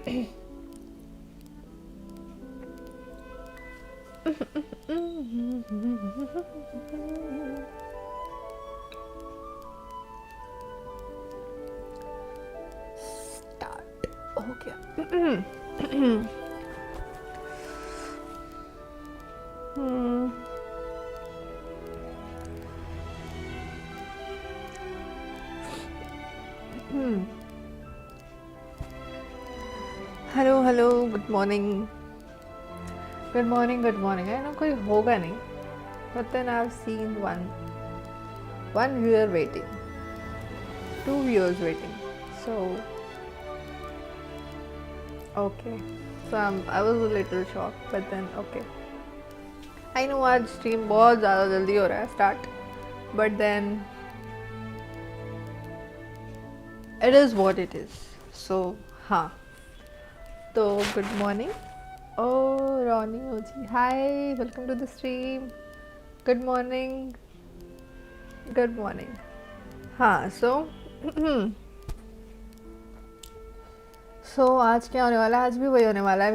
Start हो गया। Hello hello, good morning good morning good morning. I know कोई होगा नहीं, but then I have seen one viewer waiting, two viewers waiting, so okay, so I was a little shocked, but then okay, I know आज stream बहुत ज़्यादा जल्दी हो रहा है start, but then it is what it is, so हाँ, तो good morning. Oh, Ronnie Oji, hi, welcome to the stream. Good morning. Good morning. हाँ, so so आज क्या होने वाला है? आज भी वही होने वाला है.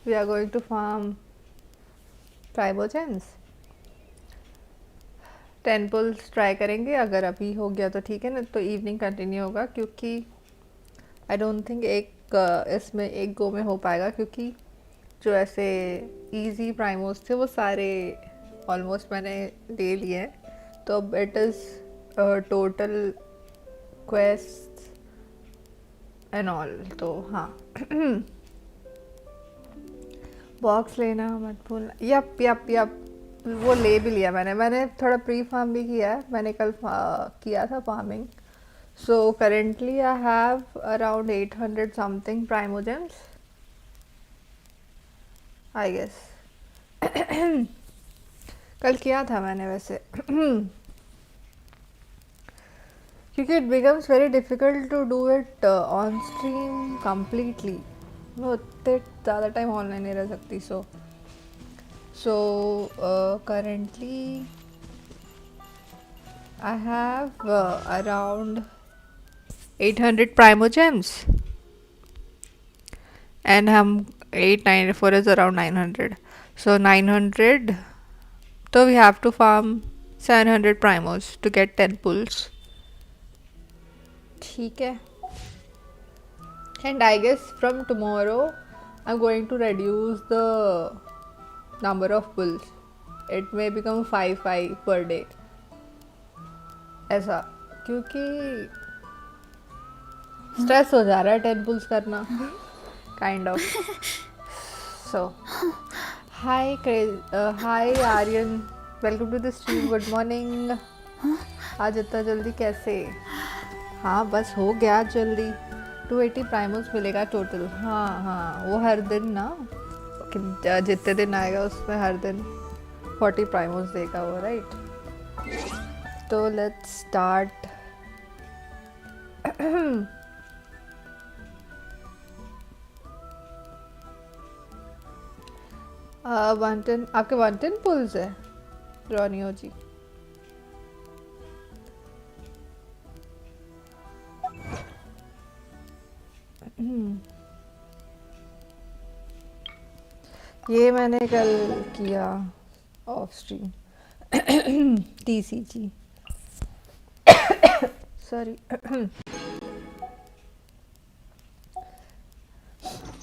We are going to farm primogems. 10 pulls try करेंगे. अगर अभी हो गया तो ठीक है, ना तो इवनिंग कंटिन्यू होगा, क्योंकि आई डोंट थिंक इसमें एक गो में हो पाएगा, क्योंकि जो ऐसे इजी प्राइमोस थे वो सारे ऑलमोस्ट मैंने ले लिए हैं. तो अब it is total quest and all. तो हाँ, बॉक्स लेना मत भूलना. यप यप यप, वो ले भी लिया मैंने थोड़ा प्री फार्म भी किया है. मैंने कल किया था farming. So currently I have around 800 something primogems, I guess. कल किया था मैंने वैसे. क्योंकि it becomes very difficult to do it on stream completely. मैं उतने ज़्यादा टाइम ऑनलाइन नहीं रह सकती. So currently I have around 800 primogems, and 894 is around 900. So 900, so we have to farm 700 primos to get 10 pulls. ठीक है. And I guess from tomorrow I'm going to reduce the number of pulls. It may become 5 per day. ऐसा, क्योंकि stress हो जा रहा है 10 pulls करना, kind of. So hi Aryan, welcome to the stream. Good morning. आज इतना जल्दी कैसे? हाँ, बस हो गया जल्दी. 280 प्राइमोस मिलेगा टोटल. हाँ, वो हर दिन ना, जितने दिन आएगा उसमें हर दिन 40 प्राइमोस देगा वो, राइट? तो लेट्स स्टार्ट. आपके 110 पुल्स है रोनियो जी? ये मैंने कल किया ऑफ स्ट्रीम. TCG, sorry.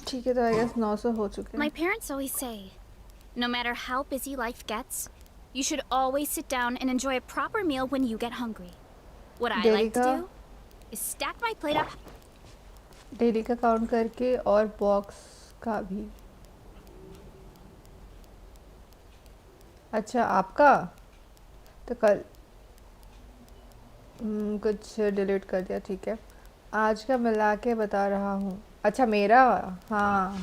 ठीक है, तो आई गेस 900 हो चुके हैं. My parents always say, no matter how busy life gets, you should always sit down and enjoy a proper meal when you get hungry. What I like to do is stack my plate up. Daily का count करके और box का भी. अच्छा, आपका तो कल कुछ डिलीट कर दिया. ठीक है, आज का मिला के बता रहा हूँ. अच्छा, मेरा, हाँ,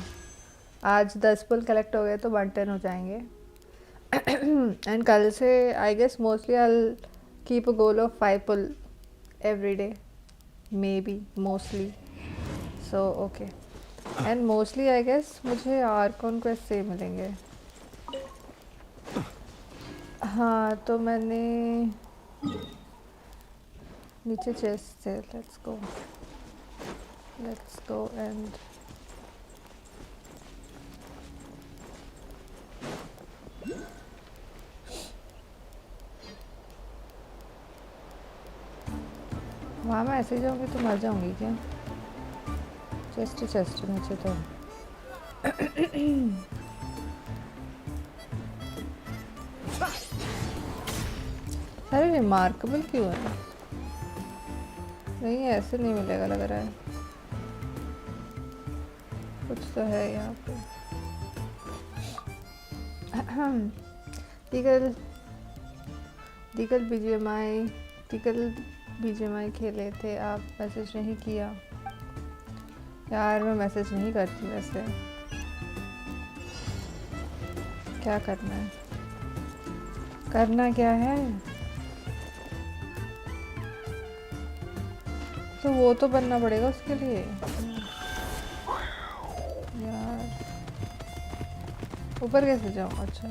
आज 10 पुल कलेक्ट हो गए तो 110 हो जाएंगे. एंड कल से I guess mostly I will keep a goal of 5 pull every day, maybe, mostly. So okay. And mostly I guess मुझे आर्कॉन क्वेस्ट से मिलेंगे. हाँ, तो मैंने नीचे चेस्ट से, let's go. Let's go and वहाँ मैं ऐसे जाऊँगी तो मर जाऊँगी क्या? चेस्ट नीचे तो अरे रिमार्केबल क्यों है? नहीं ऐसे नहीं मिलेगा लग रहा है, कुछ तो है यहाँ पे। टिकल बीजीएमआई खेले थे, आप मैसेज नहीं किया यार। मैं मैसेज नहीं करती वैसे, क्या करना है? करना क्या है? तो वो तो बनना पड़ेगा उसके लिए यार। ऊपर कैसे जाऊँ? अच्छा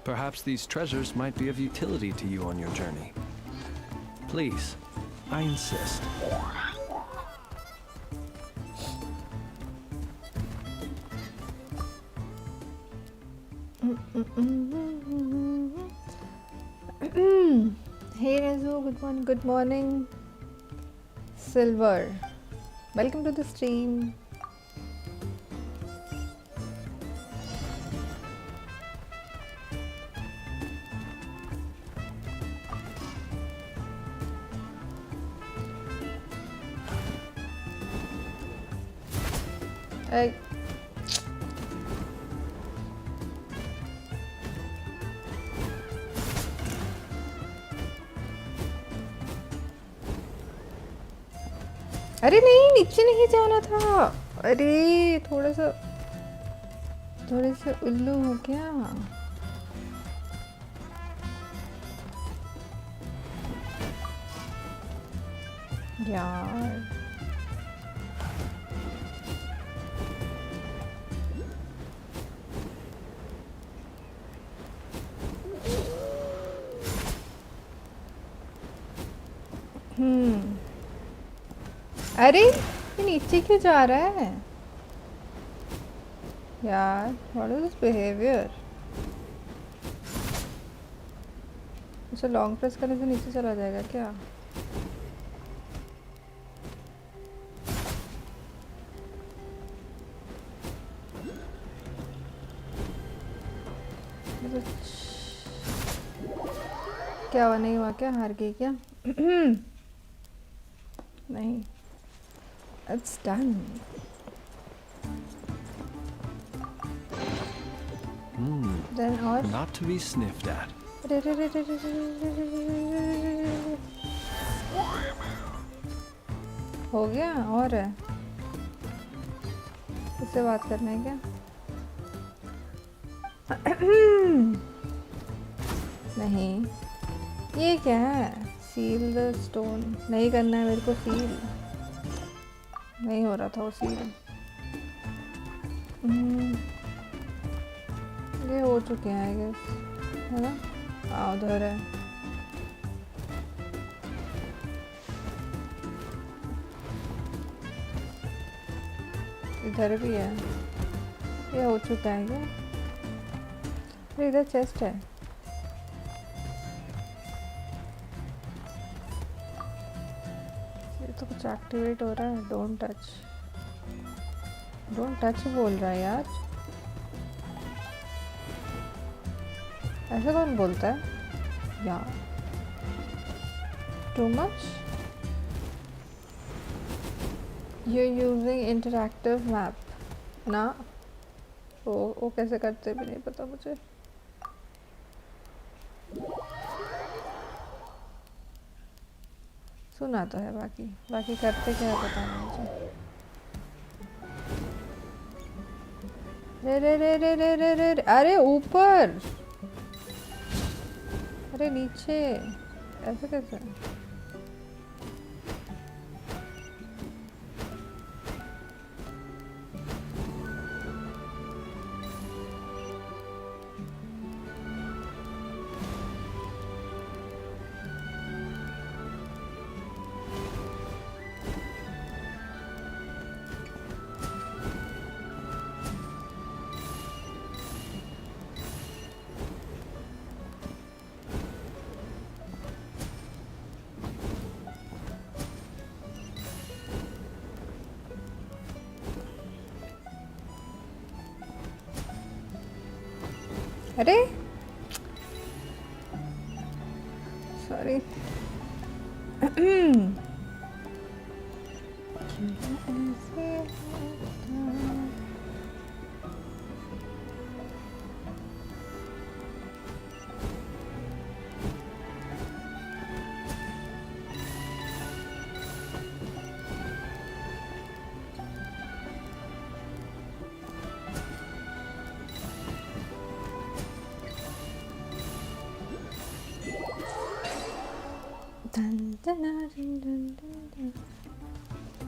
Perhaps these treasures might be of utility to you on your journey. Please, I insist. Hey Nezu, good morning. Silver, welcome to the stream. Hey. अरे नहीं, नीचे नहीं जाना था। अरे थोड़े से उल्लू हो क्या यार? अरे ये नीचे क्यों जा रहा है यार? What is this behaviour? उसे लॉन्ग प्रेस करने से नीचे चला जाएगा क्या? क्या हुआ? नहीं हुआ क्या? हार गई क्या? नहीं, it's done. Then और Not to be sniffed at. हो गया और है? इससे बात करना है क्या? नहीं, ये क्या है? सील द स्टोन नहीं करना है मेरे को। सील नहीं हो रहा था वो सील। ये हो चुके हैं आई गेस, है ना? हाँ उधर है। इधर भी है। ये हो चुका है क्या? अरे इधर चेस्ट है। ये तो कुछ एक्टिवेट हो रहा है। डोंट टच बोल रहा है यार। ऐसा कौन बोलता है यार? Too much. You're using interactive map. ना वो कैसे करते भी नहीं पता मुझे। सुना तो है, बाकी बाकी करते क्या है पता नहीं मुझे। रे रे रे रे रे रे रे रे, अरे ऊपर, अरे नीचे, ऐसे कैसे? अरे सॉरी।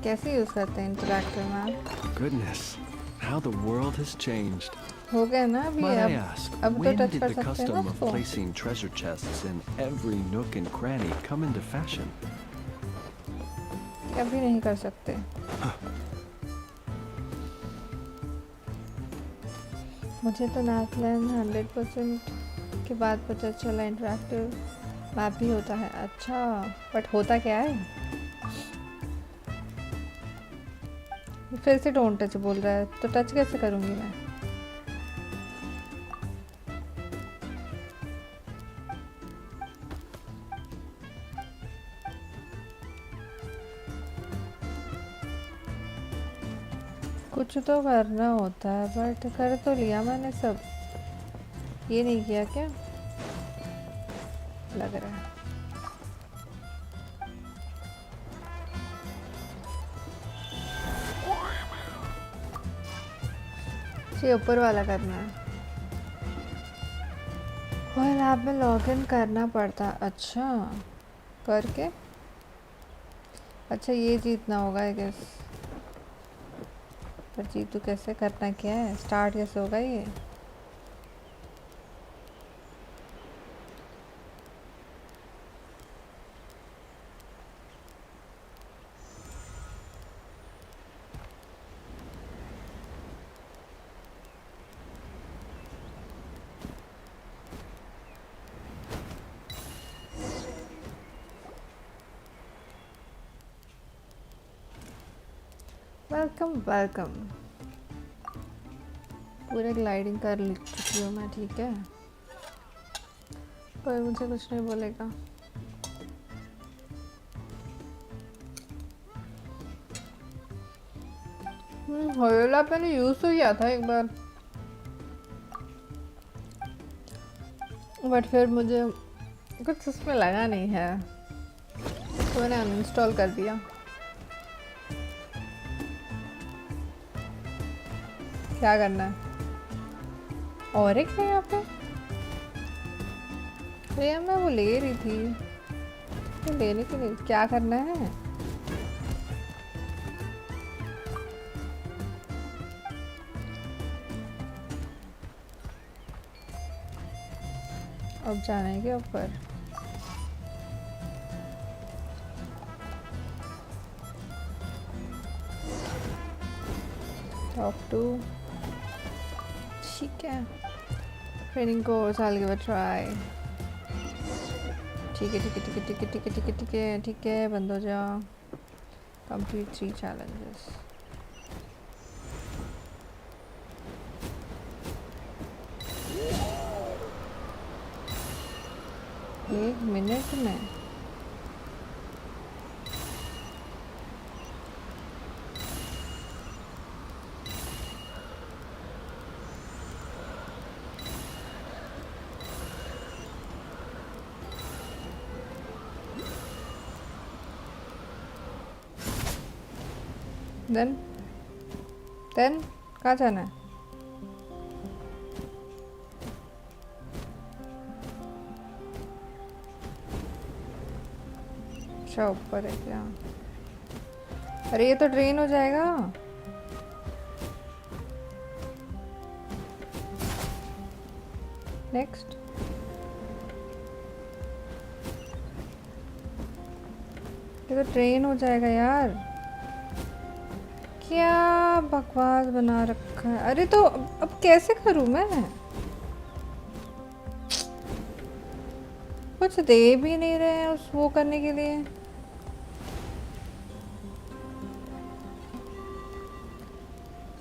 कैसे यूज करते हैं इंटरैक्टर map? Goodness, how the world has changed. हो गया ना अभी? Might I ask, अब तो when टच did कर the सकते हैं ना custom of उसको। placing treasure chests in every nook and cranny come into fashion? कभी नहीं कर सकते। मुझे तो नाथलैंड 100% के बाद पता चला इंटरैक्टिव मैप भी होता है। अच्छा, बट होता क्या है? फिर से डोंट टच बोल रहा है, तो टच कैसे करूँगी मैं? कुछ तो करना होता है, बट कर तो लिया मैंने सब। ये नहीं किया क्या लग रहा है? ये ऊपर वाला करना है। और ऐप में लॉगिन करना पड़ता। अच्छा, करके अच्छा ये जीतना होगा आई गेस। पर जीतू कैसे करना, क्या है स्टार्ट कैसे होगा ये? Welcome welcome. पूरे ग्लाइडिंग कर चुकी हूँ मैं, ठीक है, कोई मुझे कुछ नहीं बोलेगा। होयोला मैंने यूज तो किया था एक बार, बट फिर मुझे कुछ उसमें लगा नहीं है, तो मैंने अनइंस्टॉल कर दिया। क्या करना है? और एक है यहाँ पे, तो यार मैं वो ले रही थी, तो लेने के लिए क्या करना है? अब जाना है क्या ऊपर? टॉप 2 ठीक है। Training course I'll give a try। ठीक है ठीक है ठीक है ठीक है ठीक है ठीक है ठीक है ठीक है, बंद हो जाओ। Complete 3 challenges। एक मिनट में देन कहाँ जाना है? अच्छा ऊपर है क्या? अरे ये तो ड्रेन हो जाएगा। नेक्स्ट ये तो ट्रेन हो जाएगा यार। क्या बकवास बना रखा है। अरे तो अब कैसे करूं मैं? कुछ दे भी नहीं रहे हैं उस वो करने के लिए।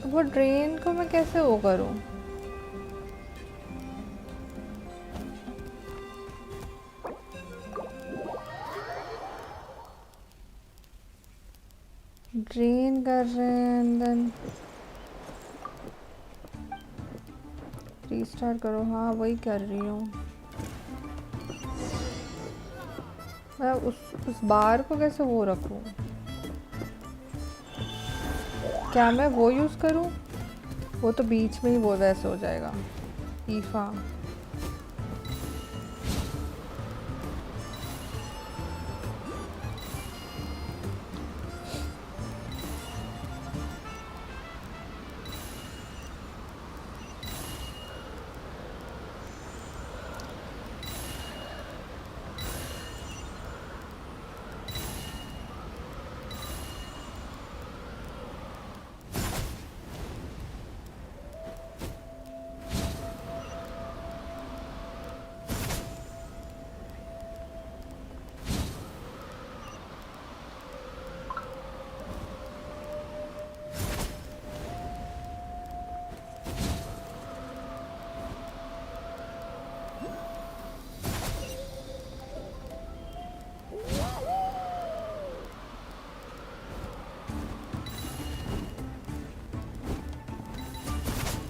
वो ड्रेन को मैं कैसे वो करूं? ड्रेन कर रहे हैं एंड देन रीस्टार्ट करो। हाँ वही कर रही हूँ मैं। उस बार को कैसे वो रखूँ? क्या मैं वो यूज़ करूँ? वो तो बीच में ही वो वैसे हो जाएगा। ईफा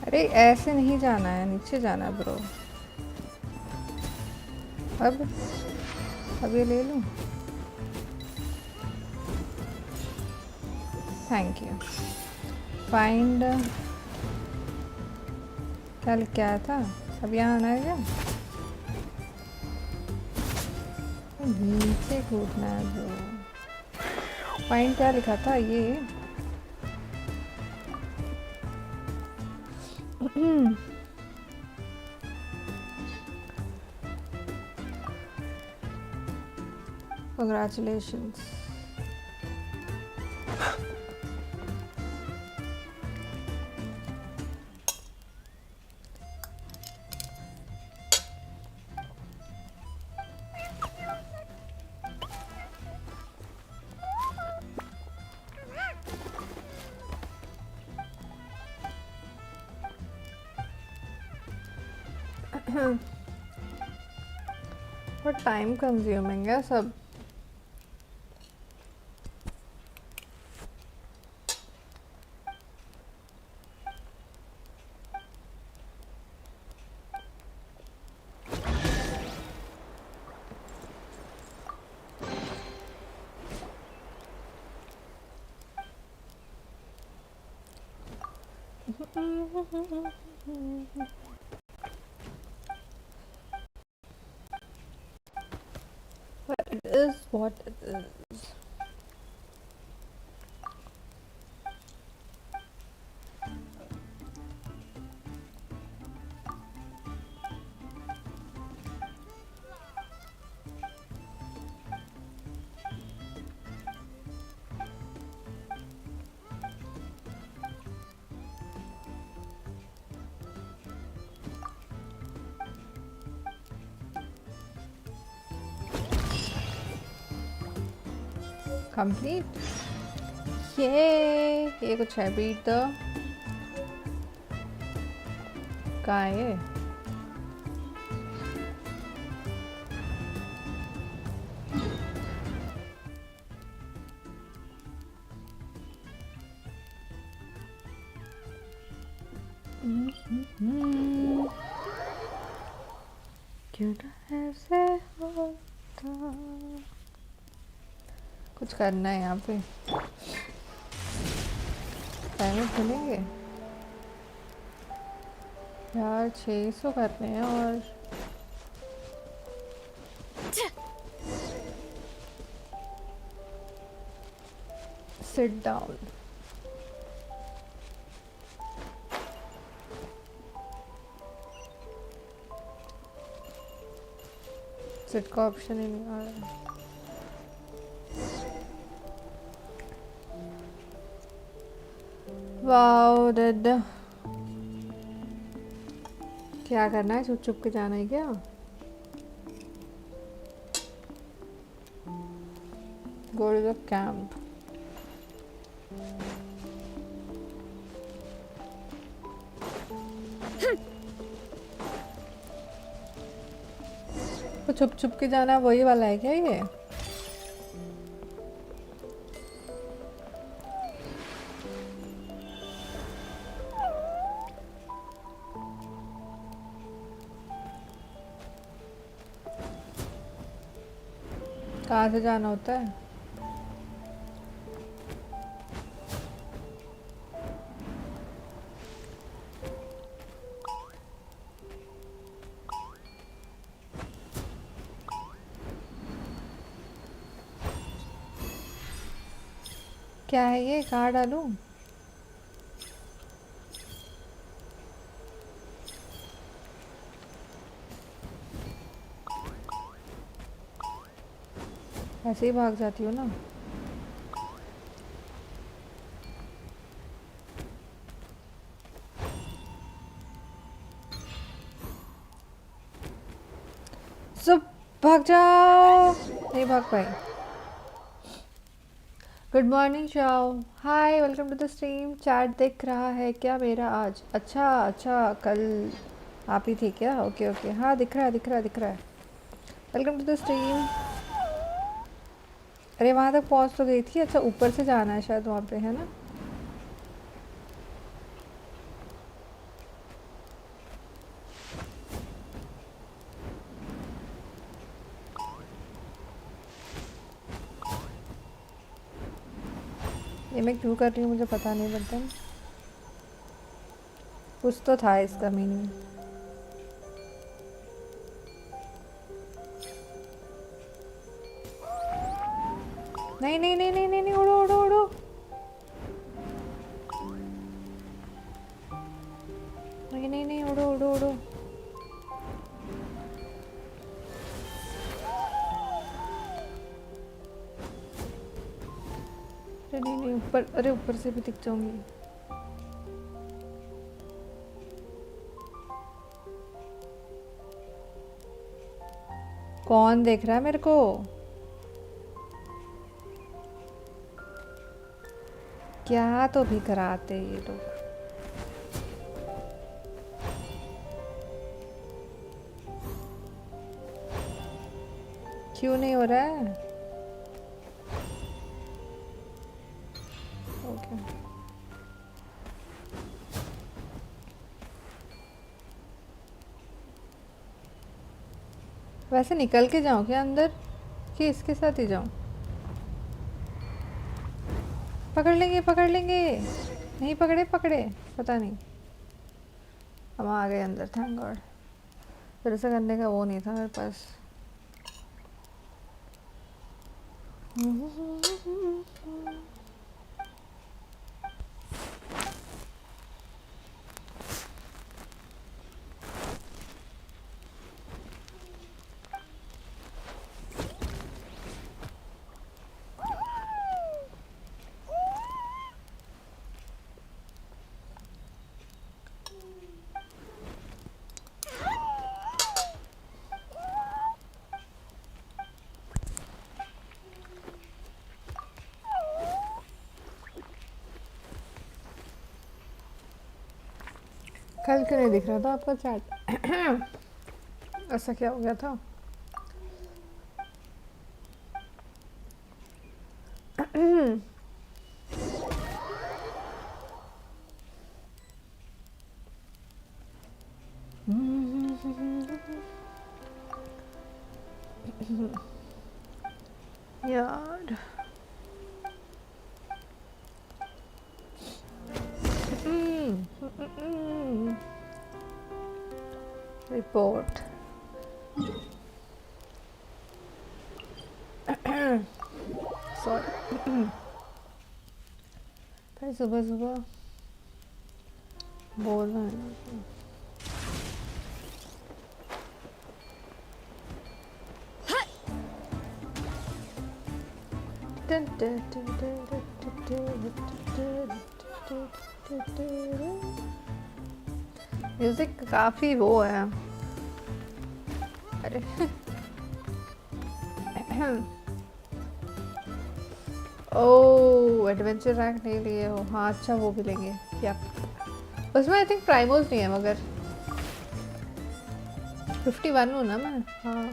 अरे ऐसे नहीं जाना है, नीचे जाना है ब्रो। अब ये ले लूँ। Thank you. फाइंड क्या लिख के आया था? अब यहाँ आना है क्या? नीचे कूदना है ब्रो। फाइंड क्या लिखा था ये? Congratulations. What time consuming है सब? But it is what it is. Complete. Yay! ये कुछ है beat the कहाँ है ये? क्यों ना ऐसे होता? कुछ करना है यहाँ पे। डायमंड मिलेंगे यार, 600 करने हैं और सिट डाउन। सिट का ऑप्शन ही नहीं आ रहा। Wow dead. क्या करना है, छुप छुप के जाना है क्या? Go to the camp. तो छुप छुप के जाना वही वाला है क्या ये? कहाँ से जाना होता है? क्या है ये, कहाँ डालूं? ऐसे ही भाग जाती हूँ ना। सब भाग जाओ, नहीं भाग पाई। Good morning Shao, hi welcome to the stream. Chat दिख रहा है क्या मेरा आज? अच्छा अच्छा, कल आप ही थी क्या? ओके ओके, हाँ दिख रहा है दिख रहा है दिख रहा है। Welcome to the stream. अरे वहाँ तक पहुँच तो गई थी। अच्छा ऊपर से जाना है शायद वहाँ पे, है ना? ये मैं क्यों कर रही हूँ मुझे पता नहीं, बता। कुछ तो था इसका मीनिंग। नहीं नहीं नहीं नहीं नहीं नहीं, उड़ो उड़ो उड़ो। नहीं नहीं नहीं, उड़ो उड़ो उड़ो। अरे नहीं नहीं, ऊपर, अरे ऊपर से भी दिख जाऊंगी। कौन देख रहा है मेरे को? क्या तो भी कराते ये लोग। क्यों नहीं हो रहा है? ओके वैसे निकल के जाऊं क्या अंदर, कि इसके साथ ही जाऊं? पकड़ लेंगे पकड़ लेंगे। नहीं पकड़े पकड़े, पता नहीं। हम आ गए अंदर, थैंक गॉड। फिर से करने का वो नहीं था मेरे पास। कल क्यों नहीं दिख रहा था आपका चैट? ऐसा क्या हो गया था? यार Report. Sorry. भाई सुबह सुबह बोलना है म्यूजिक काफी वो है. अरे ओह एडवेंचर रैंक नहीं लिए हो. हाँ अच्छा वो भी लेंगे. या उसमें आई थिंक प्राइमोस नहीं है मगर 51 हूँ ना मैं. हाँ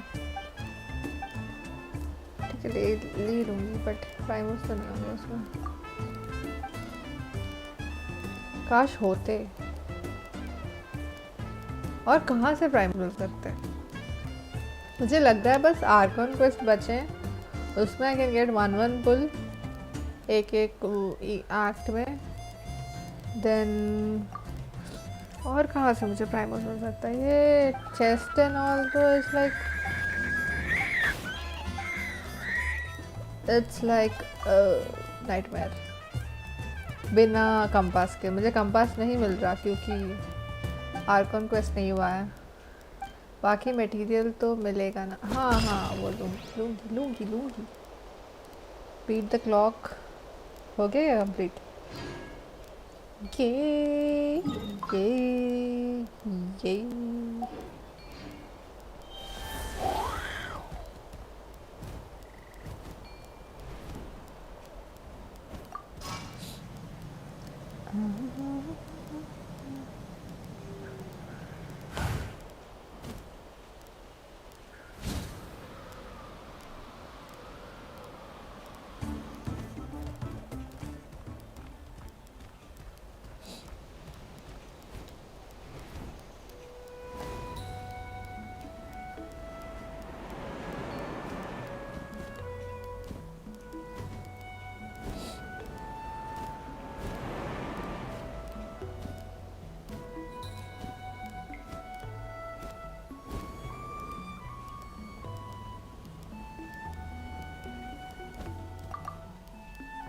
ठीक है ले लूँगी बट प्राइमोस तो नहीं होंगे उसमें. काश होते. और कहाँ से प्राइमोस मिल सकते हैं. मुझे लगता है बस आर्कन क्वेस्ट बचे उसमें आई कैन गेट 1-1 पुल एक एक्ट में. देन और कहाँ से मुझे प्राइमोस मिल सकता है. ये चेस्ट एंड ऑल तो इट्स लाइक नाइटमेयर. बिना कंपास के मुझे कंपास नहीं मिल रहा क्योंकि आर्कन क्वेस्ट नहीं हुआ है. बाकी मटेरियल तो मिलेगा ना. हाँ हाँ वो लूँगी. बीट द क्लॉक हो गया कंप्लीट. ये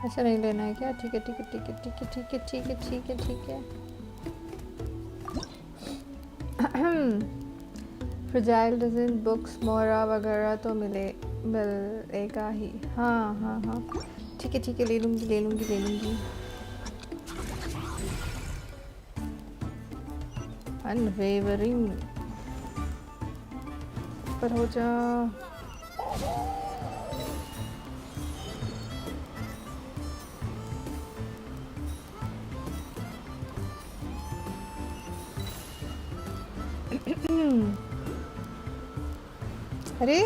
ऐसा नहीं लेना है क्या. ठीक है. फ्रजाइल डिज़ाइन बुक्स मोरा वगैरह तो मिलेगा ही. हाँ ठीक है ले लूँगी. अनवेवरिंग पर हो जा. अरे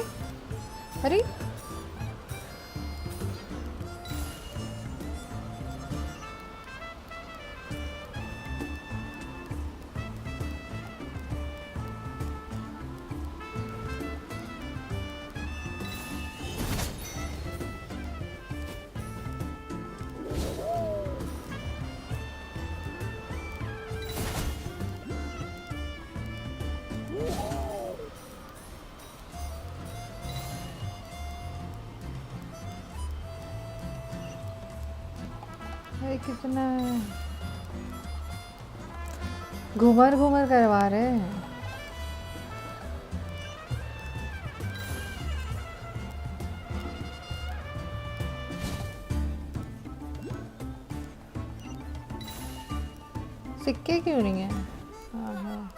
कितना घूमर करवा रहे हैं. सिक्के क्यों नहीं है. हाँ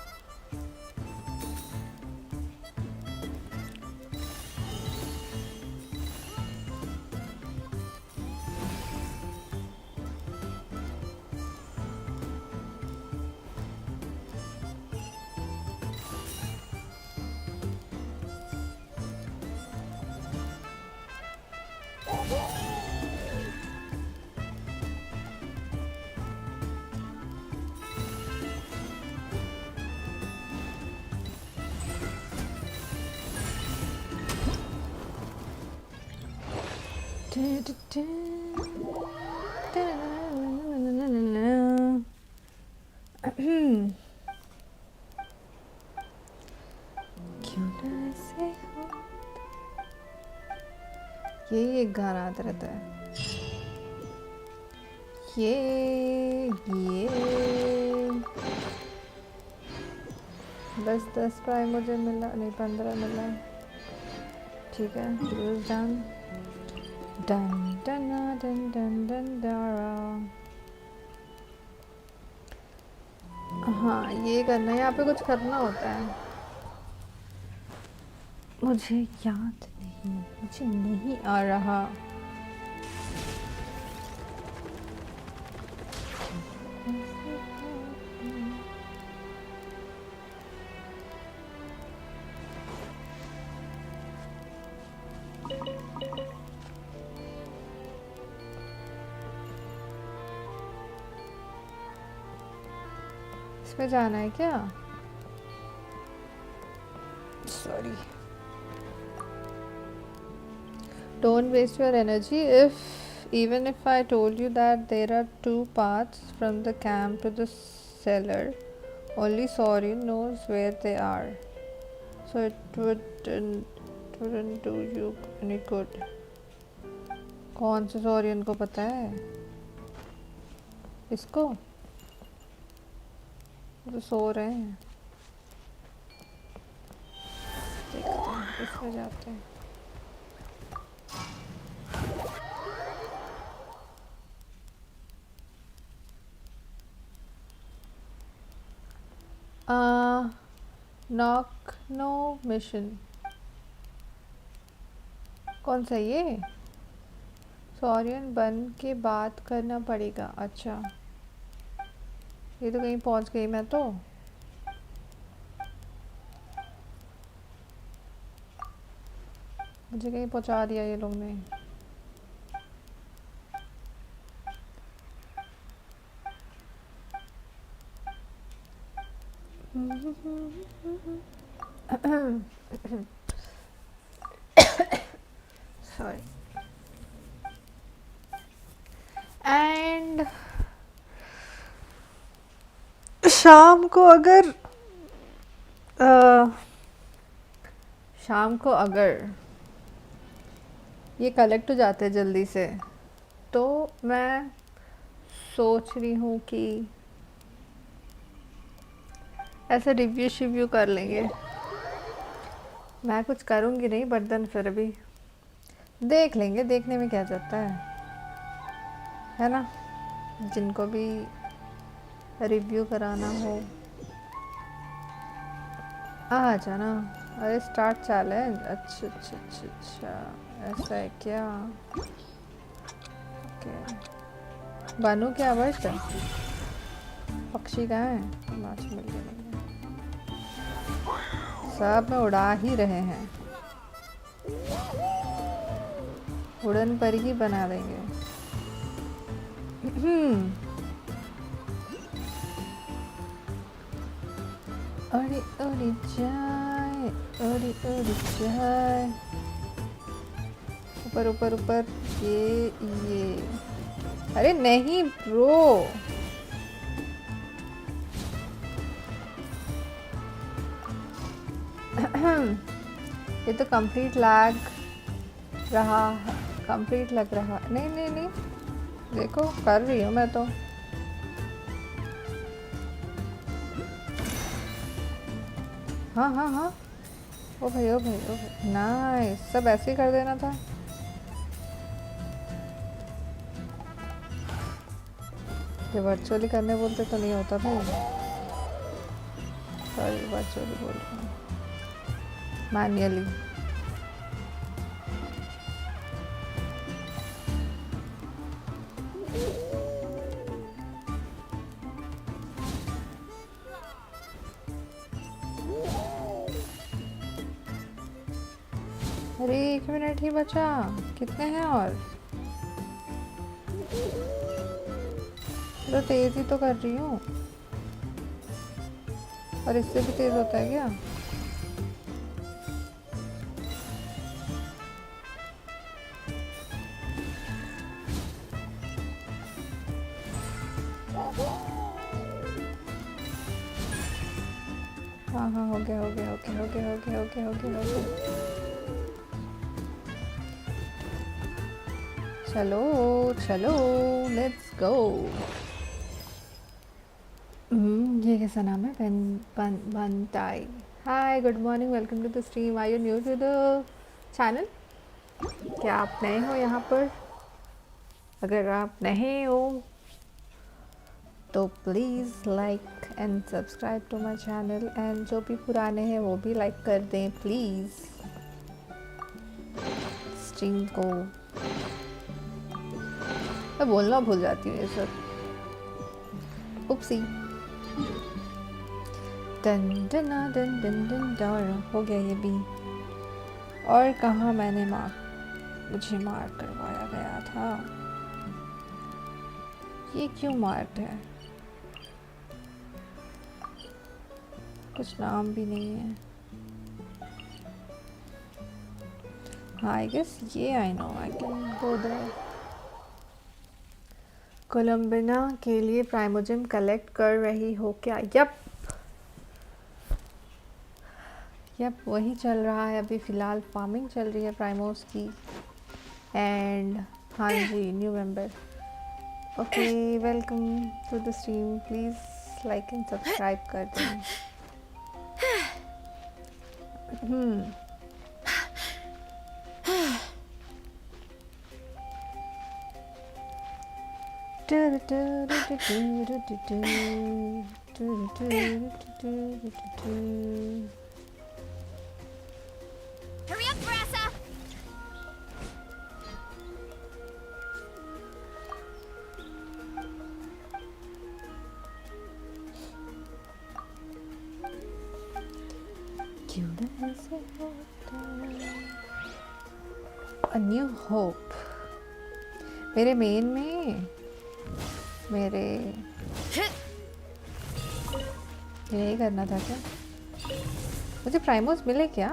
क्यों ना ऐसे हो। ये एक गाना आता रहता है। ये दस प्राइम मुझे मिला, नहीं 15 मिला। ठीक है, use done done done done done done डारा। हाँ ये करना है, यहाँ पे कुछ करना होता है। मुझे याद नहीं, मुझे नहीं आ रहा। इसमें जाना है क्या? Sorry. Don't waste your energy. Even if I told you that there are 2 paths from the camp to the cellar, only Saurian knows where they are. So it wouldn't do you any good. कौन से Saurian को पता है? इसको? तो सो रहे हैं। देखते हैं इसमें जाते हैं। नॉक नो मिशन कौन सा ये? सॉरियन बन के बात करना पड़ेगा। अच्छा ये तो कहीं पहुंच गई मैं तो। मुझे कहीं पहुंचा दिया ये लोग ने। सॉरी। एंड शाम को अगर ये कलेक्ट हो जाते हैं जल्दी से, तो मैं सोच रही हूँ कि ऐसे रिव्यू कर लेंगे। मैं कुछ करूँगी नहीं, बट देन फिर भी देख लेंगे, देखने में क्या जाता है ना। जिनको भी रिव्यू कराना हो आ जाना। अरे स्टार्ट चैलेंज, अच्छा अच्छा अच्छा अच्छा ऐसा है क्या? ओके बनू क्या बट पक्षी कहाँ है? माछ मिल गया। सब में उड़ा ही रहे हैं, उड़न पर ही बना देंगे। उड़ी उड़ी जाए, उड़ी उड़ी जाए ऊपर ऊपर ऊपर। ये अरे नहीं ब्रो, ये तो कंप्लीट लैग रहा, कंप्लीट लग रहा। नहीं नहीं नहीं देखो कर रही हूँ मैं तो। हाँ हाँ हाँ ओ भाई ओ भाई ओ भाई नाइस। सब ऐसे ही कर देना था। ये वर्चुअली करने बोलते तो नहीं होता भाई। सॉरी वर्चुअली बोल रही हूँ, मैन्युअली। अरे 1 मिनट ही बचा, कितने हैं और? तो तेज ही तो कर रही हूँ, और इससे भी तेज होता है क्या? हाँ हाँ हो गया हो गया हो गया हो गया हो गया हो गया हो गया हो गया। चलो चलो लेट्स गो। ये कैसा नाम है? बनताई। Hi good morning, welcome to the stream. Are you new to the channel? क्या आप नए हो यहाँ पर? अगर आप नए हो तो please like and subscribe to my channel, and जो भी पुराने हैं वो भी लाइक कर दें प्लीज़ स्ट्रीम को। मैं बोलना भूल जाती हूँ ये सब। उपसी। Done done done done done done. हो गया ये भी। और कहाँ मैंने मुझे मार्क करवाया गया था? ये क्यों मार्क्ड है? कुछ नाम भी नहीं है। हाँ आई गेस ये I know I can go there. Columbina के लिए प्राइमोजेम कलेक्ट कर रही हो क्या? यप वही चल रहा है अभी फ़िलहाल। फार्मिंग चल रही है प्राइमोस की। एंड हाँ जी new member. Okay welcome to the stream. Please like and subscribe कर दें। Hurry up, Brassa! A new hope। मेरे मेन में मेरे यही करना था क्या? मुझे प्राइमोस मिले क्या?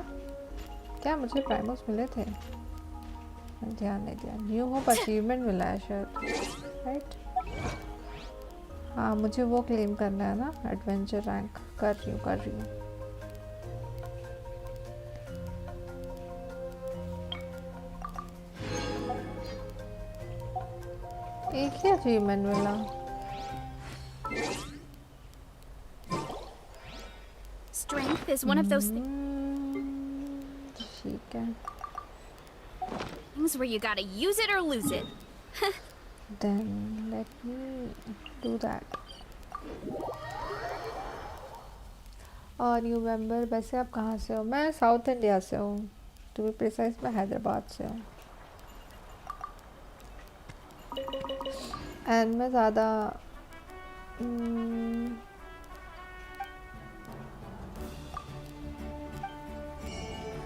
क्या मुझे प्राइमोस मिले थे? ध्यान नहीं दिया। न्यू होप अचीवमेंट मिला है शायद, राइट? हाँ मुझे वो क्लेम करना है ना। एडवेंचर रैंक कर रही हूँ एक ही अचीवमेंट मिला। Strength is one of those ठीक है। things where you gotta use it or lose it. Then let me do that। और न्यू मेंबर, वैसे आप कहाँ से हो? मैं साउथ इंडिया से हूँ, टू बी प्रिसाइज मैं हैदराबाद से हूँ। एंड मैं ज़्यादा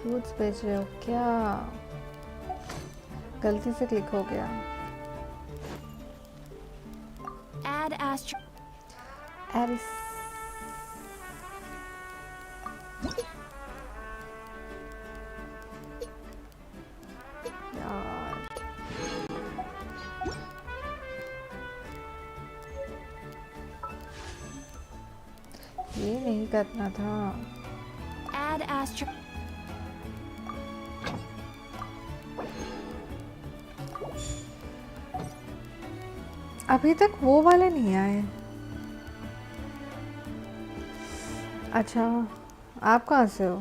फ्रूट्स बेच रहे हो क्या? गलती से क्लिक हो गया। Add astro. एरिस यार ये नहीं करना था। Add astro. अभी तक वो वाले नहीं आए। अच्छा आप कहाँ से हो?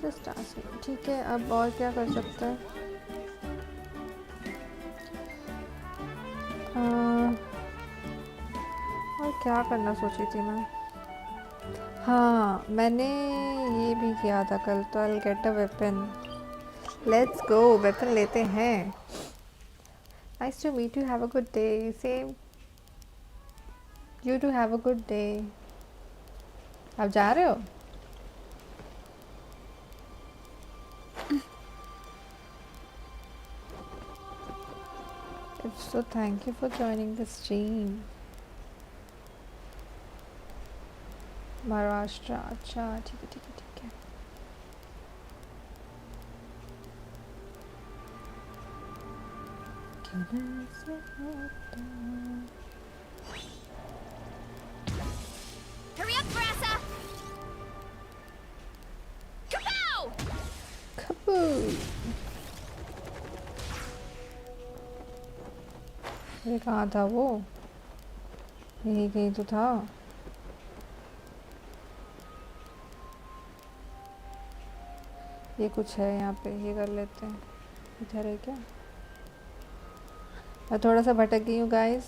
Just asking. ठीक है अब और क्या कर सकते हैं? और क्या करना सोची थी मैं? हाँ मैंने ये भी किया था कल तो। I get a weapon. Let's go weapon लेते हैं। Nice to meet you. Have a good day. Same you too have a good day. आप जा रहे हो? So thank you for joining the stream। Maharashtra, अच्छा ठीक है ठीक है ठीक है। क्यों ऐसे होता ये कहाँ था वो? यही कहीं तो था। ये कुछ है यहाँ पे, ये कर लेते हैं। इधर है क्या? मैं थोड़ा सा भटक गई हूँ गाइस,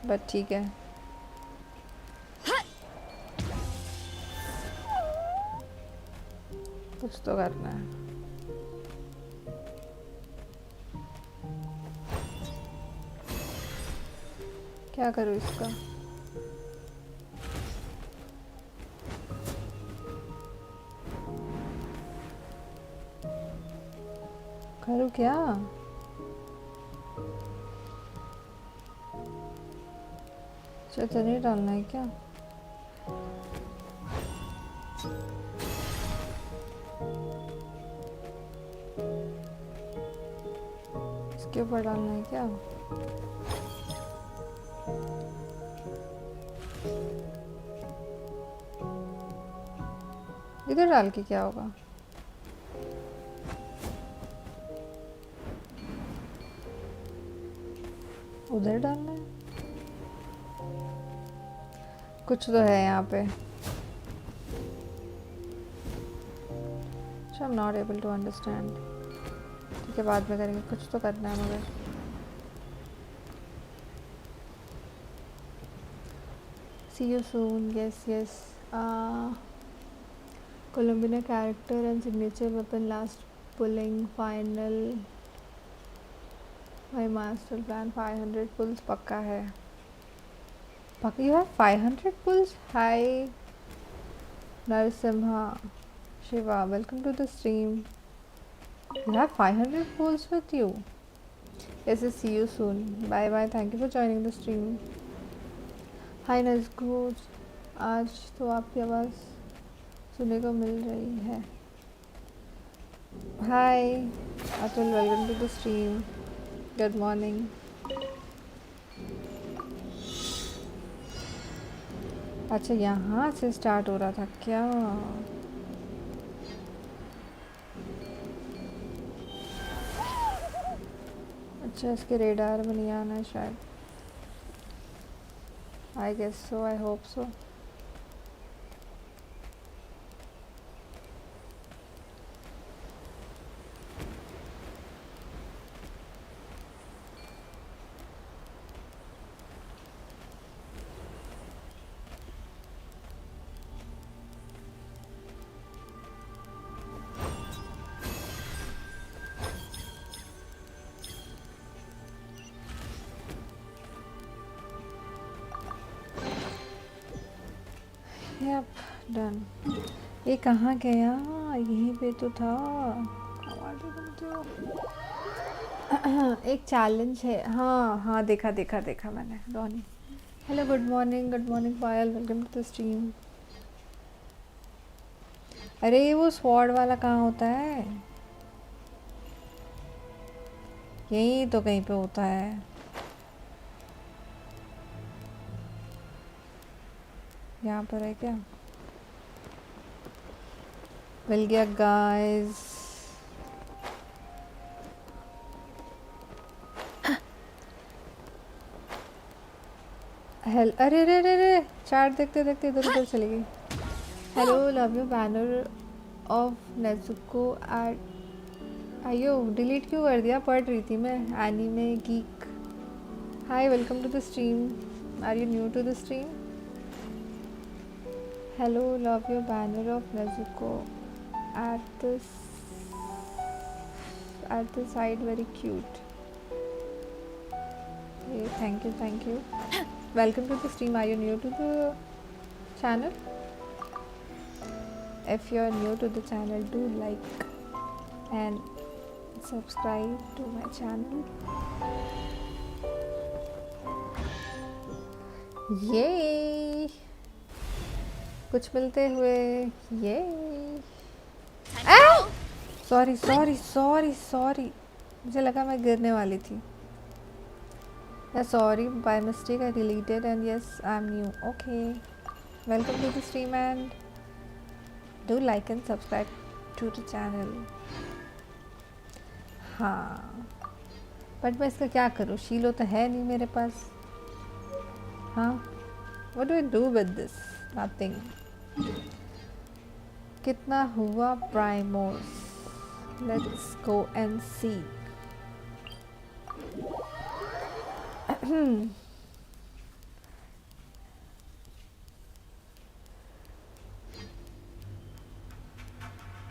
बट ठीक है। कुछ तो करना है। क्या करूँ इसका? करूँ क्या? अच्छा नहीं डालना है क्या? इसके ऊपर डालना है क्या? इधर डाल के क्या होगा? उधर डालना है? कुछ तो है यहाँ पे। I am not able to understand. ठीक है, बाद में करेंगे। कुछ तो करना है मगर। See you soon. Yes, yes. Columbina character and signature weapon last pulling final. My master plan 500 pulls पक्का है। पक्का you have 500 pulls? Hi Narasimha Shiva, welcome to the stream. You have 500 pulls with you. Yes, yes, see you soon. Bye bye. Thank you for joining the stream. Hi Nezko, आज तो आपकी आवाज़ सुनने को मिल रही है। Hi Atul, welcome to the stream. Good morning. अच्छा, यहाँ से स्टार्ट हो रहा था क्या? अच्छा, इसके रेडार में नहीं आना है शायद। I guess so, I hope so. Yep, done. ये कहाँ गया? यहीं पे तो था। एक चैलेंज है। हाँ हाँ, देखा देखा देखा मैंने। Ronnie, hello, good morning Payal, welcome to the stream. अरे वो स्वॉर्ड वाला कहाँ होता है? यहीं तो कहीं पे होता है। यहाँ पर है क्या? मिल गया गाइस। हेल अरे रे रे रे, चार्ट देखते देखते इधर उधर चली गई। Hello, love you banner of Nezuko at. आयो, डिलीट क्यों कर दिया? पढ़ रही थी मैं। Anime geek, hi, welcome to the stream. Are you new to the stream? Hello, love your banner of Nezuko at the side, very cute. Okay, thank you. Welcome to the stream. Are you new to the channel? If you are new to the channel, do like and subscribe to my channel. Yay! कुछ मिलते हुए। Yay! Sorry, मुझे लगा मैं गिरने वाली थी। या sorry, by mistake I deleted and yes I am new. Okay, welcome to the stream and do like and subscribe to the channel. हाँ, बट मैं इसका क्या करूँ, शीलो तो है नहीं मेरे पास. हाँ, what do I do with this? Nothing. कितना हुआ प्राइमोस? Let's go and see.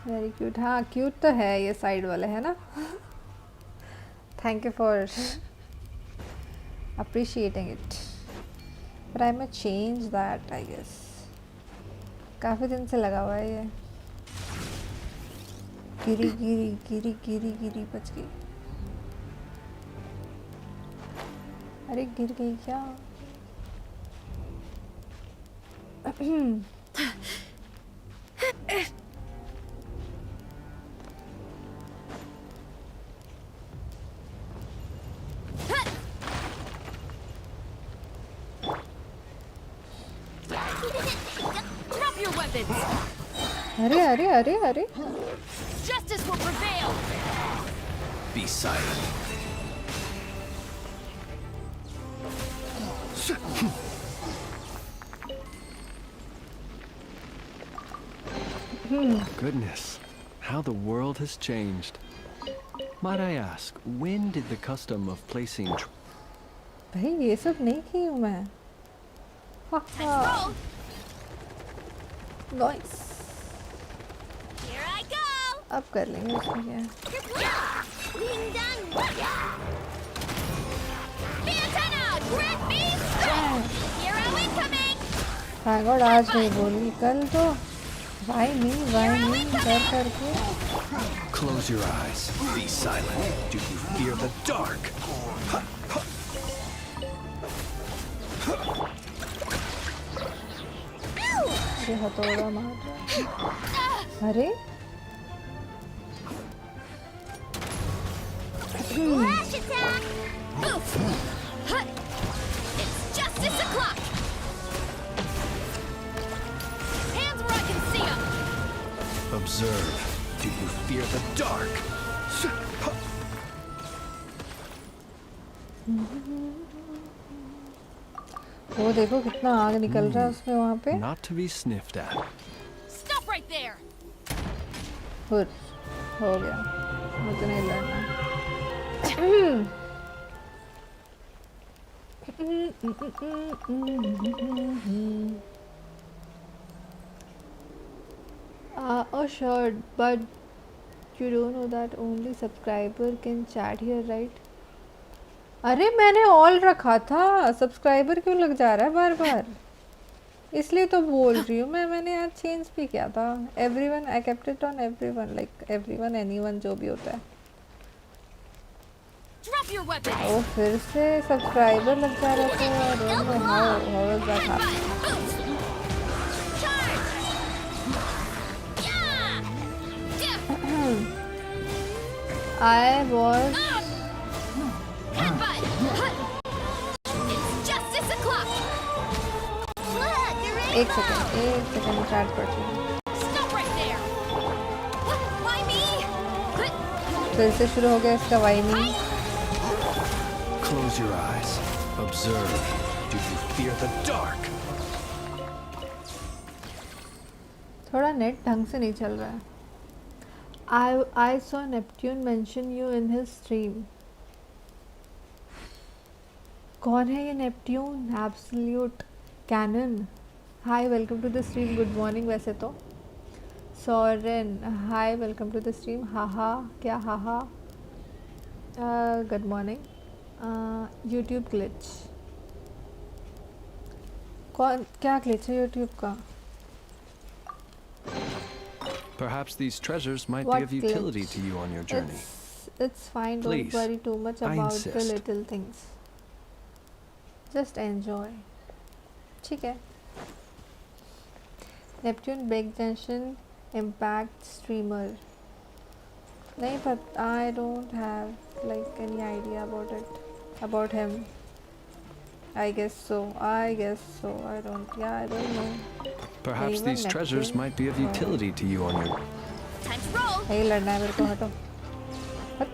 Very cute. हाँ क्यूट तो है ये साइड वाले, है ना. Thank you for appreciating it. But I may change that, I guess. काफ़ी दिन से लगा हुआ है ये. गिरी गिरी गिरी गिरी गिरी बच गई. अरे गिर गई क्या? Drop your weapons. अरे अरे अरे अरे. Justice will prevail. Be silent. Goodness, how the world has changed. Might I ask, when did the custom of placing भाई ये सब नहीं की हूँ मैं. Let's roll. Nice. Here I go. अब कर लेंगे इसमें क्या. Ding dong. Antenna, grant me strength. Hero incoming. Thank God आज नहीं बोली, कल तो why me कर करके. Close your eyes. Be silent. Do you fear the dark? अरे हथौड़ा मार रहा. अरे Flash attack. Oof. It's justice o'clock. Hands where I can see 'em. Observe. Do you fear the dark? वो देखो कितना आग निकल रहा है उसमें वहाँ पे. Not to be sniffed at. Stop right there. हुर हो गया, मुझे नहीं लड़ना. Oh sure, but you don't know that only subscriber can chat here, right? अरे मैंने ऑल रखा था, सब्सक्राइबर क्यों लग जा रहा है बार बार. इसलिए तो बोल रही हूँ मैंने आज चेंज भी किया था. Everyone, I kept it on everyone, like everyone, anyone, जो भी होता है. Drop your weapons. ओ फिर से सब्सक्राइबर लग जा रहा था. I don't know how is that happening. Charge. Yeah. I was Headbutt. It's justice o'clock. एक सेकंड चैट करती हूँ. Stop right there. What? Why me? फिर से शुरू हो गया इसका whining. Close your eyes. Observe. Do you fear the dark? थोड़ा नेट ढंग से नहीं चल रहा है. I saw Neptune mention you in his stream. कौन है ये Neptune? Absolute canon. Hi, welcome to the stream. Good morning. वैसे तो Soren, hi, welcome to the stream. Haha, क्या haha? Good morning. YouTube glitch. कौन, क्या ग्लिच है यूट्यूब का? Perhaps these treasures might What be of utility glitch? to you on your journey. It's fine. Don't Please, worry too much I about the insist. little things. Just enjoy. ठीक है. Neptune big Genshin Impact streamer. नहीं पता. I don't have like any idea about it, about him. I guess so. I don't. Yeah, I don't know. Perhaps Even these treasures Neptune? might be of utility to you on your... Time to roll. नहीं लड़ना है मेरे को. हटो. हट.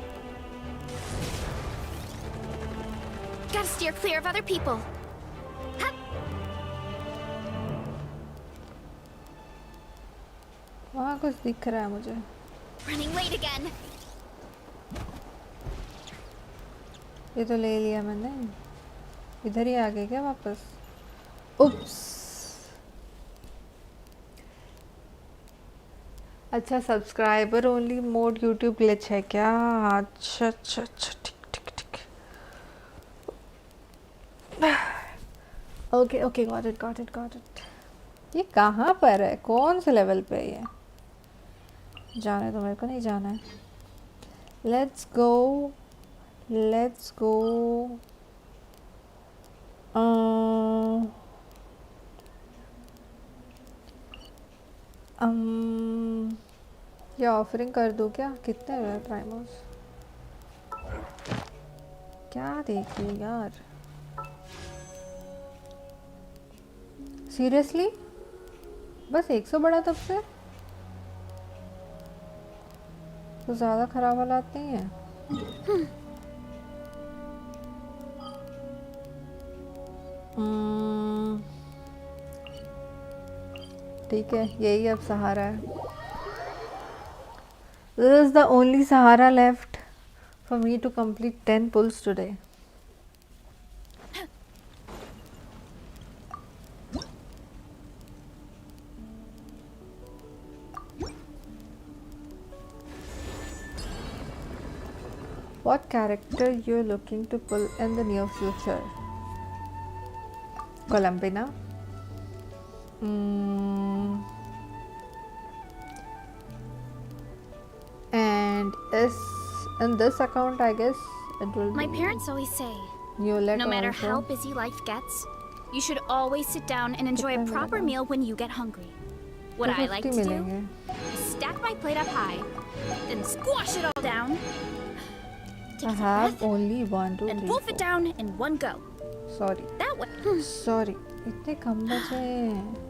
steer clear of other people. वहाँ कुछ दिख रहा है मुझे। Running late again. ये तो ले लिया मैंने। इधर ही आ गए क्या वापस? उप्स। अच्छा subscriber only mode YouTube glitch है क्या? अच्छा अच्छा अच्छा ठीक ठीक ठीक। Okay okay got it got it got it. ये कहाँ पर है? कौन से लेवल पे है ये? जाने तो मेरे को नहीं जाना है। Let's go let's go. ये ऑफरिंग कर दूँ क्या? कितने हुए प्राइमोस? क्या देखिए यार, सीरियसली बस 100 बढ़ा तब से? तो ज़्यादा खराब हालात नहीं है। ठीक है, यही अब सहारा है। This is the only sahara left for me to complete 10 pulls today. What character you're looking to pull in the near future? Columbina. And is in this account, I guess it will My be parents always say, Newlet no matter also. how busy life gets, you should always sit down and enjoy a कितना proper मिलेगा? meal when you get hungry. What I like 250 to do मिलेंगे। is stack my plate up high, then squash it all down, take I a deep have breath, only 1, 2, and 3, wolf it 4. down in one go. Sorry, That way. sorry. इतने कम बचे हैं।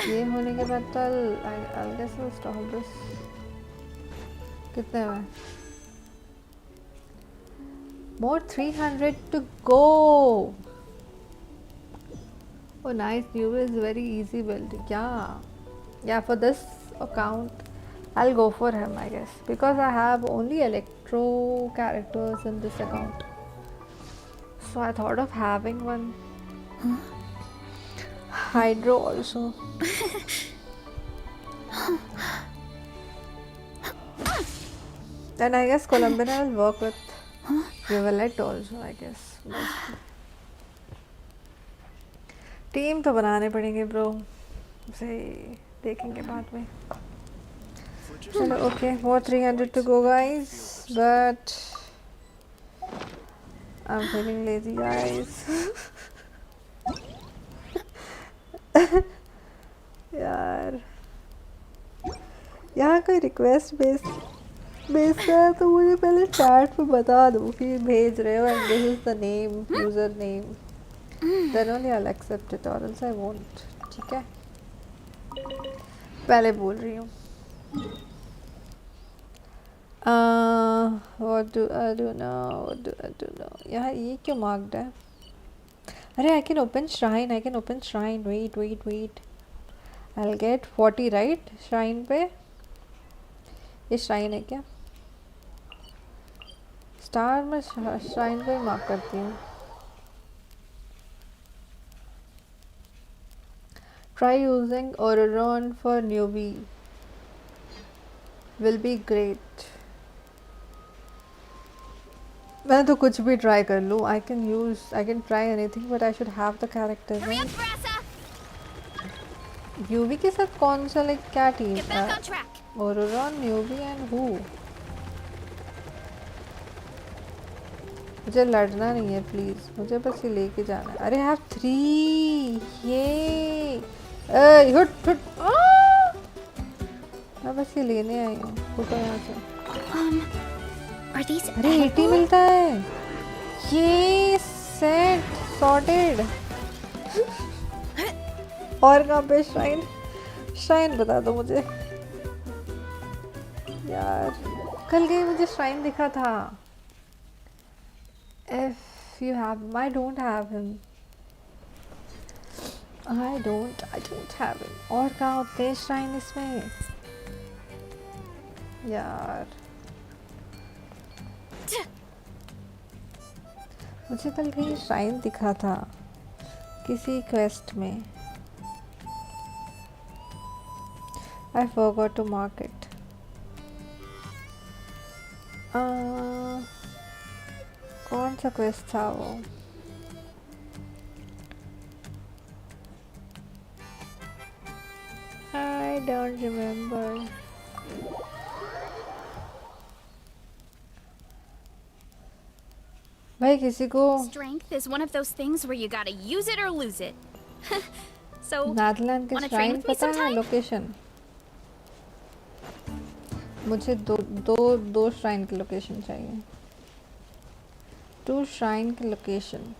ये होने के बाद तो I'll guess I'll stop this. कितने में? More 300 to go. Oh nice, new is very easy building. Yeah, for this account I'll go for him, I guess, because I have only electro characters in this account. So I thought of having one hydro also. And I guess Columbina will work with Rivulet also, I guess. Team तो बनाने पड़ेंगे bro, उसे देखेंगे बाद में। चलो okay, more 300 to go guys, but I'm feeling lazy guys. यार यहाँ कोई रिक्वेस्ट भेजता है तो मुझे पहले चैट पे बता दो कि भेज रहे हो and this is the name, user name. Then only I'll accept it or else I won't. ठीक है, पहले बोल रही हूँ। What do I do now? What do I do now? यार ये क्यों marked है? अरे I can open shrine. I can open shrine. Wait. I'll get 40 right? Shrine पे ये shrine है क्या? Star में shrine पे mark करती हूँ। Try using Auroron for newbie. Will be great. मैं तो कुछ भी try कर लूँ. I can try anything, but I should have the character. Hurry up, Right? Brassa! UV के साथ कौन सा like क्या team? Get back on track. Auroron, newbie and who? मुझे लड़ना नहीं है प्लीज, मुझे बस ये लेके जाना है। अरे हैव 3 ये हुट मैं बस ये लेने आई हूँ। फुटो यहाँ से। Are these अरे 80 मिलता है। ये सेट सॉर्टेड। और कहाँ पे श्राइन बता दो मुझे यार। कल गई मुझे श्राइन दिखा था। If you have him, I don't have him. I don't have him. और कहाँ होते हैं श्राइन इसमें यार? मुझे कल कहीं श्राइन दिखा था किसी क्वेस्ट में. I forgot to mark it. कौन सा क्वेस्ट था वो? I don't remember. भाई किसी को Strength is one of those things where you gotta use it or lose it. So, नादलैंड के wanna train shrine with me पता है sometime? लोकेशन? मुझे दो श्राइन की लोकेशन चाहिए. 2 श्राइन की लोकेशन.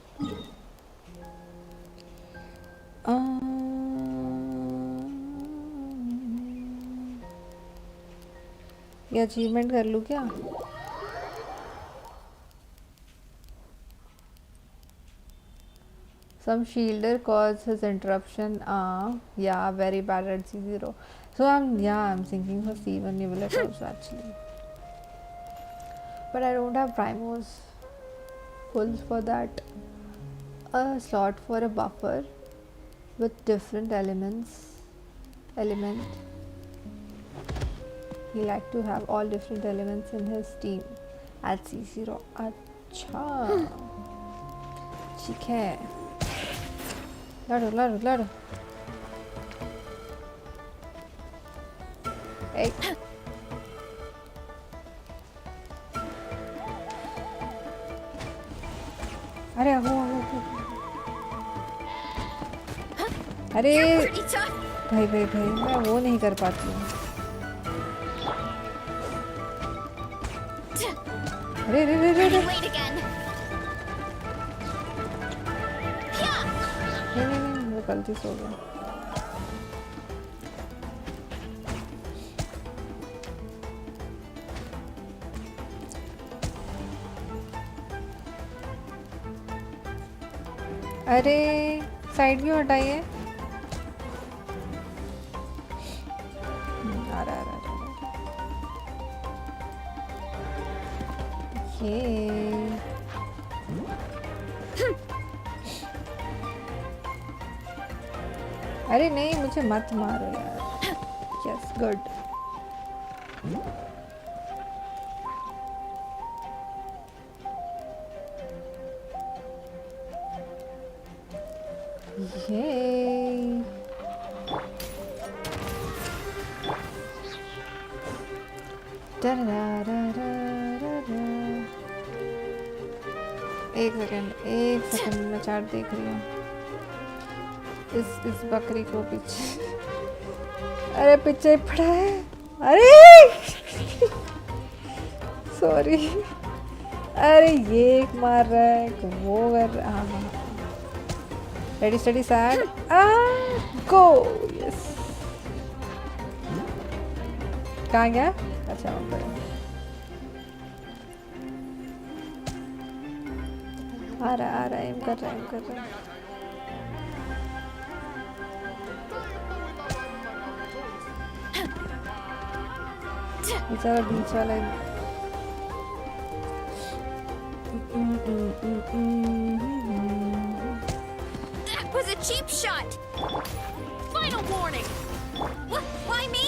ये अचीवमेंट कर लूँ क्या? Some shielder caused his interruption. Yeah, very bad at C0. So I'm thinking for C1 Nivelet also actually. But I don't have primos fulls for that. A slot for a buffer with different elements. He like to have all different elements in his team at C0. अच्छा ठीक है. लड़ो. Hey. अरे अरे भाई मैं वो नहीं कर पाती हूँ. अरे नहीं वो गलती से हो गया. अरे साइड क्यों हटाइए? आ रहा ये अरे नहीं मुझे मत मारो यार. Yes good. ये एक सेकंड मैं चार्ट देख रही हूँ. इस बकरी को पीछे. अरे पीछे पड़ा है. अरे सॉरी. अरे ये एक मार रहा है वो कर रहा. हाँ रेडी स्टडी सैड गो. यस कहाँ गया? अच्छा वहाँ पर आ रहा एम कर रहा. बेचारा बीच वाला that was a cheap shot. Final warning. Why me?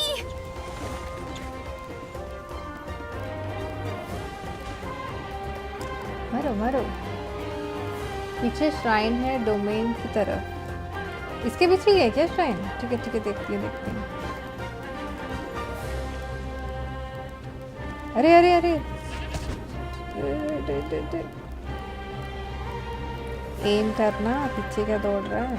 मारो. पीछे श्राइन है डोमेन की तरफ. इसके पीछे ही है क्या श्राइन? ठीक है देखती हूँ. अरे एम करना. पीछे क्या दौड़ रहा है?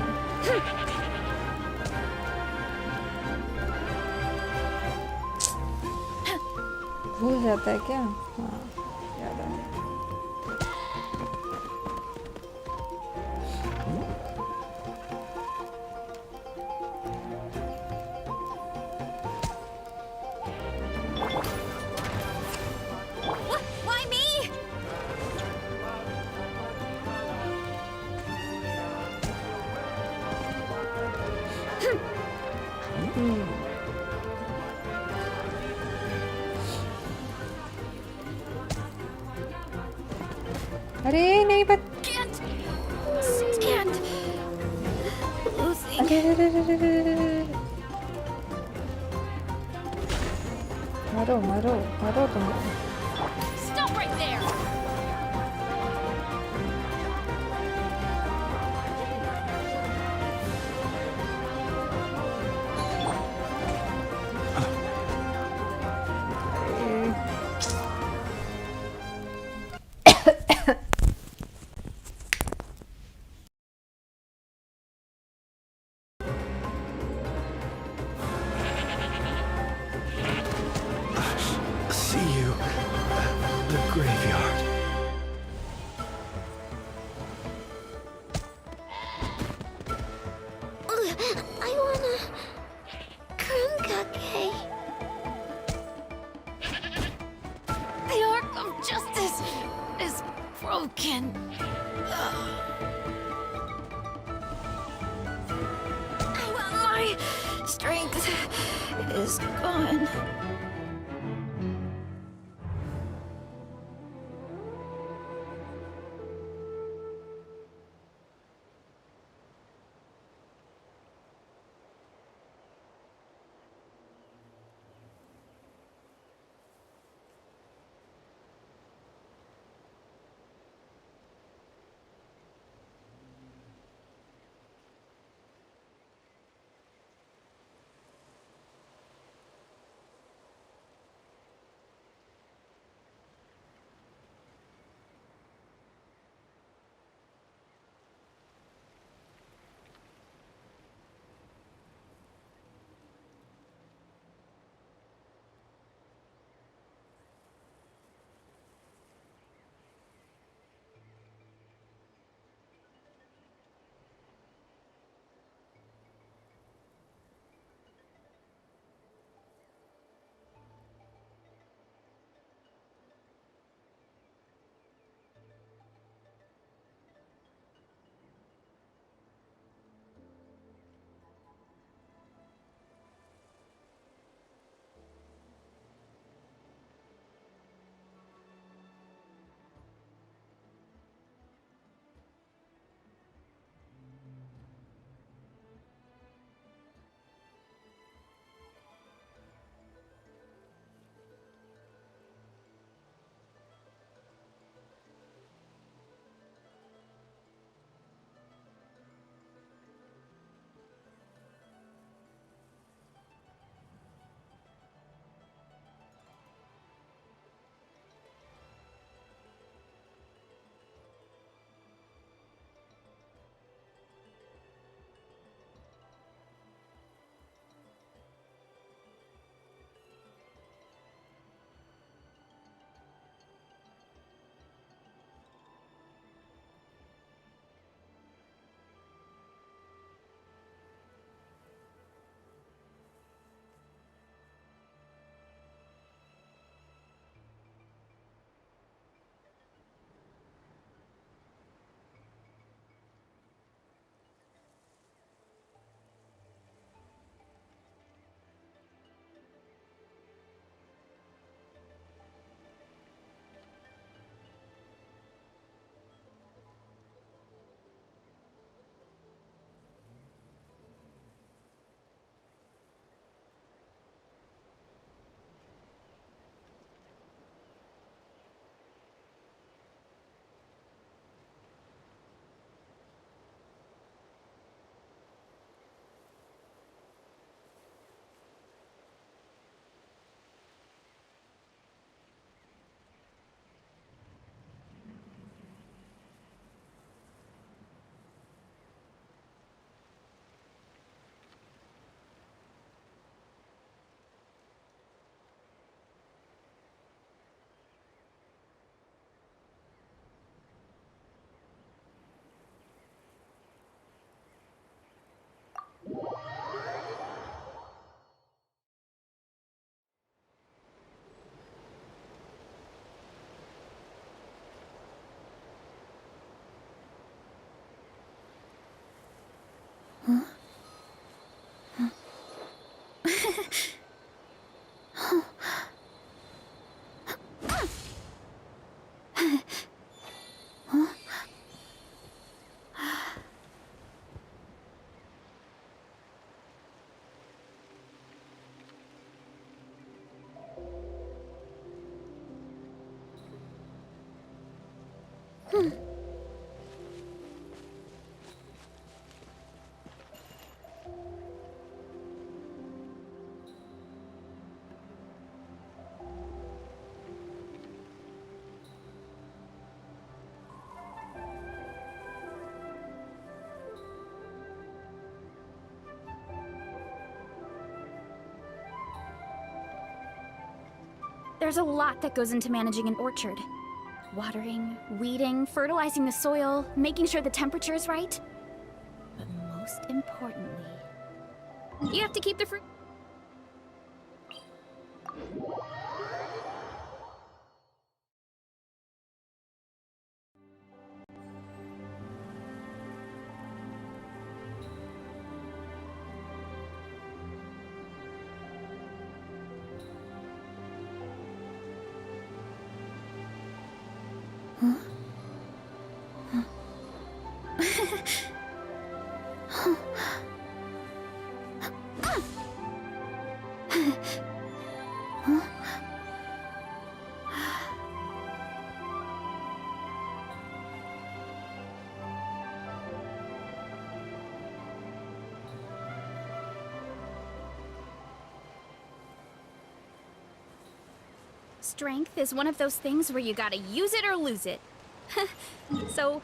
भूल जाता है क्या? हाँ याद आ गया. अरे नहीं Can't stand losing. अरे मारो मारो मारो तुम Stop right there. See you at the graveyard. I wanna Krunkake. The arc of justice is broken. My strength is gone. There's a lot that goes into managing an orchard. Watering, weeding, fertilizing the soil, making sure the temperature is right. But most importantly, you have to keep the fruit. Strength is one of those things where you gotta use it or lose it. So...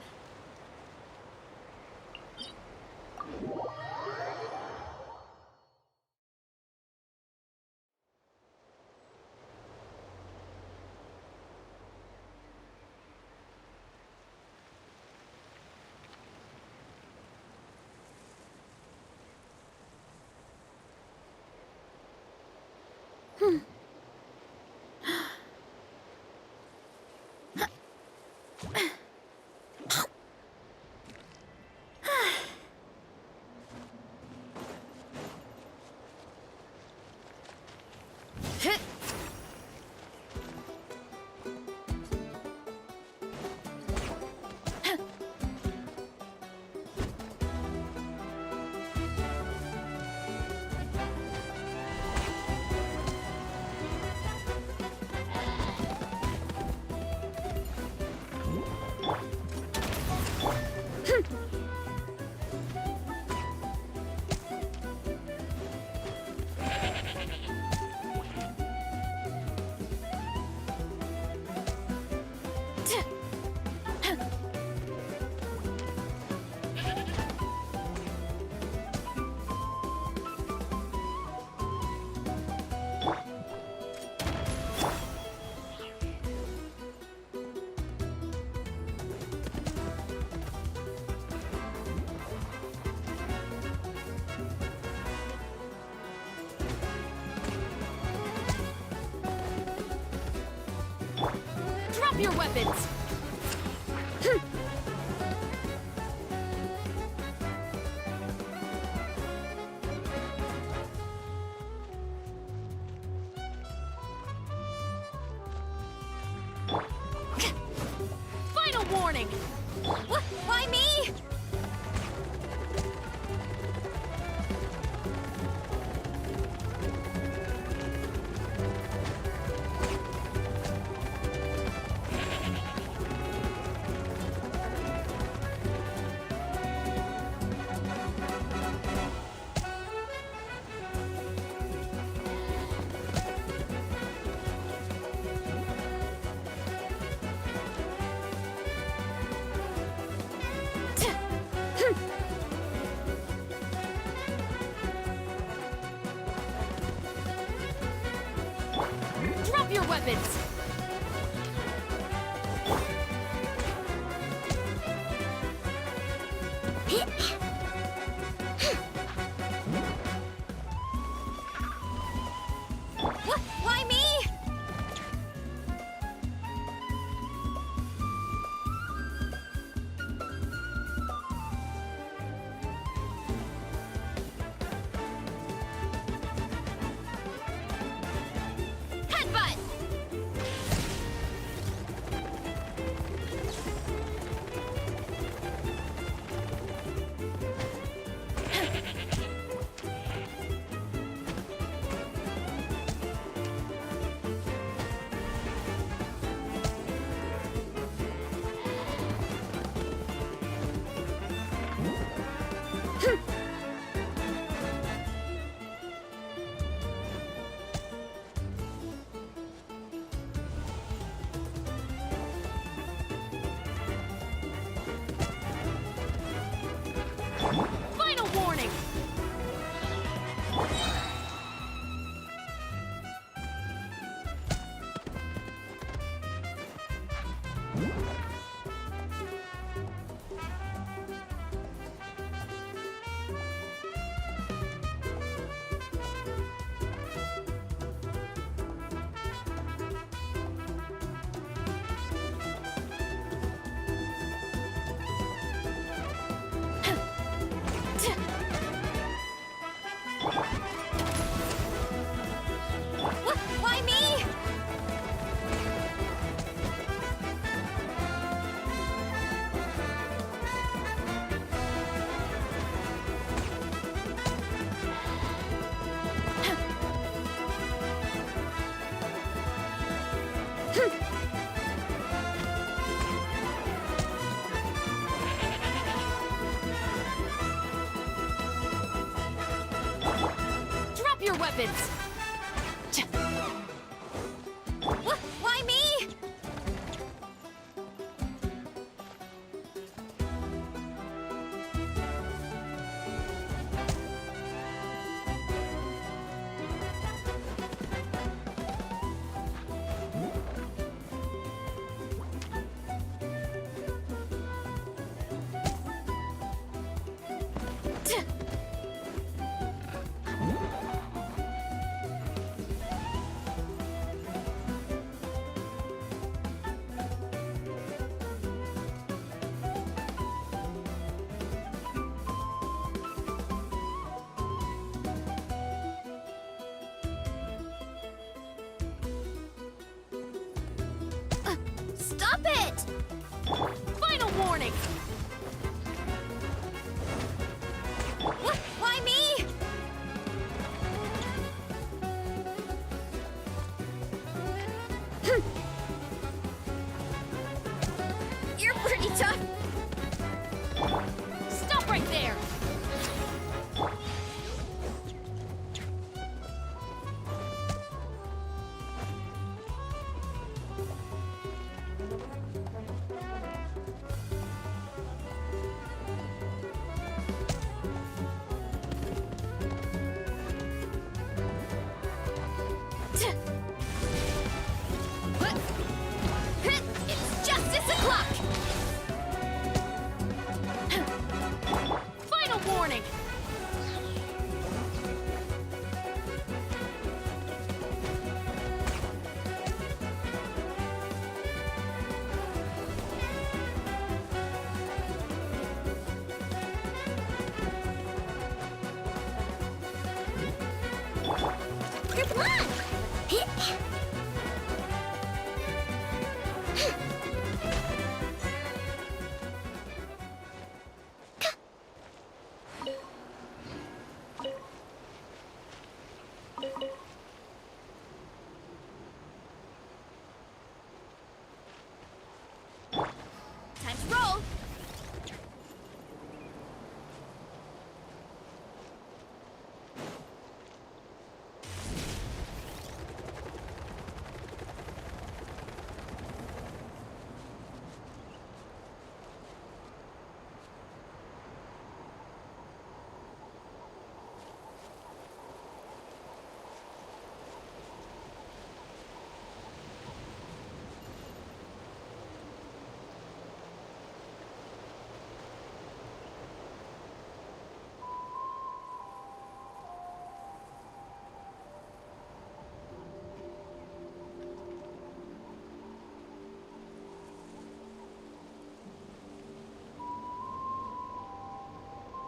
Drop your weapons! Final warning! What? Why me? Drop your weapons! What? Why me? Final warning! Why me? Drop your weapons! Why me? Stop it! Final warning! Why me? You're pretty tough. Stop right there! It's justice o'clock! Final warning! Your blood! Time to roll!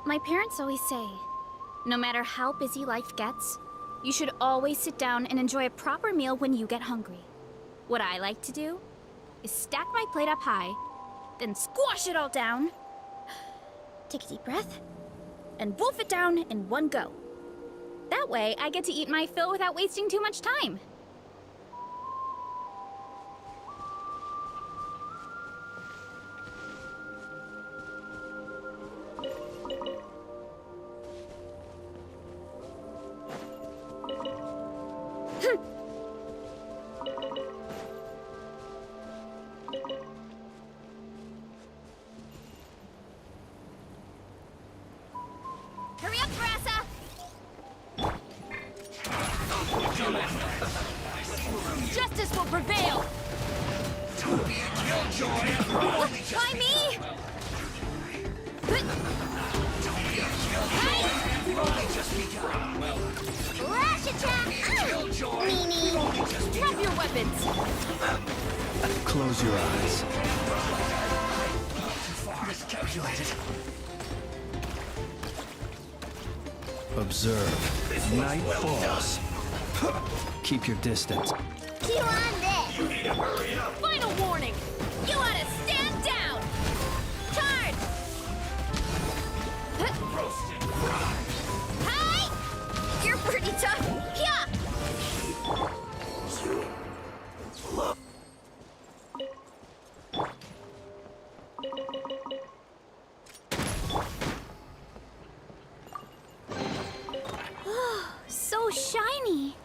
My parents always say, no matter how busy life gets, you should always sit down and enjoy a proper meal when you get hungry. What I like to do is stack my plate up high, then squash it all down, take a deep breath, and wolf it down in one go. That way, I get to eat my fill without wasting too much time. Justice will prevail! Why me? Lash attack! Meanie! Drop your weapons! Close your eyes. Miscalculated. Observe. Night falls. Keep your distance. You on this! Final warning! You ought to stand down! Charge! Hi! You're pretty tough! Yeah! So shiny!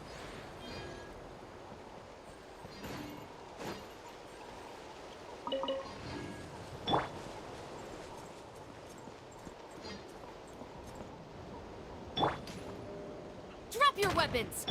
Drop your weapons!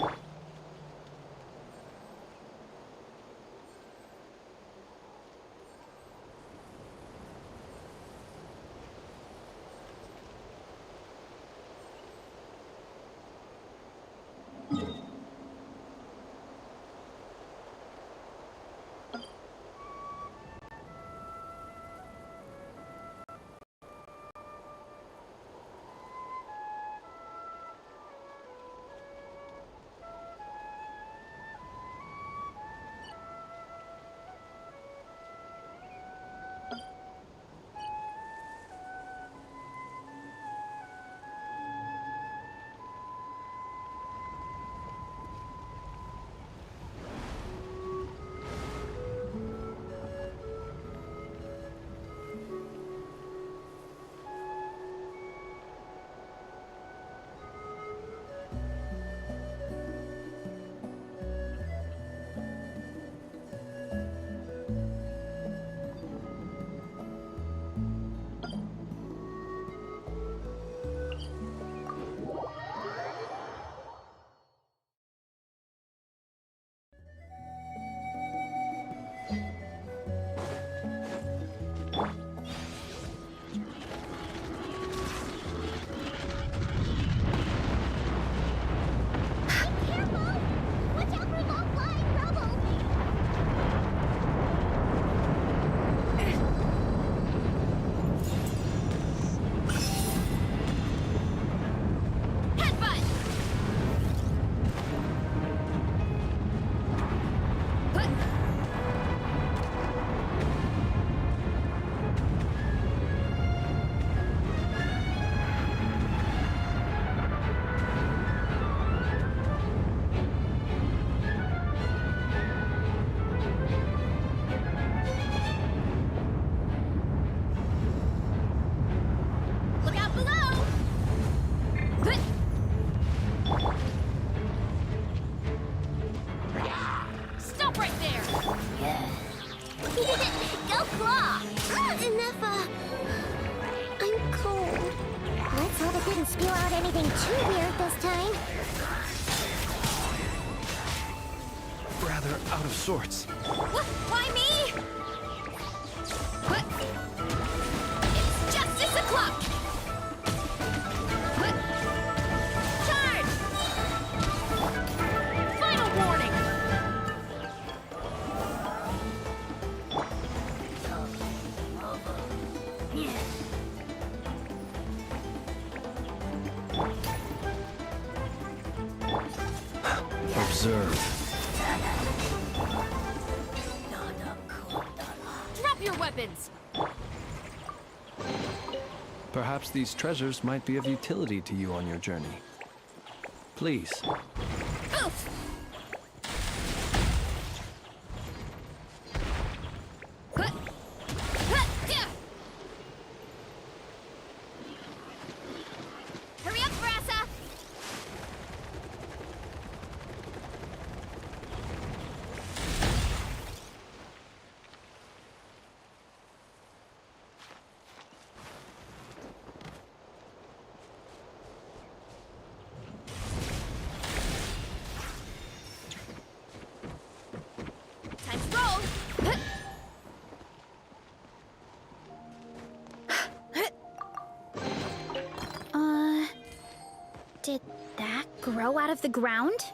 Didn't spill out anything too weird this time. Rather out of sorts. Why me? What? It's justice o'clock! What? Charge! Final warning! Observe. Drop your weapons! Perhaps these treasures might be of utility to you on your journey. Please. Oof! Huh. Huh. Yeah. Hurry up, Brassa! Did that grow out of the ground?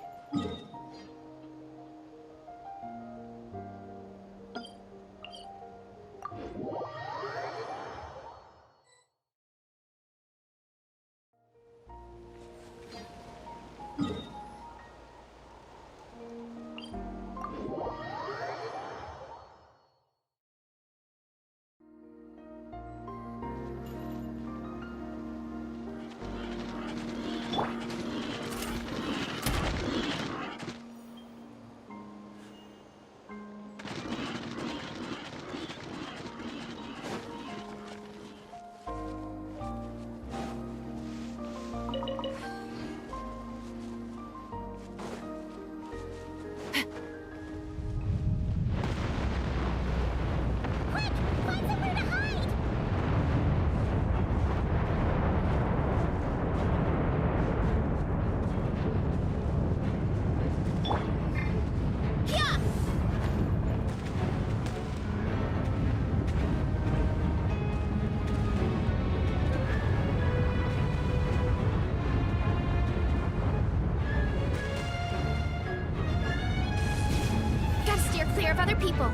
Clear of other people.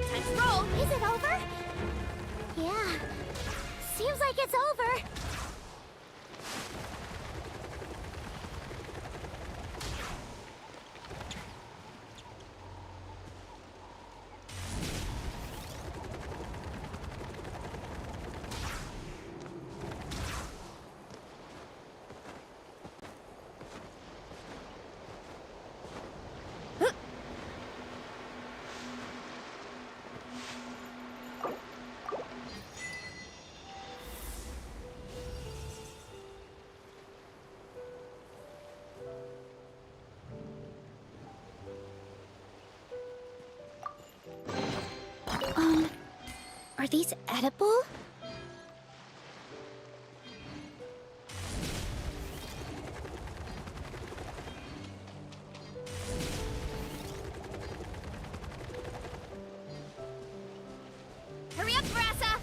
Time to roll. Is it over? Yeah. Seems like it's over. Are these edible? Hurry up, Brassa!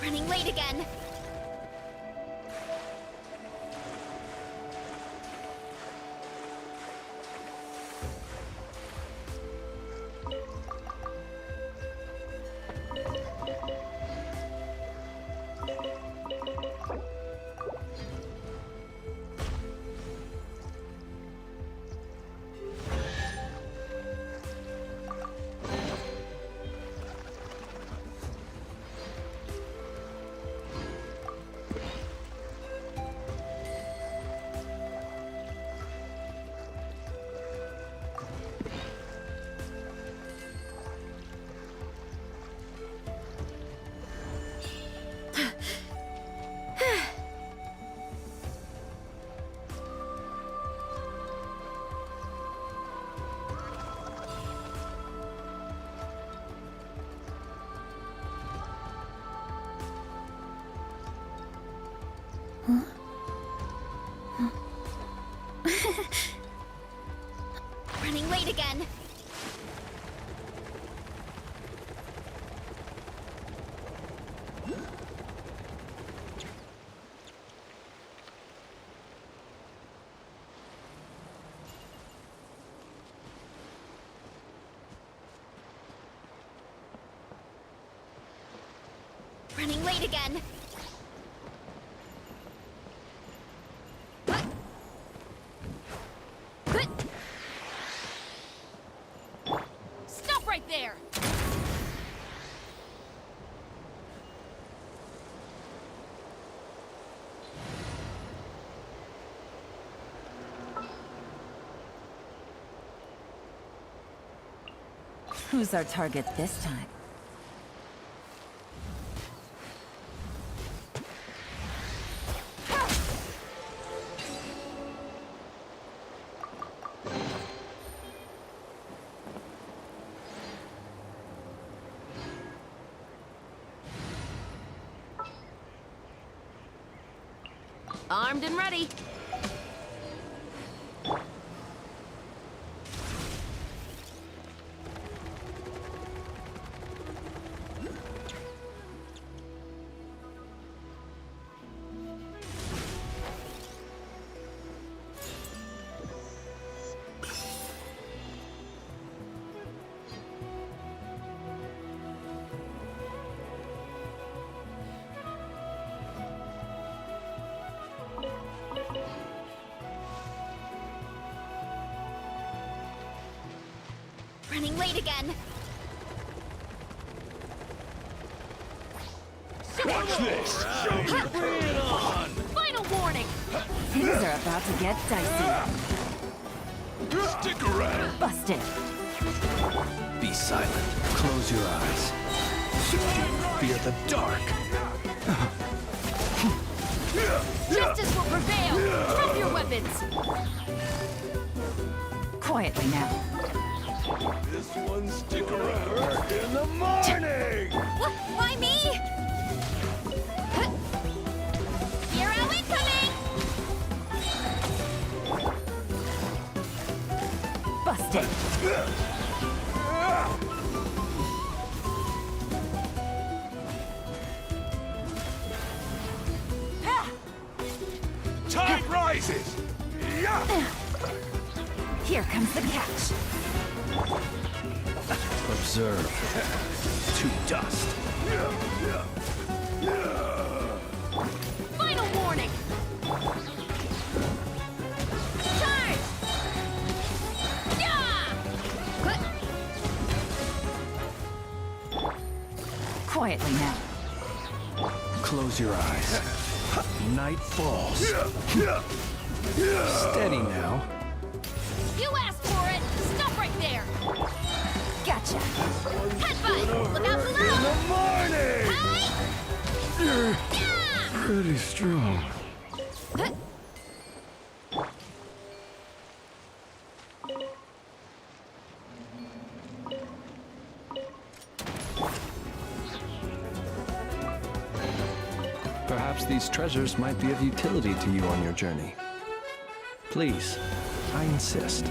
Running late again. Running late again. Running late again. Who's our target this time? Armed and ready. Running late again. Watch this! Bring it on! Final warning! Things are about to get dicey. Stick around! Busted. Be silent. Close your eyes. Do you fear the dark? Justice will prevail! Drop your weapons! Quietly now. This one stick around in the morning! What? Why me? Hero incoming! Busted. Tide rises! Yeah! Here comes the catch. Observe. To dust. Final warning! Charge! Yeah! Quietly now. Close your eyes. Night falls. Steady now. You asked for it! Stop right there! Gotcha. Headbutt! Look out below! In the morning! Hi! Yeah! Pretty strong. Perhaps these treasures might be of utility to you on your journey. Please, I insist.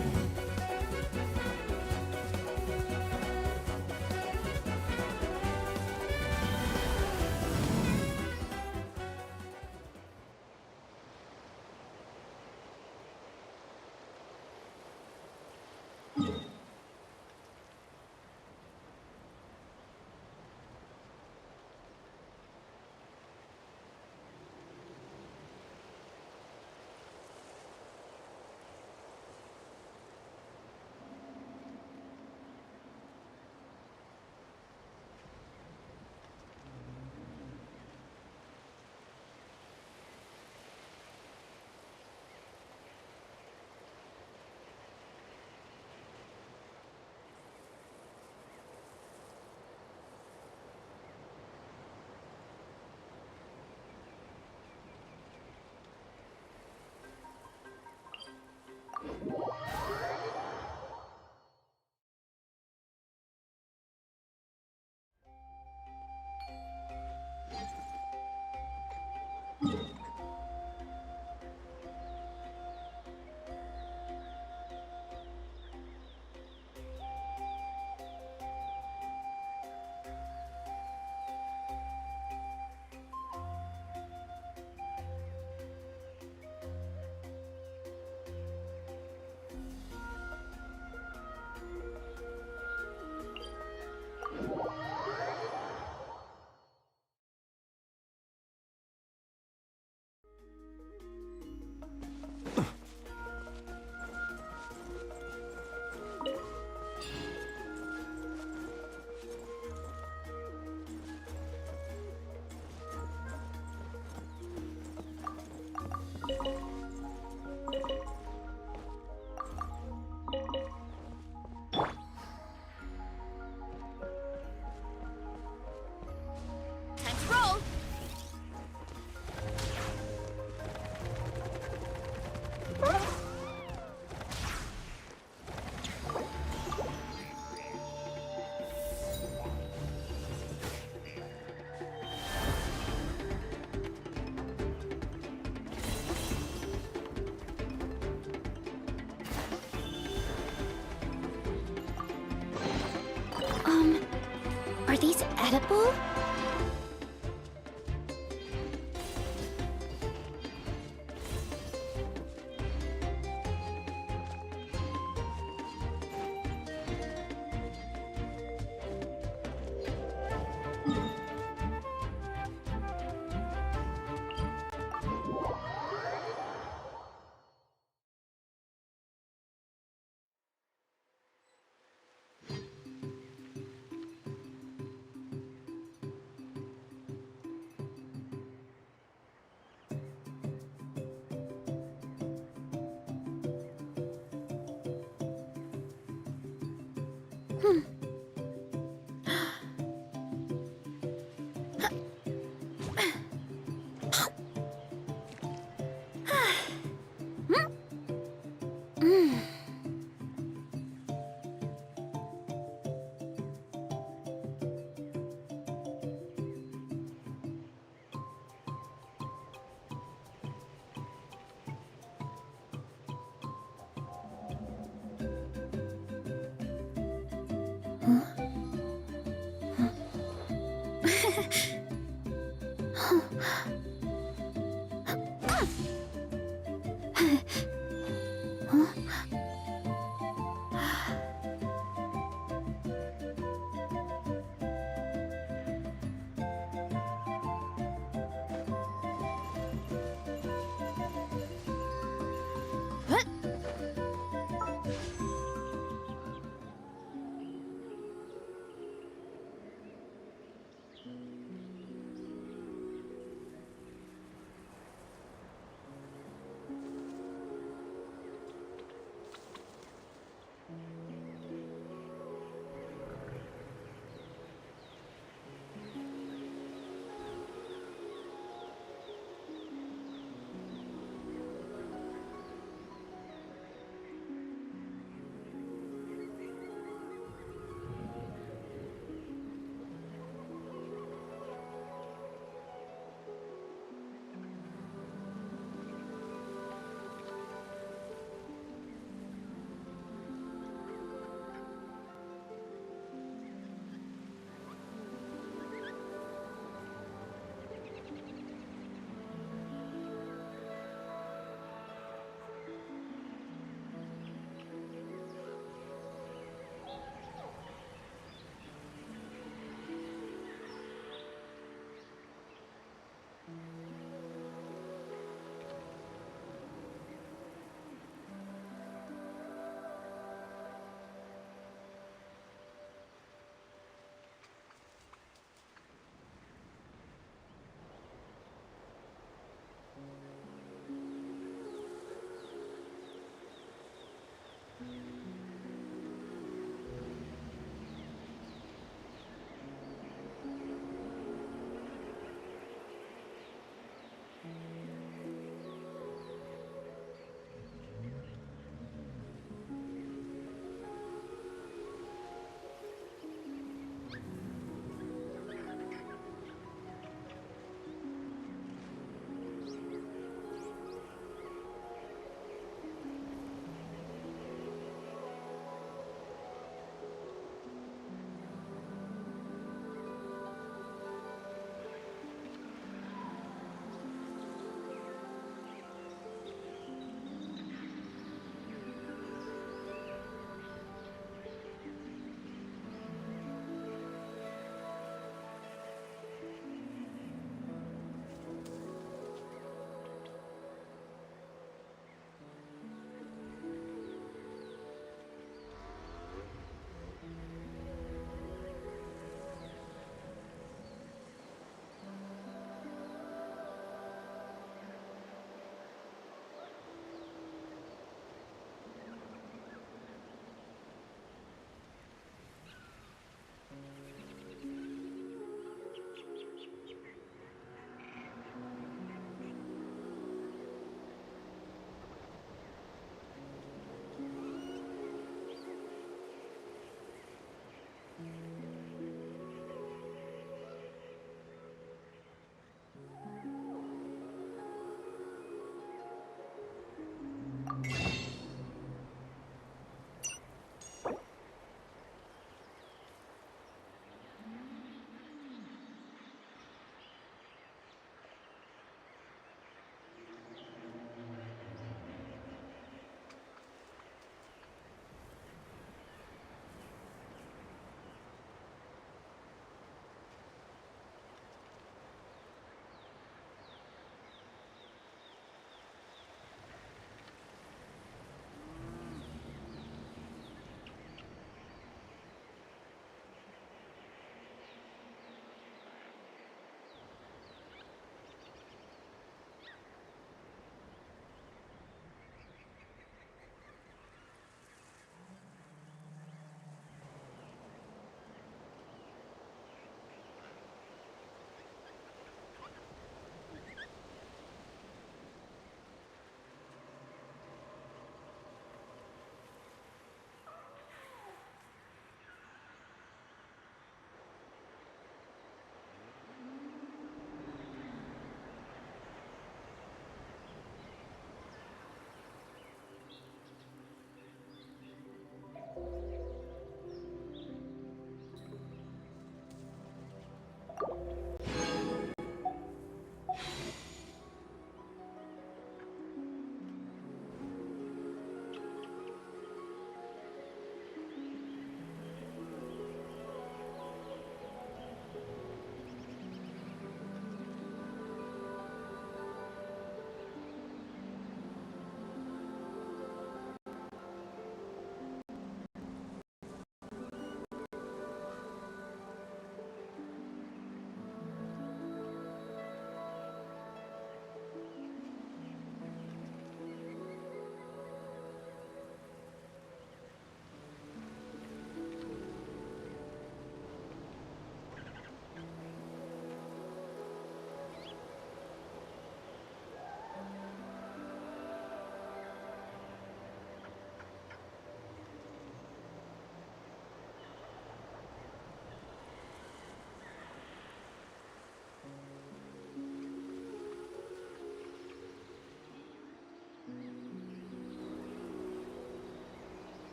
these edible?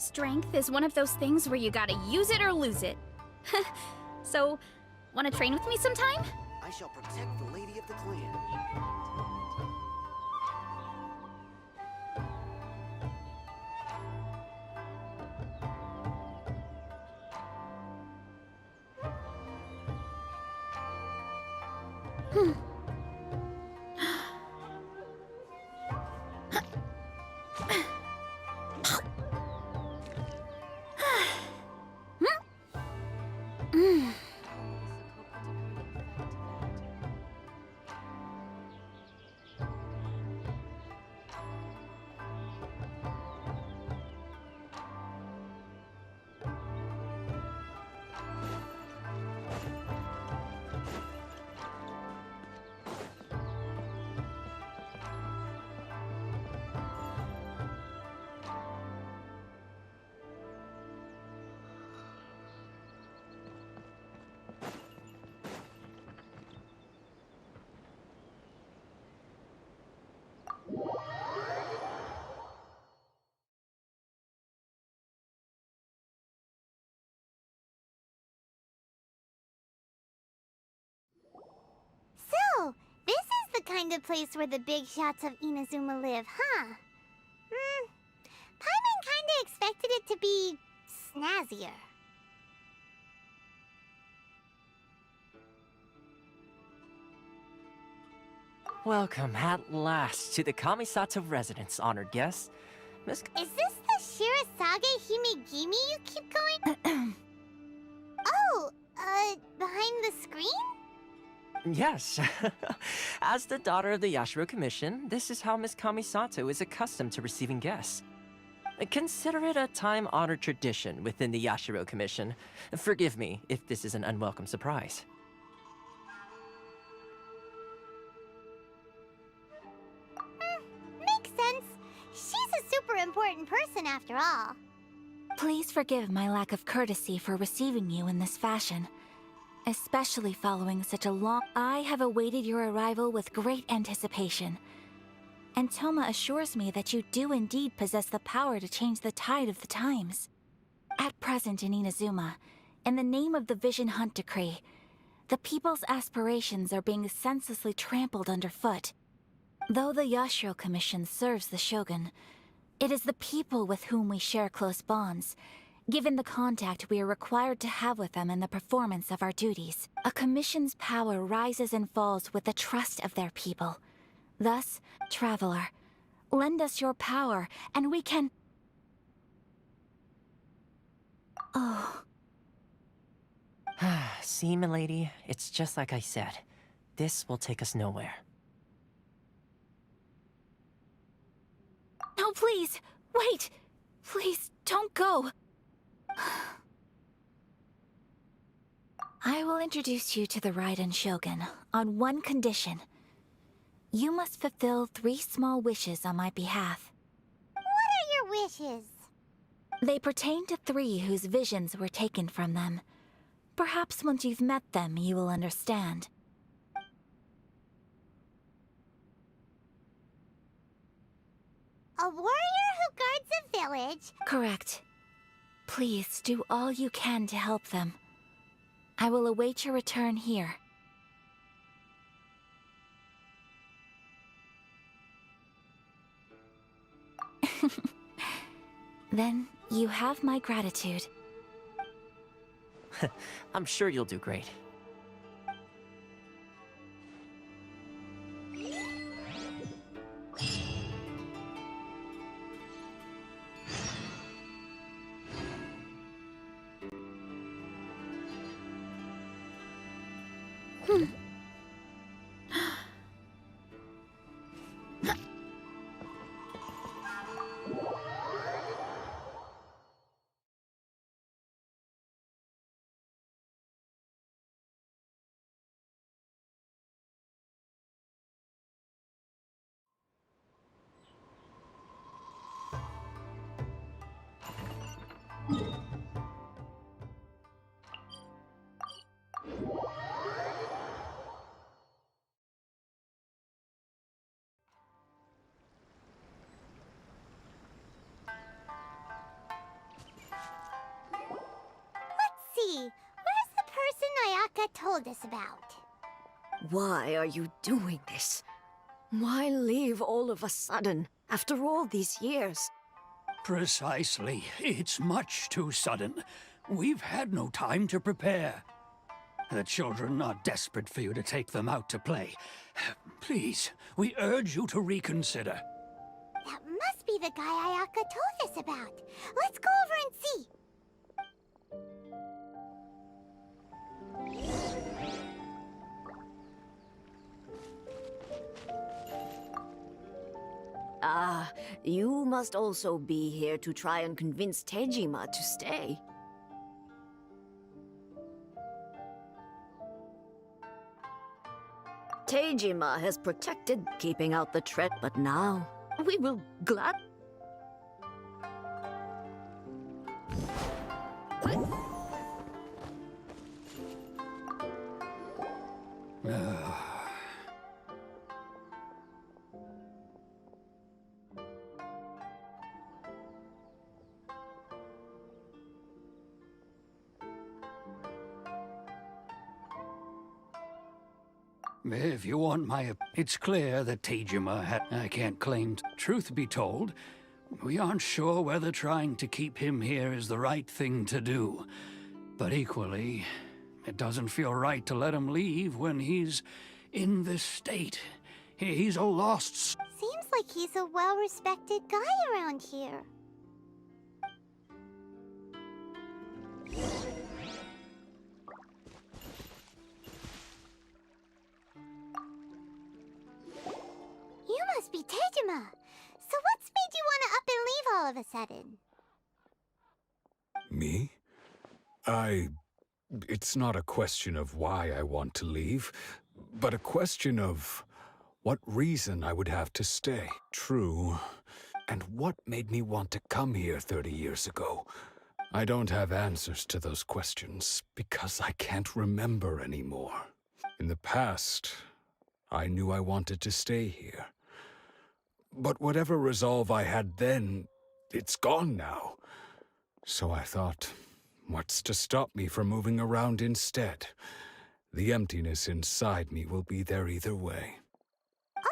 Strength is one of those things where you gotta use it or lose it. So, wanna train with me sometime? I shall protect the lady of the clan. So, this is the kind of place where the big shots of Inazuma live, huh? Paimon kinda expected it to be snazzier. Welcome at last to the Kamisato residence, honored guests. Miss. Is this the Shirazage Himegimi you keep going? Oh, behind the screen? Yes. As the daughter of the Yashiro Commission, this is how Miss Kamisato is accustomed to receiving guests. Consider it a time-honored tradition within the Yashiro Commission. Forgive me if this is an unwelcome surprise. Makes sense. She's a super important person after all. Please forgive my lack of courtesy for receiving you in this fashion, especially following such a long... I have awaited your arrival with great anticipation, and Toma assures me that you do indeed possess the power to change the tide of the times. At present in Inazuma, in the name of the Vision Hunt Decree, the people's aspirations are being senselessly trampled underfoot. Though the Yashiro Commission serves the Shogun, it is the people with whom we share close bonds, given the contact we are required to have with them in the performance of our duties. A commission's power rises and falls with the trust of their people. Thus, traveler, lend us your power, and we can... Oh. See, milady, it's just like I said. This will take us nowhere. No, please! Wait! Please, don't go! I will introduce you to the Raiden Shogun on one condition. You must fulfill 3 small wishes on my behalf. What are your wishes? They pertain to 3 whose visions were taken from them. Perhaps once you've met them, you will understand. A warrior who guards a village? Correct. Please do all you can to help them. I will await your return here. Then you have my gratitude. I'm sure you'll do great. see. Where's the person Ayaka told us about? Why are you doing this? Why leave all of a sudden, after all these years? Precisely. It's much too sudden. We've had no time to prepare. The children are desperate for you to take them out to play. Please, we urge you to reconsider. That must be the guy Ayaka told us about. Let's go over and see. Ah, you must also be here to try and convince Tejima to stay. Tejima has protected keeping out the threat, but now we will glad... If you want my... It's clear that Tejima had... I can't claim... Truth be told, we aren't sure whether trying to keep him here is the right thing to do. But equally, it doesn't feel right to let him leave when he's in this state. He's a lost... Seems like he's a well-respected guy around here. You must be Tejima. So what's made you want to up and leave all of a sudden? Me? It's not a question of why I want to leave, but a question of what reason I would have to stay. True. And what made me want to come here 30 years ago? I don't have answers to those questions because I can't remember anymore. In the past, I knew I wanted to stay here. But whatever resolve I had then, it's gone now. So I thought, what's to stop me from moving around instead? The emptiness inside me will be there either way.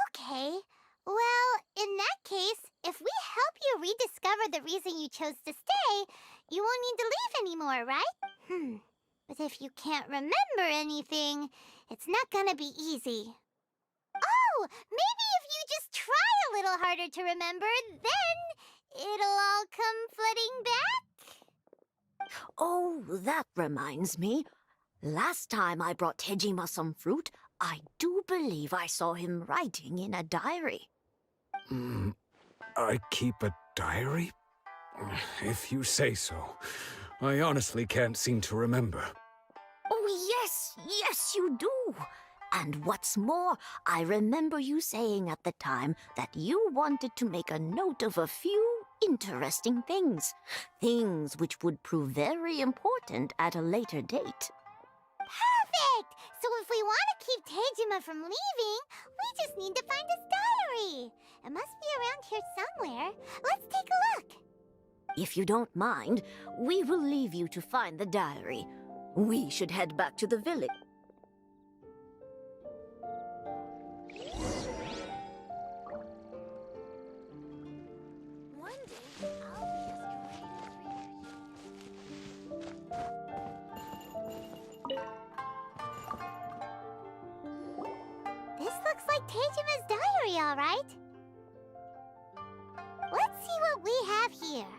Okay. Well, in that case, if we help you rediscover the reason you chose to stay, you won't need to leave anymore, right? But if you can't remember anything, it's not gonna be easy. Oh, maybe if you just try a little harder to remember, then it'll all come flooding back? Oh, that reminds me. Last time I brought Tejima some fruit, I do believe I saw him writing in a diary. I keep a diary? If you say so. I honestly can't seem to remember. Oh, yes, you do. And what's more, I remember you saying at the time that you wanted to make a note of a few interesting things. Things which would prove very important at a later date. Perfect! So if we want to keep Tejima from leaving, we just need to find his diary. It must be around here somewhere. Let's take a look. If you don't mind, we will leave you to find the diary. We should head back to the village. This looks like Tejima's diary, all right. Let's see what we have here.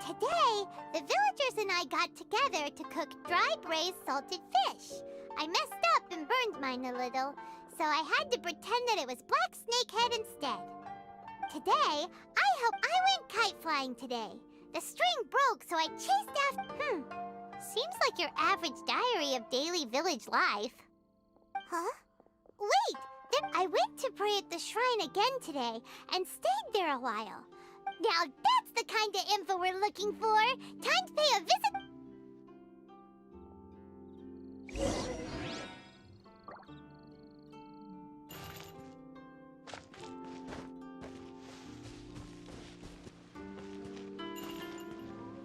Today, the villagers and I got together to cook dry braised salted fish. I messed up and burned mine a little, so I had to pretend that it was black snakehead instead. Today, I went kite flying today. The string broke, so I chased after... Seems like your average diary of daily village life. Huh? Wait! Then I went to pray at the shrine again today and stayed there a while. Now that's the kind of info we're looking for. Time to pay a visit.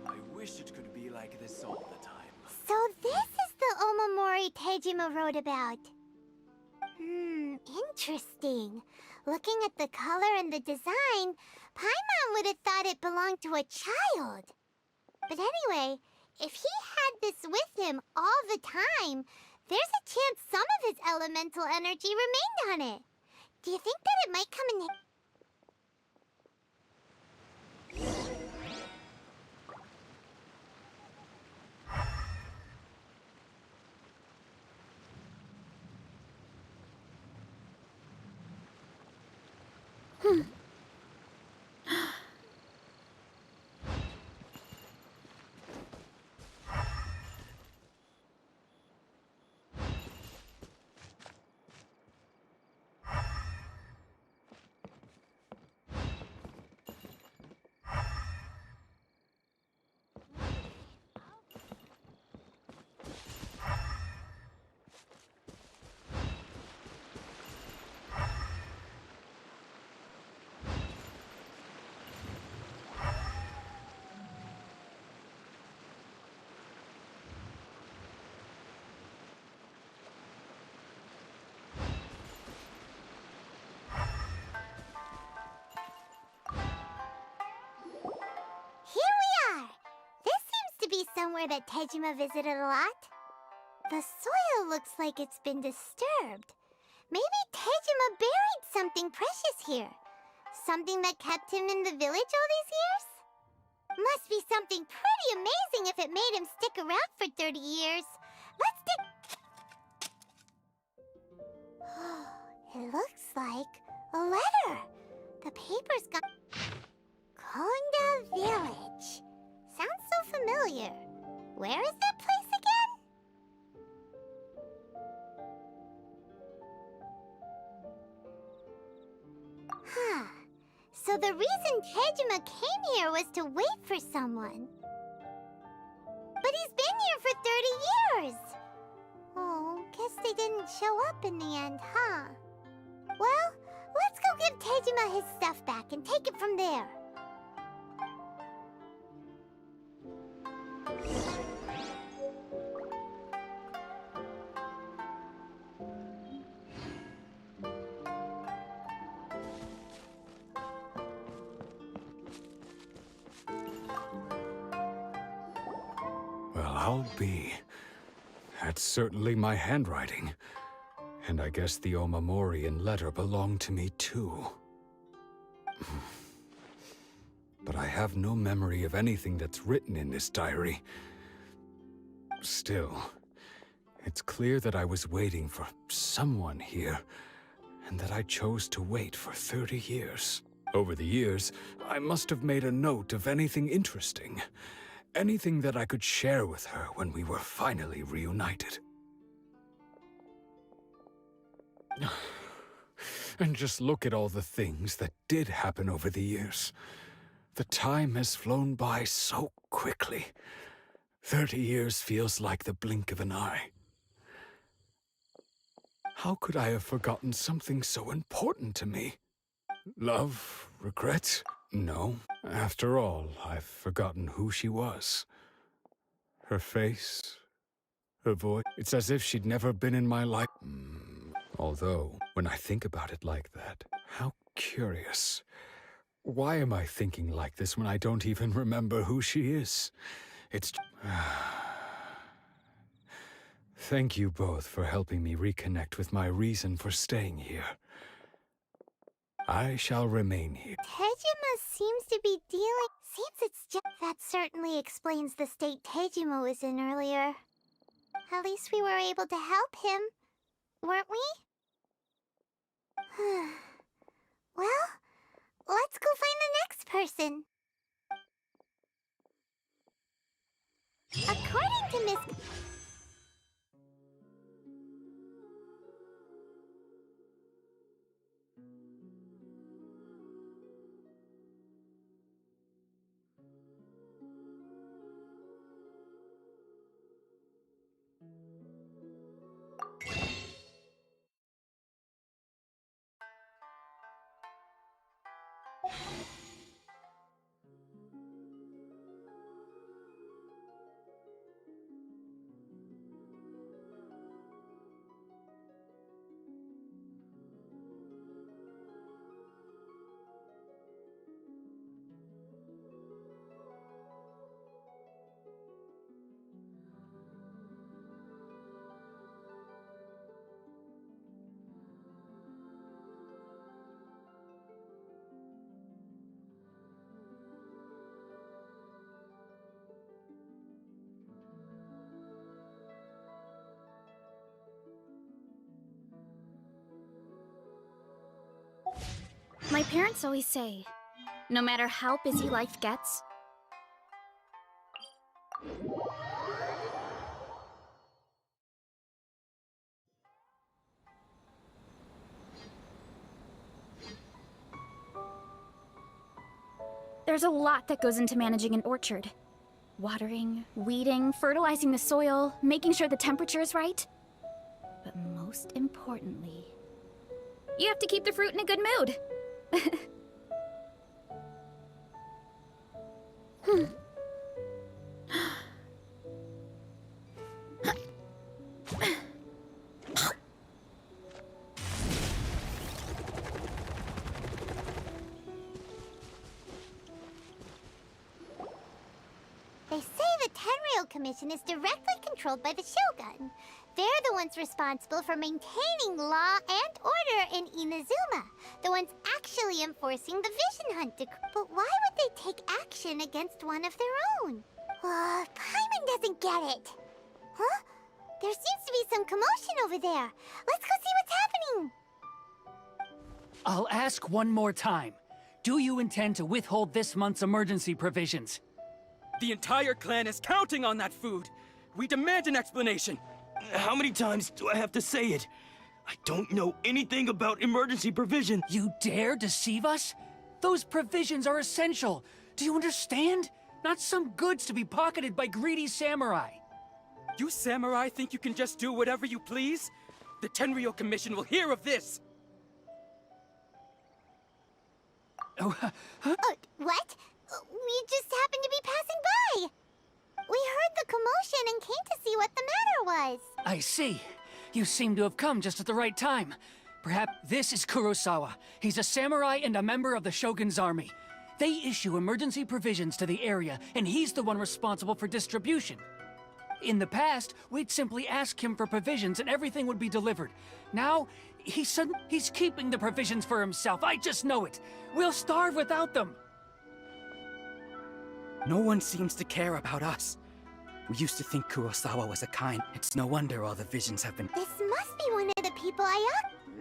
I wish it could be like this all the time. So this is the Omamori Tejima wrote about. Interesting. Looking at the color and the design, Paimon would have thought it belonged to a child. But anyway, if he had this with him all the time, there's a chance some of his elemental energy remained on it. Do you think that it might come in Here we are! This seems to be somewhere that Tejima visited a lot. The soil looks like it's been disturbed. Maybe Tejima buried something precious here. Something that kept him in the village all these years? Must be something pretty amazing if it made him stick around for 30 years. Let's dig... It looks like a letter. The paper's got... Konda Village. Sounds so familiar. Where is that place again? Huh. So the reason Tejima came here was to wait for someone. But he's been here for 30 years! Oh, guess they didn't show up in the end, huh? Well, let's go give Tejima his stuff back and take it from there. Well, I'll be. That's certainly my handwriting. And I guess the Omamorian letter belonged to me too. But I have no memory of anything that's written in this diary. Still, it's clear that I was waiting for someone here, and that I chose to wait for 30 years. Over the years, I must have made a note of anything interesting. Anything that I could share with her when we were finally reunited. And just look at all the things that did happen over the years. The time has flown by so quickly. 30 years feels like the blink of an eye. How could I have forgotten something so important to me? Love? Regret? No. After all, I've forgotten who she was. Her face, her voice. It's as if she'd never been in my life. Although, when I think about it like that, how curious. Why am I thinking like this when I don't even remember who she is? It's... Thank you both for helping me reconnect with my reason for staying here. I shall remain here. Tejima seems to be dealing... Seems it's just... That certainly explains the state Tejima was in earlier. At least we were able to help him, weren't we? Well, let's go find the next person. According to Miss... My parents always say, no matter how busy life gets, there's a lot that goes into managing an orchard. Watering, weeding, fertilizing the soil, making sure the temperature is right. But most importantly, you have to keep the fruit in a good mood. They say the Tenryou Commission is directly controlled by the Shogun. They're the ones responsible for maintaining law and order in Inazuma. The ones actually enforcing the Vision Hunt decree. But why would they take action against one of their own? Paimon doesn't get it. Huh? There seems to be some commotion over there. Let's go see what's happening. I'll ask one more time. Do you intend to withhold this month's emergency provisions? The entire clan is counting on that food. We demand an explanation. How many times do I have to say it? I don't know anything about emergency provision. You dare deceive us? Those provisions are essential. Do you understand? Not some goods to be pocketed by greedy samurai. You samurai think you can just do whatever you please? The Tenryou Commission will hear of this! What? We just happened to be passing by. We heard the commotion and came to see what the matter was. I see. You seem to have come just at the right time. Perhaps this is Kurosawa. He's a samurai and a member of the Shogun's army. They issue emergency provisions to the area, and he's the one responsible for distribution. In the past, we'd simply ask him for provisions and everything would be delivered. Now, he's keeping the provisions for himself. I just know it. We'll starve without them. No one seems to care about us. We used to think Kurosawa was a kind. It's no wonder all the visions have been. This must be one of the people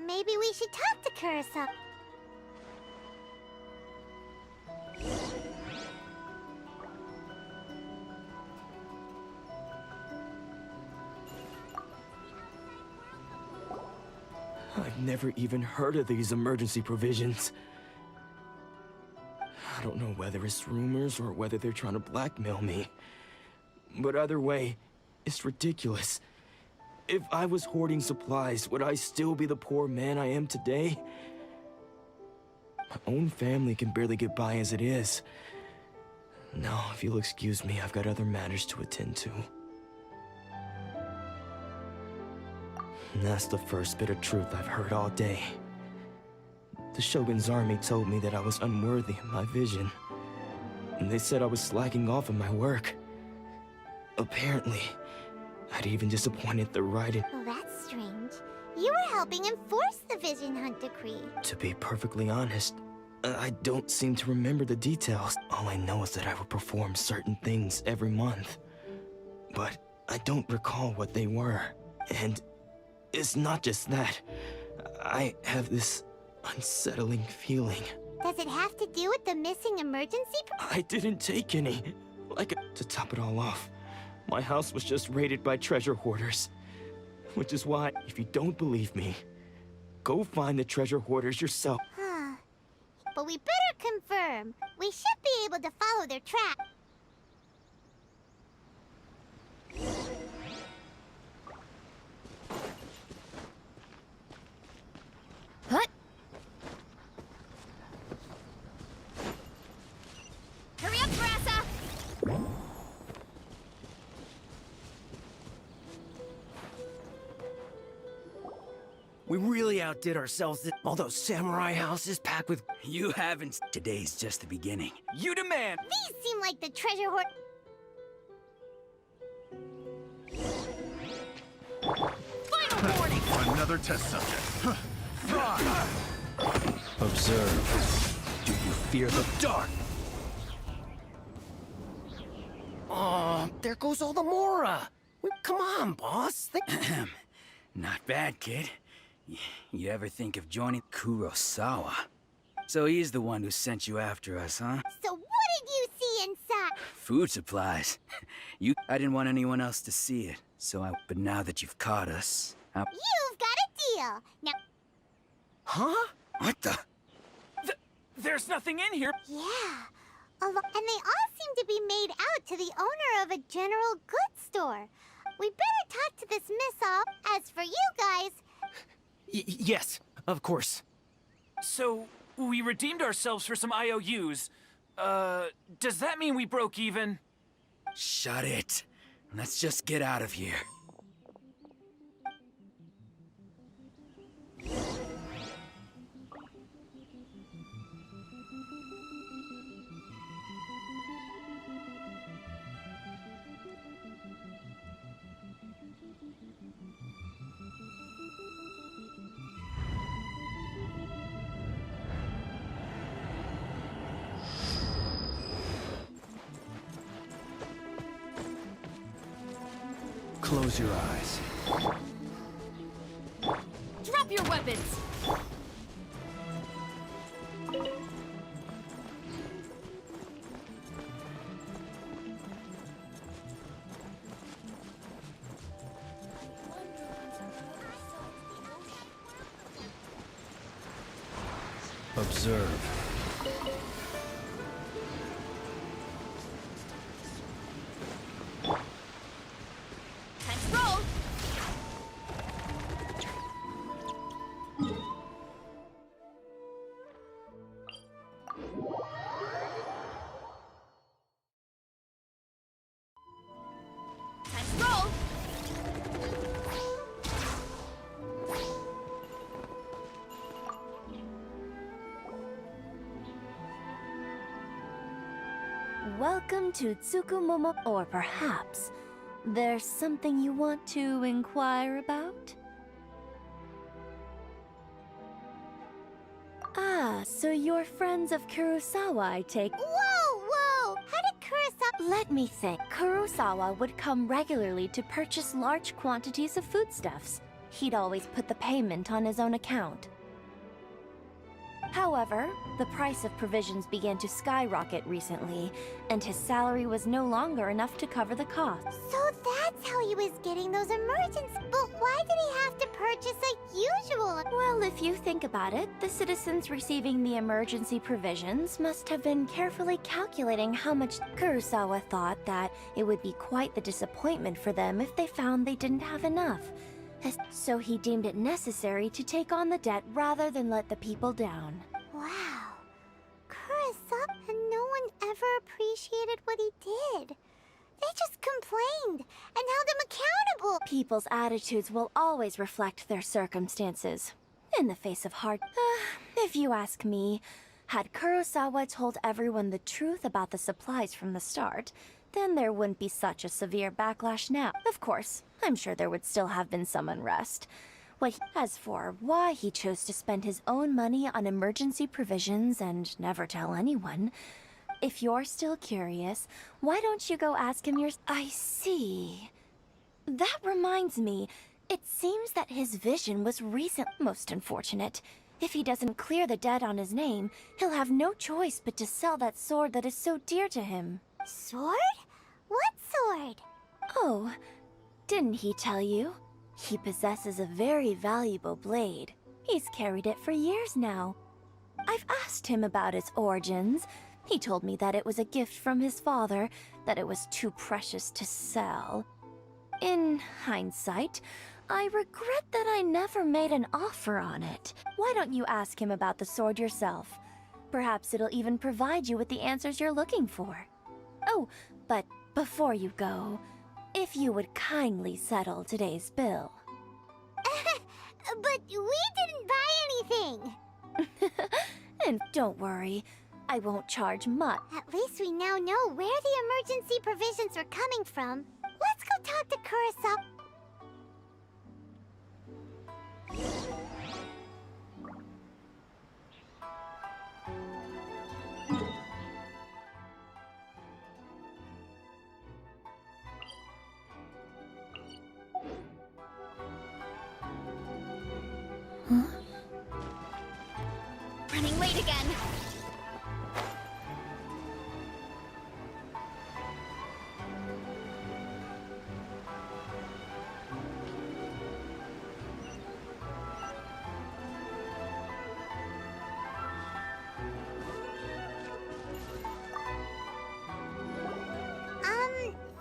Maybe we should talk to Kurosawa. I've never even heard of these emergency provisions. I don't know whether it's rumors or whether they're trying to blackmail me. But either way, it's ridiculous. If I was hoarding supplies, would I still be the poor man I am today? My own family can barely get by as it is. Now, if you'll excuse me, I've got other matters to attend to. And that's the first bit of truth I've heard all day. The Shogun's army told me that I was unworthy of my vision. And they said I was slacking off in my work. Apparently, I'd even disappointed the writing. Well, that's strange. You were helping enforce the Vision Hunt decree. To be perfectly honest, I don't seem to remember the details. All I know is that I would perform certain things every month. But I don't recall what they were. And it's not just that. I have this unsettling feeling. Does it have to do with the missing emergency? I didn't take any. To top it all off, my house was just raided by treasure hoarders. Which is why, if you don't believe me, go find the treasure hoarders yourself. Huh. But we better confirm. We should be able to follow their track. What? Hurry up, Grassa! We really outdid ourselves. All those samurai houses packed with... You haven't. Today's just the beginning. You demand! These seem like the treasure hoard. Final warning! Another test subject. Observe. Do you fear the dark? Oh, there goes all the Mora. Come on, boss. Not bad, kid. You ever think of joining Kurosawa? So he's the one who sent you after us, huh? So what did you see inside? Food supplies. I didn't want anyone else to see it, but now that you've caught us, You've got a deal. Now... Huh? What the? There's nothing in here. Yeah. And they all seem to be made out to the owner of a general goods store. We better talk to this miss all. As for you guys... Yes, of course. So, we redeemed ourselves for some IOUs. Does that mean we broke even? Shut it. Let's just get out of here. Close your eyes. Drop your weapons! Observe. Welcome to Tsukumomo, or perhaps there's something you want to inquire about? Ah, so you're friends of Kurosawa, I take. Whoa! How did Kurosawa... Let me think. Kurosawa would come regularly to purchase large quantities of foodstuffs. He'd always put the payment on his own account. However, the price of provisions began to skyrocket recently, and his salary was no longer enough to cover the costs. So that's how he was getting those emergencies. But why did he have to purchase a usual... Well, if you think about it, the citizens receiving the emergency provisions must have been carefully calculating how much. Kurosawa thought that it would be quite the disappointment for them if they found they didn't have enough. So he deemed it necessary to take on the debt rather than let the people down. Wow. Kurosawa, and no one ever appreciated what he did. They just complained and held him accountable. People's attitudes will always reflect their circumstances. In the face of hard... if you ask me, had Kurosawa told everyone the truth about the supplies from the start, then there wouldn't be such a severe backlash now. Of course, I'm sure there would still have been some unrest. As for why he chose to spend his own money on emergency provisions and never tell anyone, if you're still curious, why don't you go ask him I see. That reminds me, it seems that his vision was recent. Most unfortunate. If he doesn't clear the debt on his name, he'll have no choice but to sell that sword that is so dear to him. Sword? What sword? Oh, didn't he tell you? He possesses a very valuable blade. He's carried it for years now. I've asked him about its origins. He told me that it was a gift from his father, that it was too precious to sell. In hindsight, I regret that I never made an offer on it. Why don't you ask him about the sword yourself? Perhaps it'll even provide you with the answers you're looking for. Oh, but before you go, if you would kindly settle today's bill. But we didn't buy anything! And don't worry, I won't charge much. At least we now know where the emergency provisions are coming from. Let's go talk to Kurosawa. Running late again. again.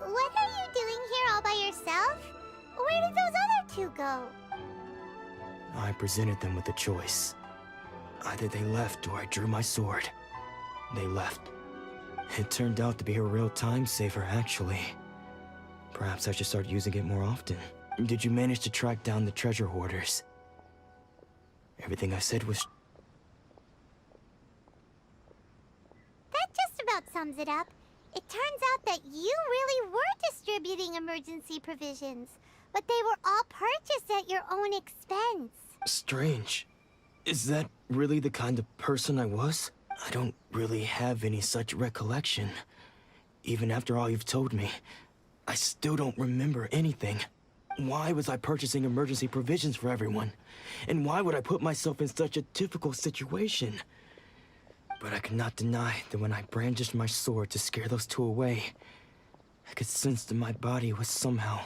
What are you doing here all by yourself? Where did those other two go? I presented them with a choice. Either they left or I drew my sword. They left. It turned out to be a real time saver, actually. Perhaps I should start using it more often. Did you manage to track down the treasure hoarders? Everything I said was... That just about sums it up. It turns out that you really were distributing emergency provisions, but they were all purchased at your own expense. Strange. Is that really the kind of person I was? I don't really have any such recollection. Even after all you've told me, I still don't remember anything. Why was I purchasing emergency provisions for everyone? And why would I put myself in such a difficult situation? But I could not deny that when I brandished my sword to scare those two away, I could sense that my body was somehow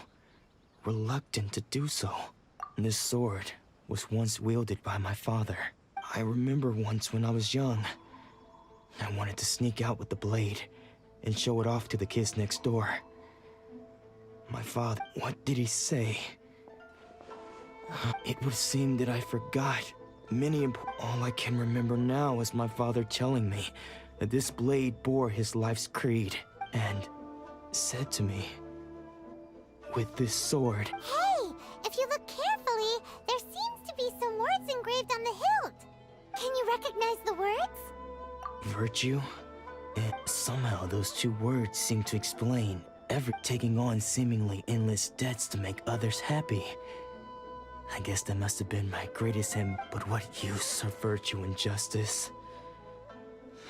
reluctant to do so. This sword was once wielded by my father. I remember once when I was young, I wanted to sneak out with the blade and show it off to the kids next door. My father, what did he say? It would seem that I forgot all I can remember now is my father telling me that this blade bore his life's creed and said to me, with this sword... Hey! If you look carefully, there seems to be some words engraved on the hilt. Can you recognize the words? Virtue? And somehow those two words seem to explain taking on seemingly endless debts to make others happy. I guess that must have been my greatest aim, but what use of virtue and justice?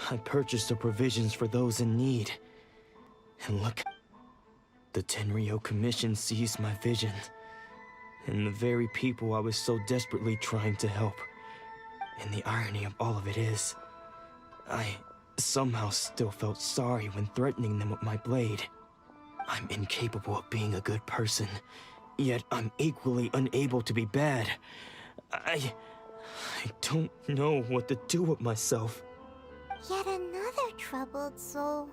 I purchased the provisions for those in need. And look, the Tenryo Commission seized my vision. And the very people I was so desperately trying to help. And the irony of all of it is, I somehow still felt sorry when threatening them with my blade. I'm incapable of being a good person, yet I'm equally unable to be bad. I don't know what to do with myself. Yet another troubled soul.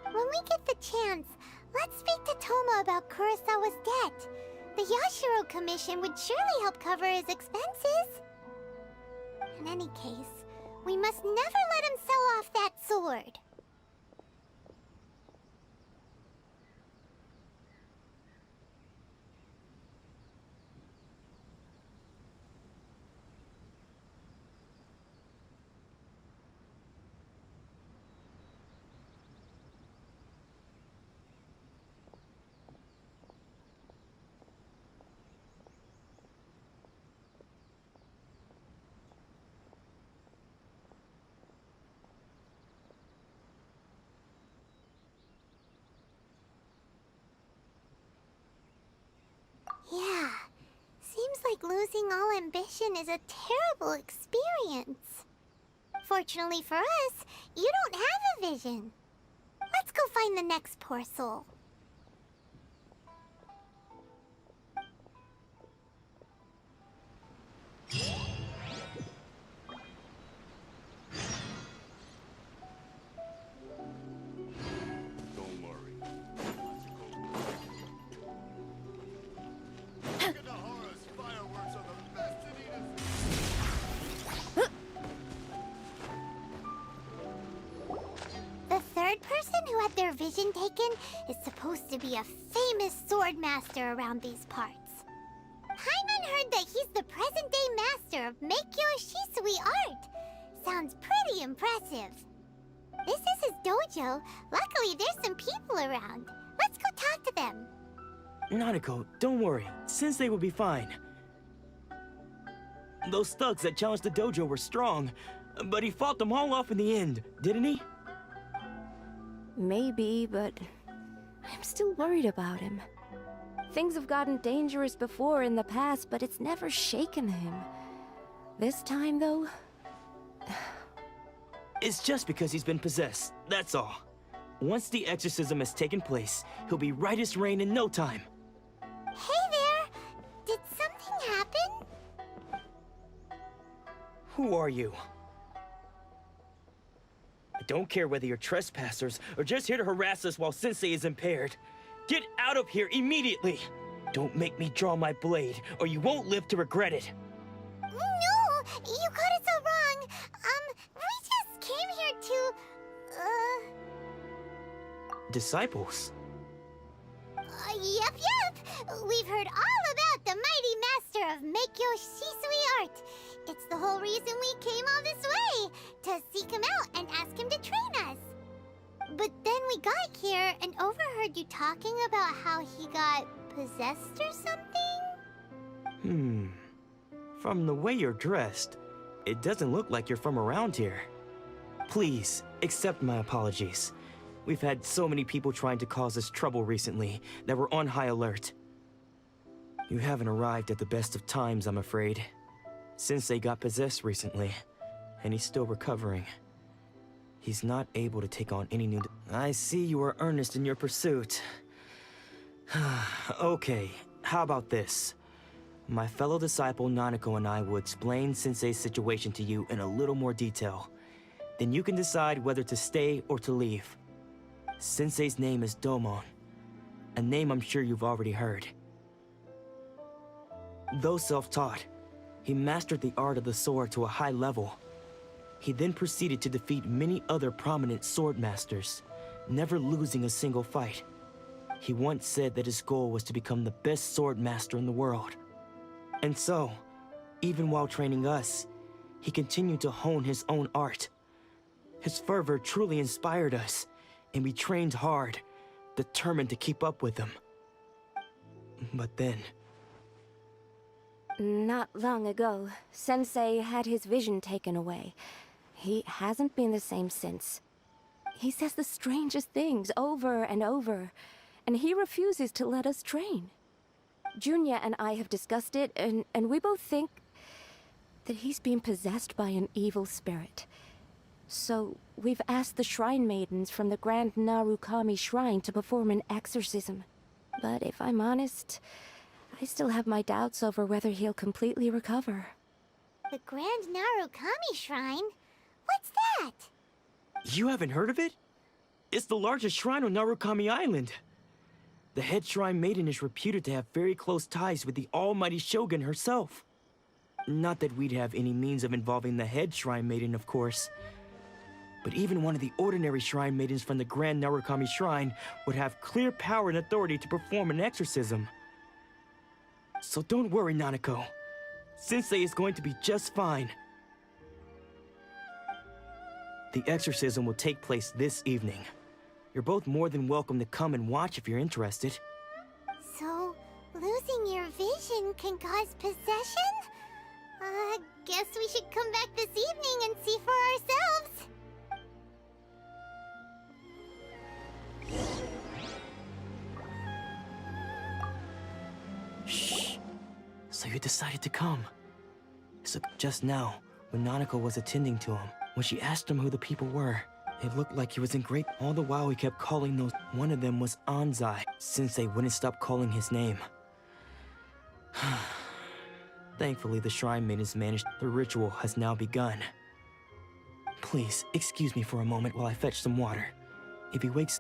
When we get the chance, let's speak to Toma about Kurosawa's debt. The Yashiro Commission would surely help cover his expenses. In any case, we must never let him sell off that sword. Yeah, seems like losing all ambition is a terrible experience. Fortunately for us, you don't have a vision. Let's go find the next poor soul. The third person who had their vision taken is supposed to be a famous sword master around these parts. Paimon heard that he's the present-day master of Meikyo Shisui art. Sounds pretty impressive. This is his dojo. Luckily, there's some people around. Let's go talk to them. Nanako, don't worry. Sensei will be fine. Those thugs that challenged the dojo were strong, but he fought them all off in the end, didn't he? Maybe, but I'm still worried about him. Things have gotten dangerous before in the past, but it's never shaken him. This time, though, It's just because he's been possessed, that's all. Once the exorcism has taken place, he'll be right as rain in no time. Hey there! Did something happen? Who are you? I don't care whether you're trespassers or just here to harass us while Sensei is impaired. Get out of here immediately! Don't make me draw my blade, or you won't live to regret it. No! You got it so wrong! We just came here to... Disciples? Yep. We've heard all about the mighty master of Meikyo Shisui art. It's the whole reason we came all this way, to seek him out and ask him to train us. But then we got here and overheard you talking about how he got possessed or something? From the way you're dressed, it doesn't look like you're from around here. Please, accept my apologies. We've had so many people trying to cause us trouble recently that we're on high alert. You haven't arrived at the best of times, I'm afraid. Sensei got possessed recently, and he's still recovering. He's not able to take on any new... I see you are earnest in your pursuit. Okay, how about this? My fellow disciple Nanako and I will explain Sensei's situation to you in a little more detail. Then you can decide whether to stay or to leave. Sensei's name is Domon, a name I'm sure you've already heard. Though self-taught, he mastered the art of the sword to a high level. He then proceeded to defeat many other prominent sword masters, never losing a single fight. He once said that his goal was to become the best sword master in the world. And so, even while training us, he continued to hone his own art. His fervor truly inspired us, and we trained hard, determined to keep up with him. But then... Not long ago, Sensei had his vision taken away. He hasn't been the same since. He says the strangest things over and over, and he refuses to let us train. Junya and I have discussed it, and we both think that he's being possessed by an evil spirit. So we've asked the shrine maidens from the Grand Narukami Shrine to perform an exorcism. But if I'm honest, I still have my doubts over whether he'll completely recover. The Grand Narukami Shrine? What's that? You haven't heard of it? It's the largest shrine on Narukami Island. The head shrine maiden is reputed to have very close ties with the almighty Shogun herself. Not that we'd have any means of involving the head shrine maiden, of course. But even one of the ordinary shrine maidens from the Grand Narukami Shrine would have clear power and authority to perform an exorcism. So don't worry, Nanako. Sensei is going to be just fine. The exorcism will take place this evening. You're both more than welcome to come and watch if you're interested. So, losing your vision can cause possession? Guess we should come back this evening and see for ourselves. Shh. So you decided to come. So just now, when Nanako was attending to him, when she asked him who the people were, it looked like he was in great... All the while he kept calling those... One of them was Anzai, Sensei wouldn't stop calling his name. Thankfully, the shrine maidens managed... The ritual has now begun. Please, excuse me for a moment while I fetch some water. If he wakes...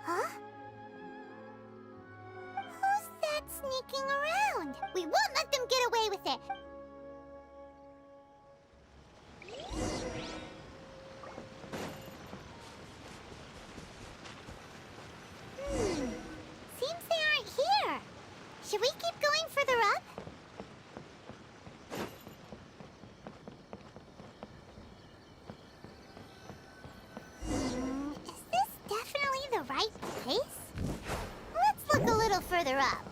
Huh? Who's that sneaking around? We won't let them get away with it! Seems they aren't here. Should we keep going further up? Is this definitely the right place? Let's look a little further up.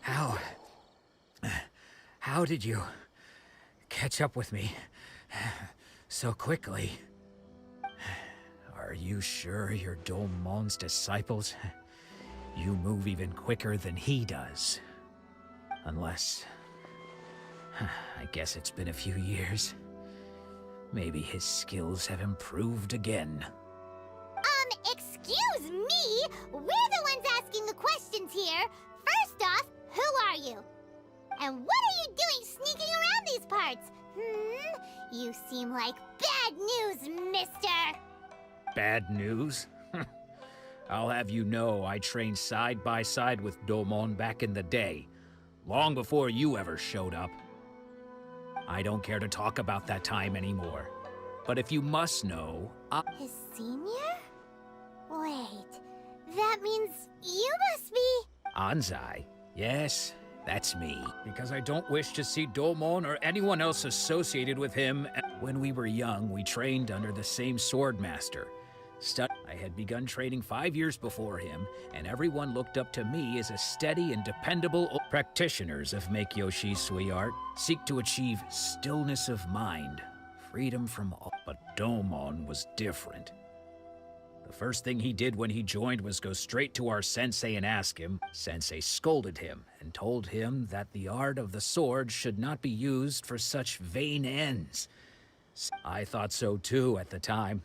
How did you catch up with me so quickly? Are you sure you're Domon's disciples? You move even quicker than he does. Unless... I guess it's been a few years. Maybe his skills have improved again. Excuse me? We're the ones asking the questions here. First off, who are you? And what are you doing sneaking around these parts? You seem like bad news, mister! Bad news? I'll have you know I trained side by side with Domon back in the day, long before you ever showed up. I don't care to talk about that time anymore. But if you must know, His senior? Wait, that means you must be... Anzai. Yes, that's me. Because I don't wish to see Domon or anyone else associated with him. When we were young, we trained under the same swordmaster. I had begun training 5 years before him, and everyone looked up to me as a steady and dependable practitioners of Meikyoshi Sui art seek to achieve stillness of mind, freedom from all. But Domon was different. The first thing he did when he joined was go straight to our sensei and ask him. Sensei scolded him and told him that the art of the sword should not be used for such vain ends. I thought so too at the time.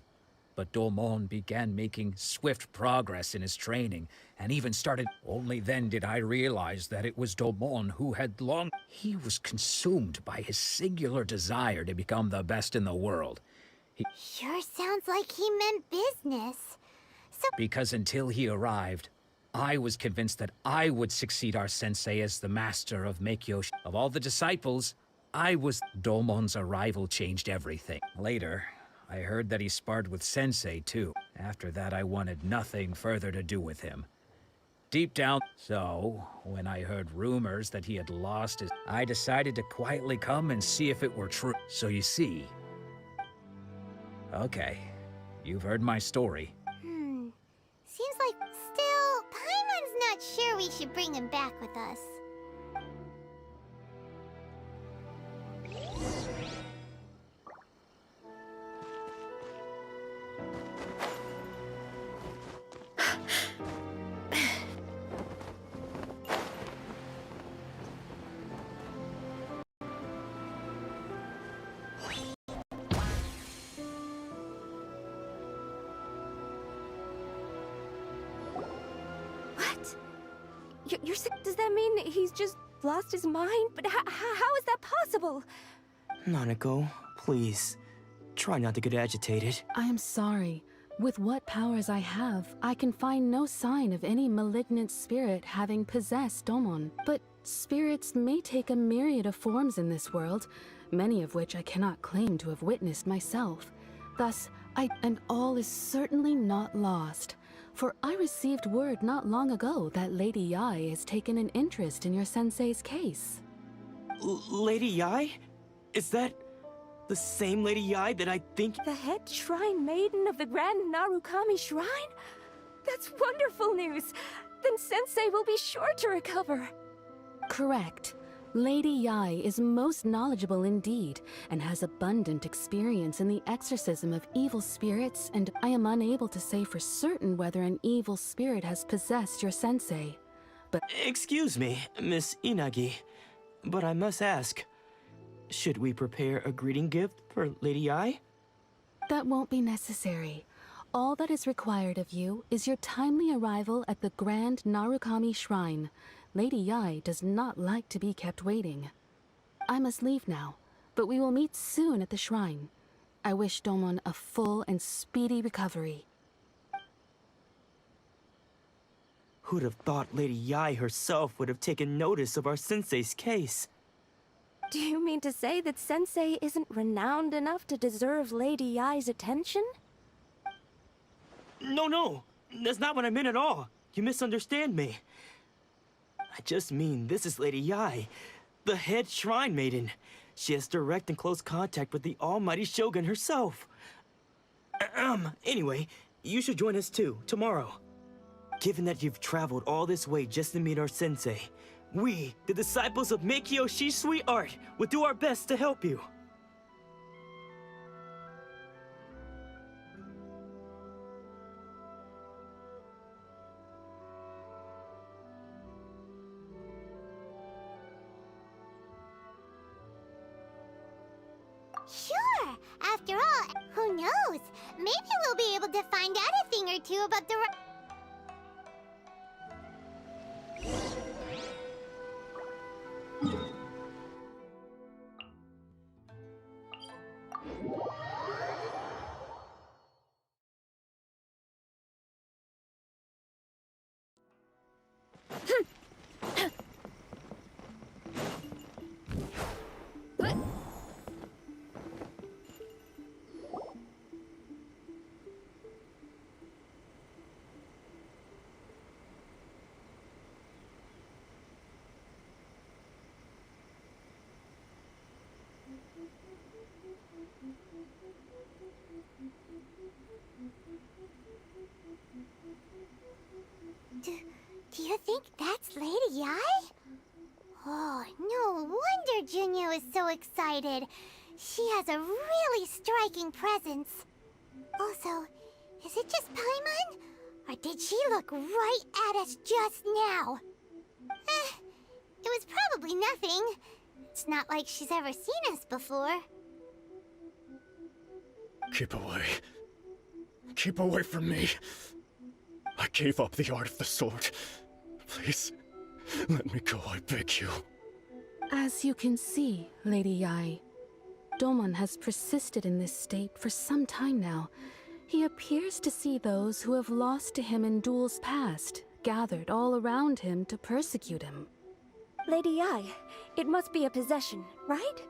But Domon began making swift progress in his training, and even started... Only then did I realize that it was Domon who had long... He was consumed by his singular desire to become the best in the world. Sure sounds like he meant business. Because until he arrived, I was convinced that I would succeed our sensei as the master of Meikyoshi. Of all the disciples, I was... Domon's arrival changed everything. Later... I heard that he sparred with Sensei, too. After that, I wanted nothing further to do with him. Deep down... So, when I heard rumors that he had lost his... I decided to quietly come and see if it were true. So you see... Okay, you've heard my story. Seems like still... Paimon's not sure we should bring him back with us. Does that mean he's just lost his mind? But how is that possible? Nanako, please. Try not to get agitated. I am sorry. With what powers I have, I can find no sign of any malignant spirit having possessed Domon. But spirits may take a myriad of forms in this world, many of which I cannot claim to have witnessed myself. Thus, and all is certainly not lost. For I received word not long ago that Lady Yae has taken an interest in your sensei's case. Lady Yae? Is that the same Lady Yae that I think... The head shrine maiden of the Grand Narukami Shrine? That's wonderful news! Then Sensei will be sure to recover. Correct. Lady Yae is most knowledgeable indeed, and has abundant experience in the exorcism of evil spirits, and I am unable to say for certain whether an evil spirit has possessed your sensei. But... Excuse me, Miss Inagi, but I must ask, should we prepare a greeting gift for Lady Yae? That won't be necessary. All that is required of you is your timely arrival at the Grand Narukami Shrine. Lady Yae does not like to be kept waiting. I must leave now, but we will meet soon at the shrine. I wish Domon a full and speedy recovery. Who'd have thought Lady Yae herself would have taken notice of our sensei's case? Do you mean to say that Sensei isn't renowned enough to deserve Lady Yae's attention? No, that's not what I meant at all. You misunderstand me. I just mean this is Lady Yae, the head shrine maiden. She has direct and close contact with the almighty Shogun herself. Anyway, you should join us too, tomorrow. Given that you've traveled all this way just to meet our sensei, We, the disciples of Meikyo Shisui Art, will do our best to help you. Sure! After all, who knows? Maybe we'll be able to find out a thing or two about the... Do you think that's Lady Yae? Oh, no wonder Junya is so excited. She has a really striking presence. Also, is it just Paimon? Or did she look right at us just now? It was probably nothing. It's not like she's ever seen us before. Keep away. Keep away from me. I gave up the art of the sword. Please, let me go, I beg you. As you can see, Lady Yae, Domon has persisted in this state for some time now. He appears to see those who have lost to him in duels past, gathered all around him to persecute him. Lady Yae, it must be a possession, right?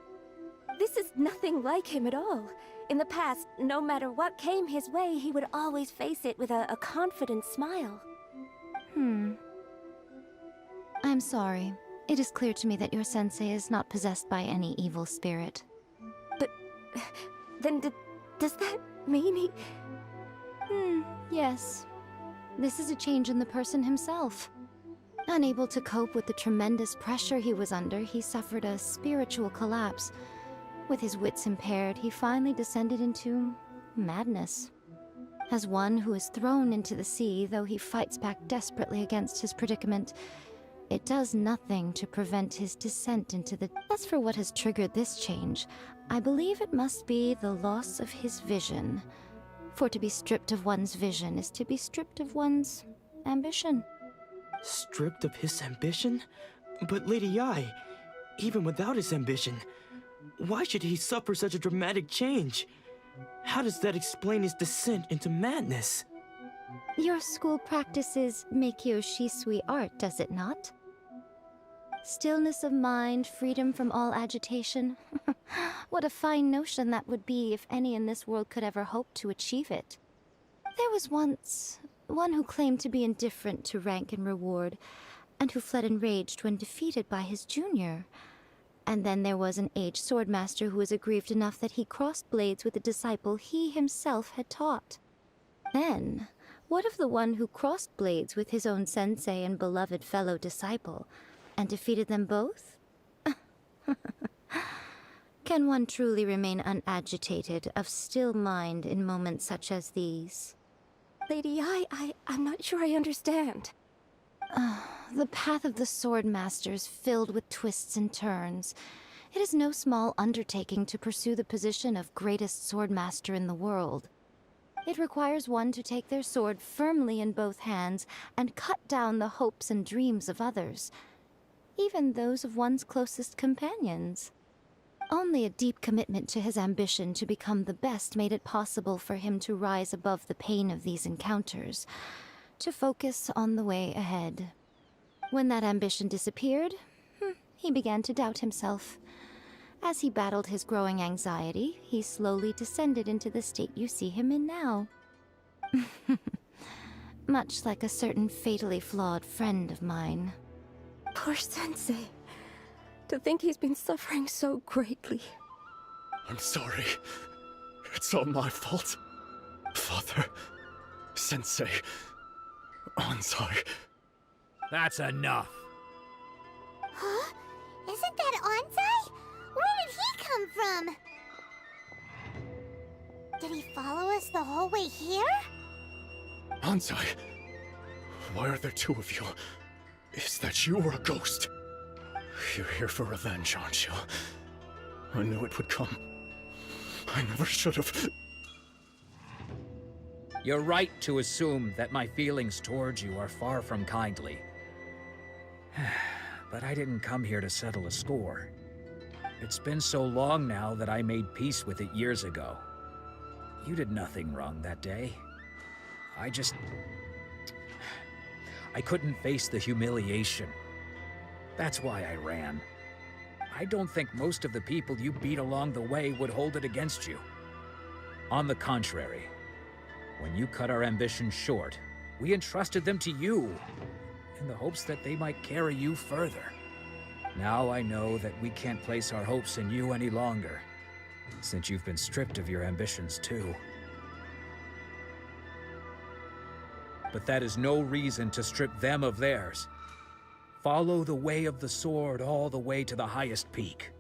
This is nothing like him at all. In the past, no matter what came his way, he would always face it with a confident smile. I'm sorry. It is clear to me that your sensei is not possessed by any evil spirit. But then does that mean he... Yes. This is a change in the person himself. Unable to cope with the tremendous pressure he was under, he suffered a spiritual collapse. With his wits impaired, he finally descended into madness. As one who is thrown into the sea, though he fights back desperately against his predicament, it does nothing to prevent his descent into the... As for what has triggered this change, I believe it must be the loss of his vision. For to be stripped of one's vision is to be stripped of one's ambition. Stripped of his ambition? But Lady Yae, even without his ambition, why should he suffer such a dramatic change? How does that explain his descent into madness? Your school practices Meikyo Shisui art, does it not? Stillness of mind, freedom from all agitation. What a fine notion that would be if any in this world could ever hope to achieve it. There was once one who claimed to be indifferent to rank and reward, and who fled enraged when defeated by his junior. And then there was an aged swordmaster who was aggrieved enough that he crossed blades with a disciple he himself had taught. Then, what of the one who crossed blades with his own sensei and beloved fellow disciple, and defeated them both? Can one truly remain unagitated, of still mind in moments such as these? Lady Yae, I'm not sure I understand. The path of the Swordmaster is filled with twists and turns. It is no small undertaking to pursue the position of greatest Swordmaster in the world. It requires one to take their sword firmly in both hands and cut down the hopes and dreams of others, even those of one's closest companions. Only a deep commitment to his ambition to become the best made it possible for him to rise above the pain of these encounters, to focus on the way ahead. When that ambition disappeared, he began to doubt himself. As he battled his growing anxiety, he slowly descended into the state you see him in now. Much like a certain fatally flawed friend of mine. Poor Sensei. To think he's been suffering so greatly. I'm sorry. It's all my fault. Father, Sensei, Onsai. That's enough. Isn't that Onsai? Where did he come from? Did he follow us the whole way here? Onsai, why are there two of you? Is that you or a ghost? You're here for revenge, aren't you? I knew it would come. I never should have. You're right to assume that my feelings towards you are far from kindly. But I didn't come here to settle a score. It's been so long now that I made peace with it years ago. You did nothing wrong that day. I couldn't face the humiliation. That's why I ran. I don't think most of the people you beat along the way would hold it against you. On the contrary, when you cut our ambitions short, we entrusted them to you, in the hopes that they might carry you further. Now I know that we can't place our hopes in you any longer, since you've been stripped of your ambitions too. But that is no reason to strip them of theirs. Follow the way of the sword all the way to the highest peak.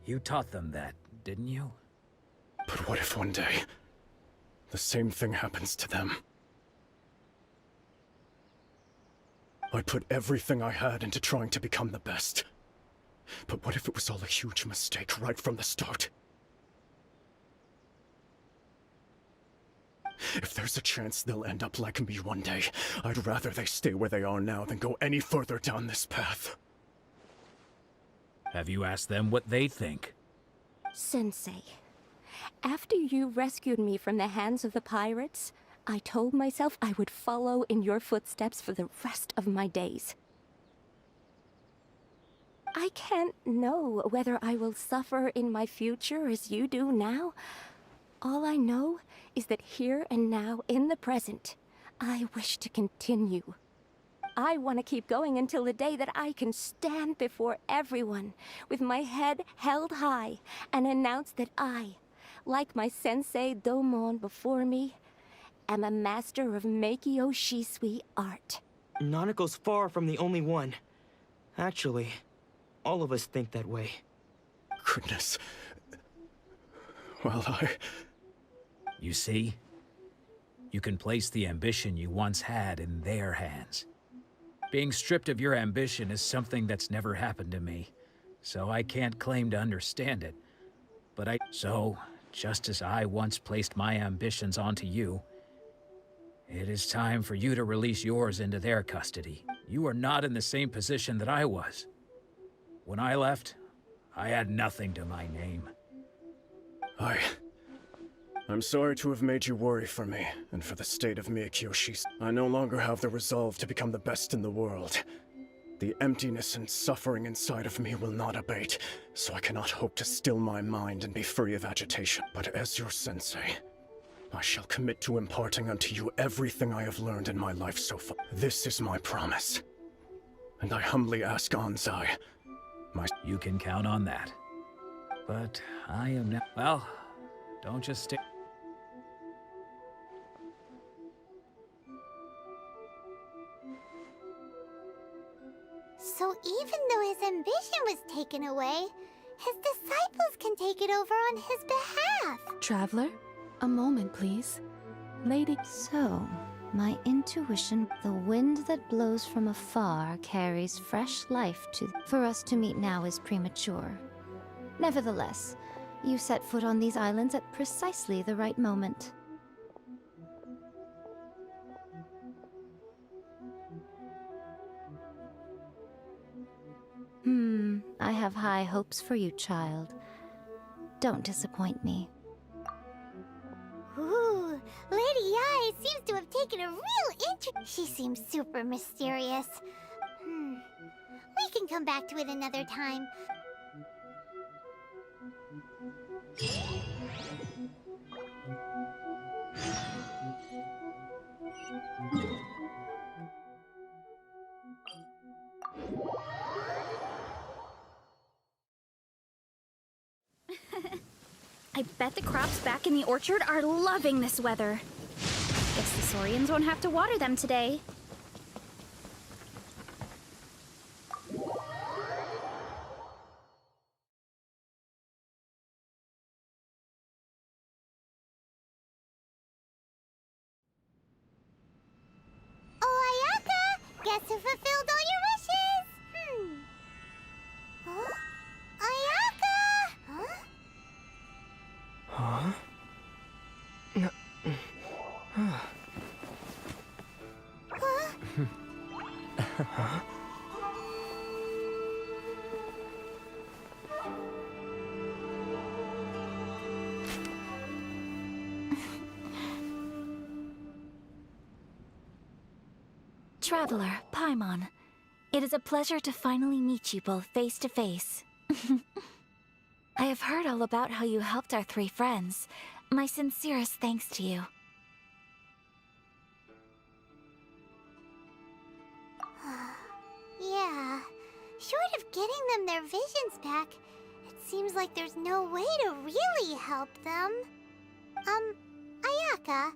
You taught them that, didn't you? But what if one day, the same thing happens to them? I put everything I had into trying to become the best. But what if it was all a huge mistake right from the start? If there's a chance they'll end up like me one day, I'd rather they stay where they are now than go any further down this path. Have you asked them what they think? Sensei, after you rescued me from the hands of the pirates, I told myself I would follow in your footsteps for the rest of my days. I can't know whether I will suffer in my future as you do now. All I know is that here and now, in the present, I wish to continue. I want to keep going until the day that I can stand before everyone with my head held high and announce that I, like my sensei Domon before me, am a master of Meikyo Shisui art. Nanako's far from the only one. Actually, all of us think that way. Goodness. Well, You see? You can place the ambition you once had in their hands. Being stripped of your ambition is something that's never happened to me, so I can't claim to understand it. But So, just as I once placed my ambitions onto you, it is time for you to release yours into their custody. You are not in the same position that I was. When I left, I had nothing to my name. I'm sorry to have made you worry for me, and for the state of Meikyo Shisui. I no longer have the resolve to become the best in the world. The emptiness and suffering inside of me will not abate, so I cannot hope to still my mind and be free of agitation. But as your sensei, I shall commit to imparting unto you everything I have learned in my life so far. This is my promise. And I humbly ask Onsai, You can count on that. But I am now... Well, don't just stick... So even though his ambition was taken away, his disciples can take it over on his behalf. Traveler, a moment, please. Lady... So, my intuition, the wind that blows from afar carries fresh life to... For us to meet now is premature. Nevertheless, you set foot on these islands at precisely the right moment. I have high hopes for you, child. Don't disappoint me. Ooh, Lady Yae seems to have taken a real interest. She seems super mysterious. We can come back to it another time. I bet the crops back in the orchard are loving this weather. Guess the Saurians won't have to water them today. to fulfill all your wishes! Huh? Ayaka! Huh? Huh? Huh? Traveler, Paimon. It is a pleasure to finally meet you both face to face. I have heard all about how you helped our 3 friends. My sincerest thanks to you. Yeah. Short of getting them their visions back, it seems like there's no way to really help them. Ayaka,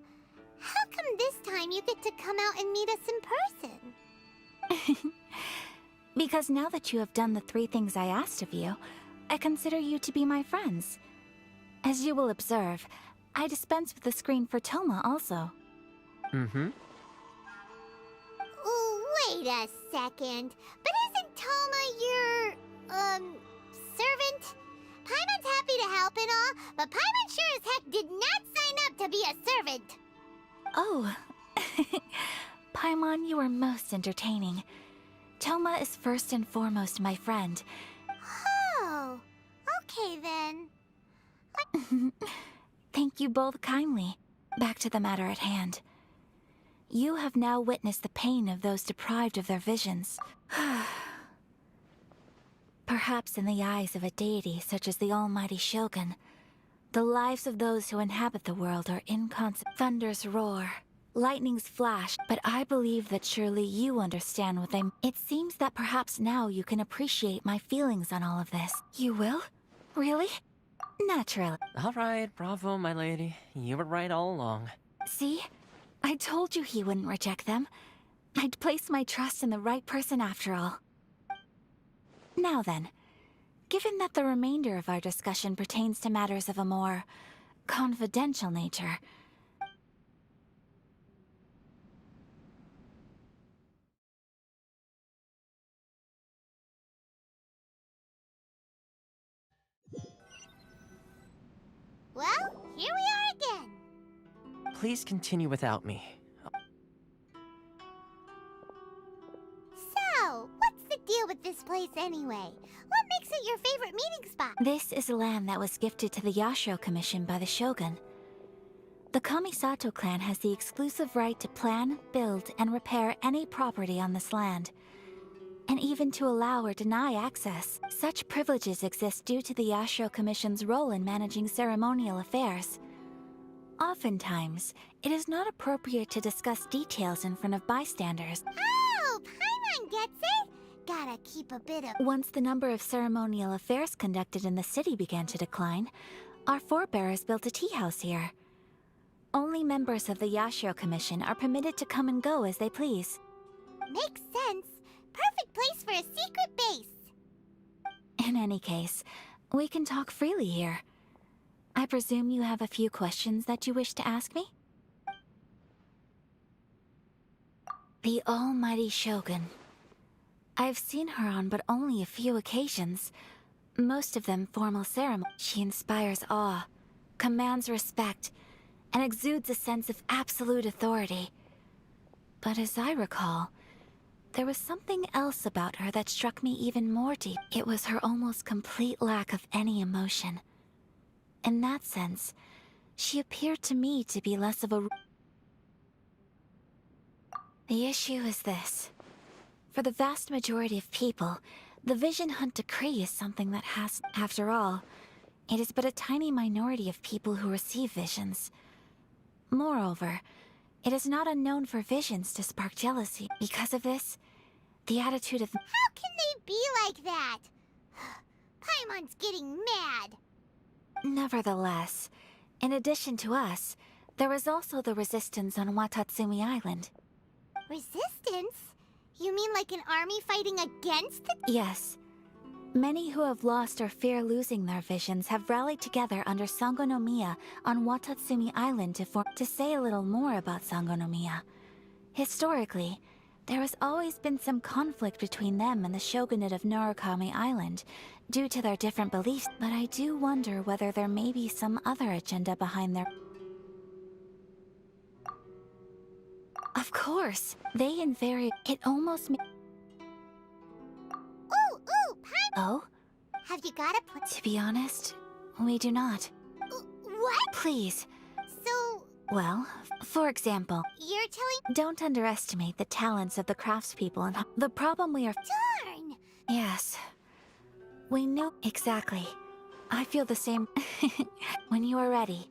how come this time you get to come out and meet us in person? Because now that you have done the 3 things I asked of you, I consider you to be my friends. As you will observe, I dispense with the screen for Toma also. Mm-hmm. Wait a second. But isn't Toma your, servant? Paimon's happy to help and all, but Paimon sure as heck did not sign up to be a servant. Oh. Paimon, you are most entertaining. Toma is first and foremost my friend. Oh, okay then. Thank you both kindly. Back to the matter at hand. You have now witnessed the pain of those deprived of their visions. Perhaps in the eyes of a deity such as the almighty Shogun, the lives of those who inhabit the world are inconsequential. Thunders roar, lightnings flash, but I believe that surely you understand what they mean. It seems that perhaps now you can appreciate my feelings on all of this. You will? Really? Naturally. All right, bravo, my lady. You were right all along. See? I told you he wouldn't reject them. I'd placed my trust in the right person after all. Now then, given that the remainder of our discussion pertains to matters of a more confidential nature, Well, here we are again. Please continue without me. So, what's the deal with this place anyway? What makes it your favorite meeting spot? this is land that was gifted to the Yashiro Commission by the Shogun. The Kamisato clan has the exclusive right to plan, build, and repair any property on this land, and even to allow or deny access. Such privileges exist due to the Yashiro Commission's role in managing ceremonial affairs. Oftentimes, it is not appropriate to discuss details in front of bystanders. Oh, Paimon gets it! Gotta keep a bit of... Once the number of ceremonial affairs conducted in the city began to decline, our forebears built a tea house here. Only members of the Yashiro Commission are permitted to come and go as they please. Makes sense. Perfect place for a secret base. In any case, we can talk freely here. I presume you have a few questions that you wish to ask me? The almighty Shogun. I've seen her on but only a few occasions, most of them formal ceremony. She inspires awe, commands respect, and exudes a sense of absolute authority. But as I recall, there was something else about her that struck me even more deep. It was her almost complete lack of any emotion. In that sense, she appeared to me to be less of a... The issue is this. For the vast majority of people, the Vision Hunt Decree is something that has... After all, it is but a tiny minority of people who receive visions. Moreover, it is not unknown for visions to spark jealousy. Because of this, the attitude of... How can they be like that? Paimon's getting mad. Nevertheless, in addition to us, there is also the resistance on Watatsumi Island. Resistance? You mean like an army fighting against the... Yes. Many who have lost or fear losing their visions have rallied together under Sangonomiya on Watatsumi Island to say a little more about Sangonomiya. Historically, There has always been some conflict between them and the shogunate of Narukami Island, due to their different beliefs, but I do wonder whether there may be some other agenda behind their... Of course, they invariably... It almost Ooh, Pine! Oh? Have you got a plan? To be honest, we do not. What? Please. So... Well, for example... You're telling... Don't underestimate the talents of the craftspeople and the problem we are... Darn! Yes. We knew... Exactly. I feel the same... When you are ready.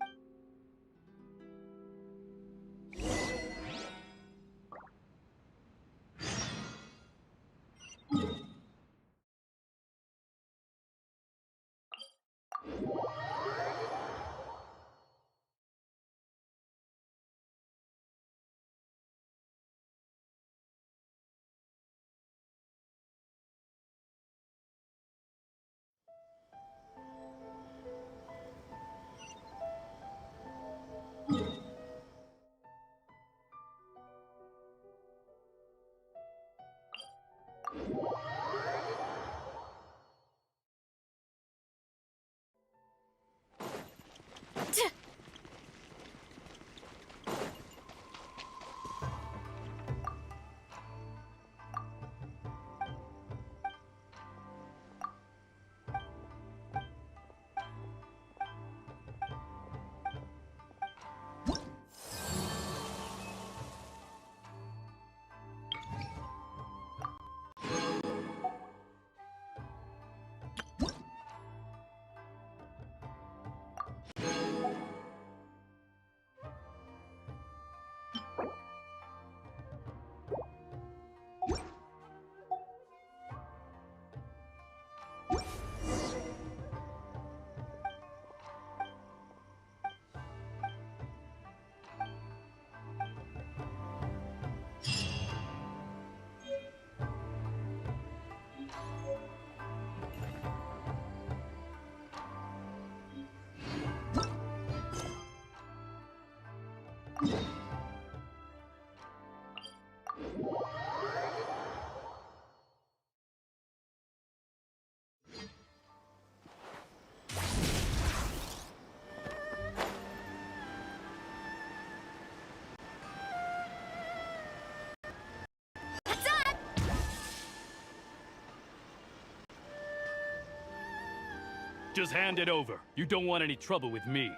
Just hand it over. You don't want any trouble with me.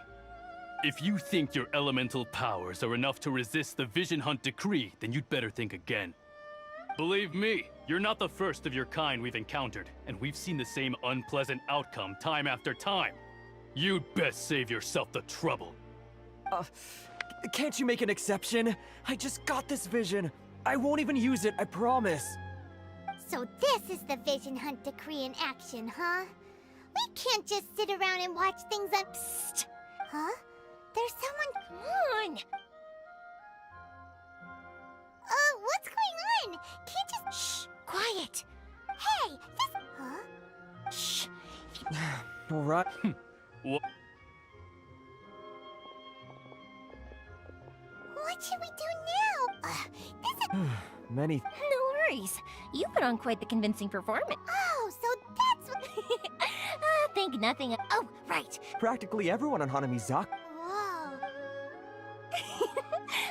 If you think your elemental powers are enough to resist the Vision Hunt decree, then you'd better think again. Believe me, you're not the first of your kind we've encountered, and we've seen the same unpleasant outcome time after time. You'd best save yourself the trouble. Can't you make an exception? I just got this vision. I won't even use it, I promise. So this is the Vision Hunt decree in action, huh? We can't just sit around and watch things on... Psst! Huh? There's someone... Come on! What's going on? Can't just... Shh! Quiet! Hey! This... Huh? Shh! All right. What? What should we do now? This is... Many... No worries. You put on quite the convincing performance. Oh, so that's what... Think nothing of... Oh, right. Practically everyone on Hanamizaka. Whoa.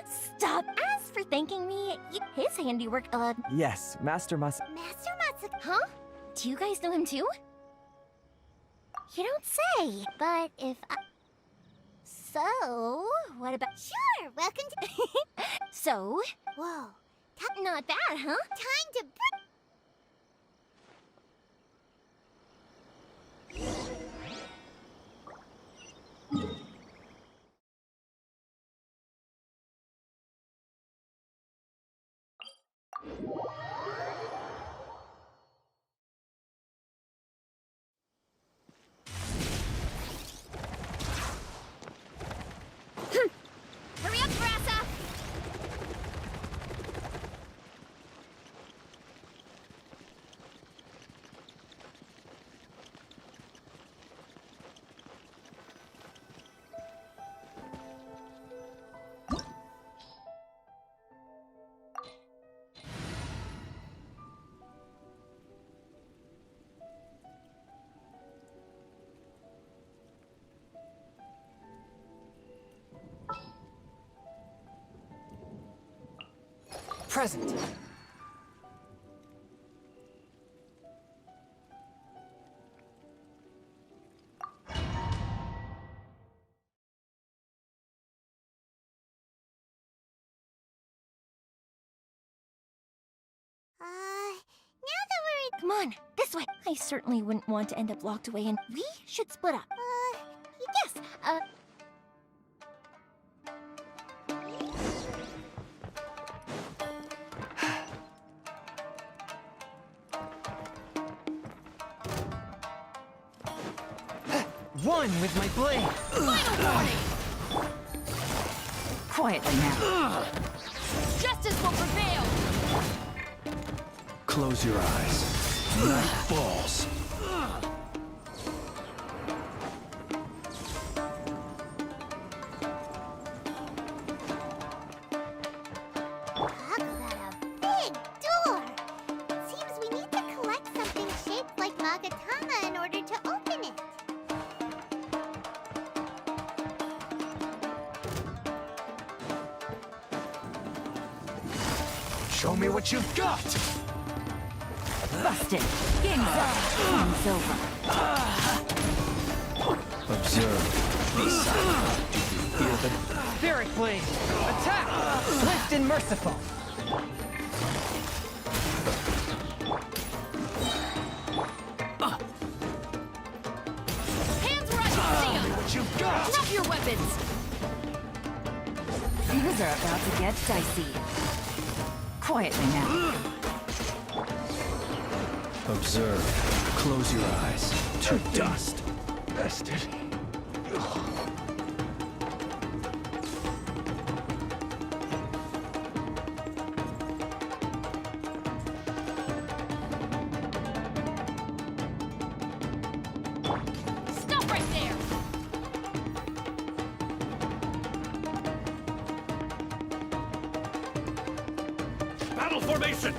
Stop. As for thanking me, his handiwork, Yes, Master Master Matsuka... Huh? Do you guys know him too? You don't say. But if I... So, what about... Sure, welcome to... So? Whoa. Not bad, huh? Time to... Hurry up, Brassa! present. Now that we're... Come on, this way. I certainly wouldn't want to end up locked away, and we should split up. Yes, One with my blade! Final warning! Quietly now. Justice will prevail! Close your eyes. Night balls. Talk about a big door! Seems we need to collect something shaped like Magatama in order to open it. Show me what you've got! Busted. Game's up. Game's over. Observe. Be silent. Do you feel the... Spirit Blade! Attack! Swift and merciful! Hands where I can see 'em! What you've got! Drop your weapons! Things are about to get dicey. Quietly now. Observe. Close your eyes. To dust. Bested. Stop right there! Battle formation!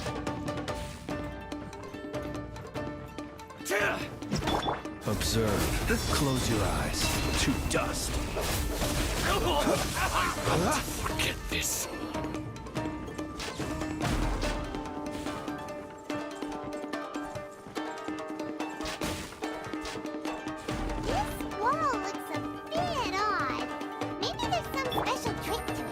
Observe. Close your eyes. To dust. Forget this. This wall looks a bit odd. Maybe there's some special trick to it.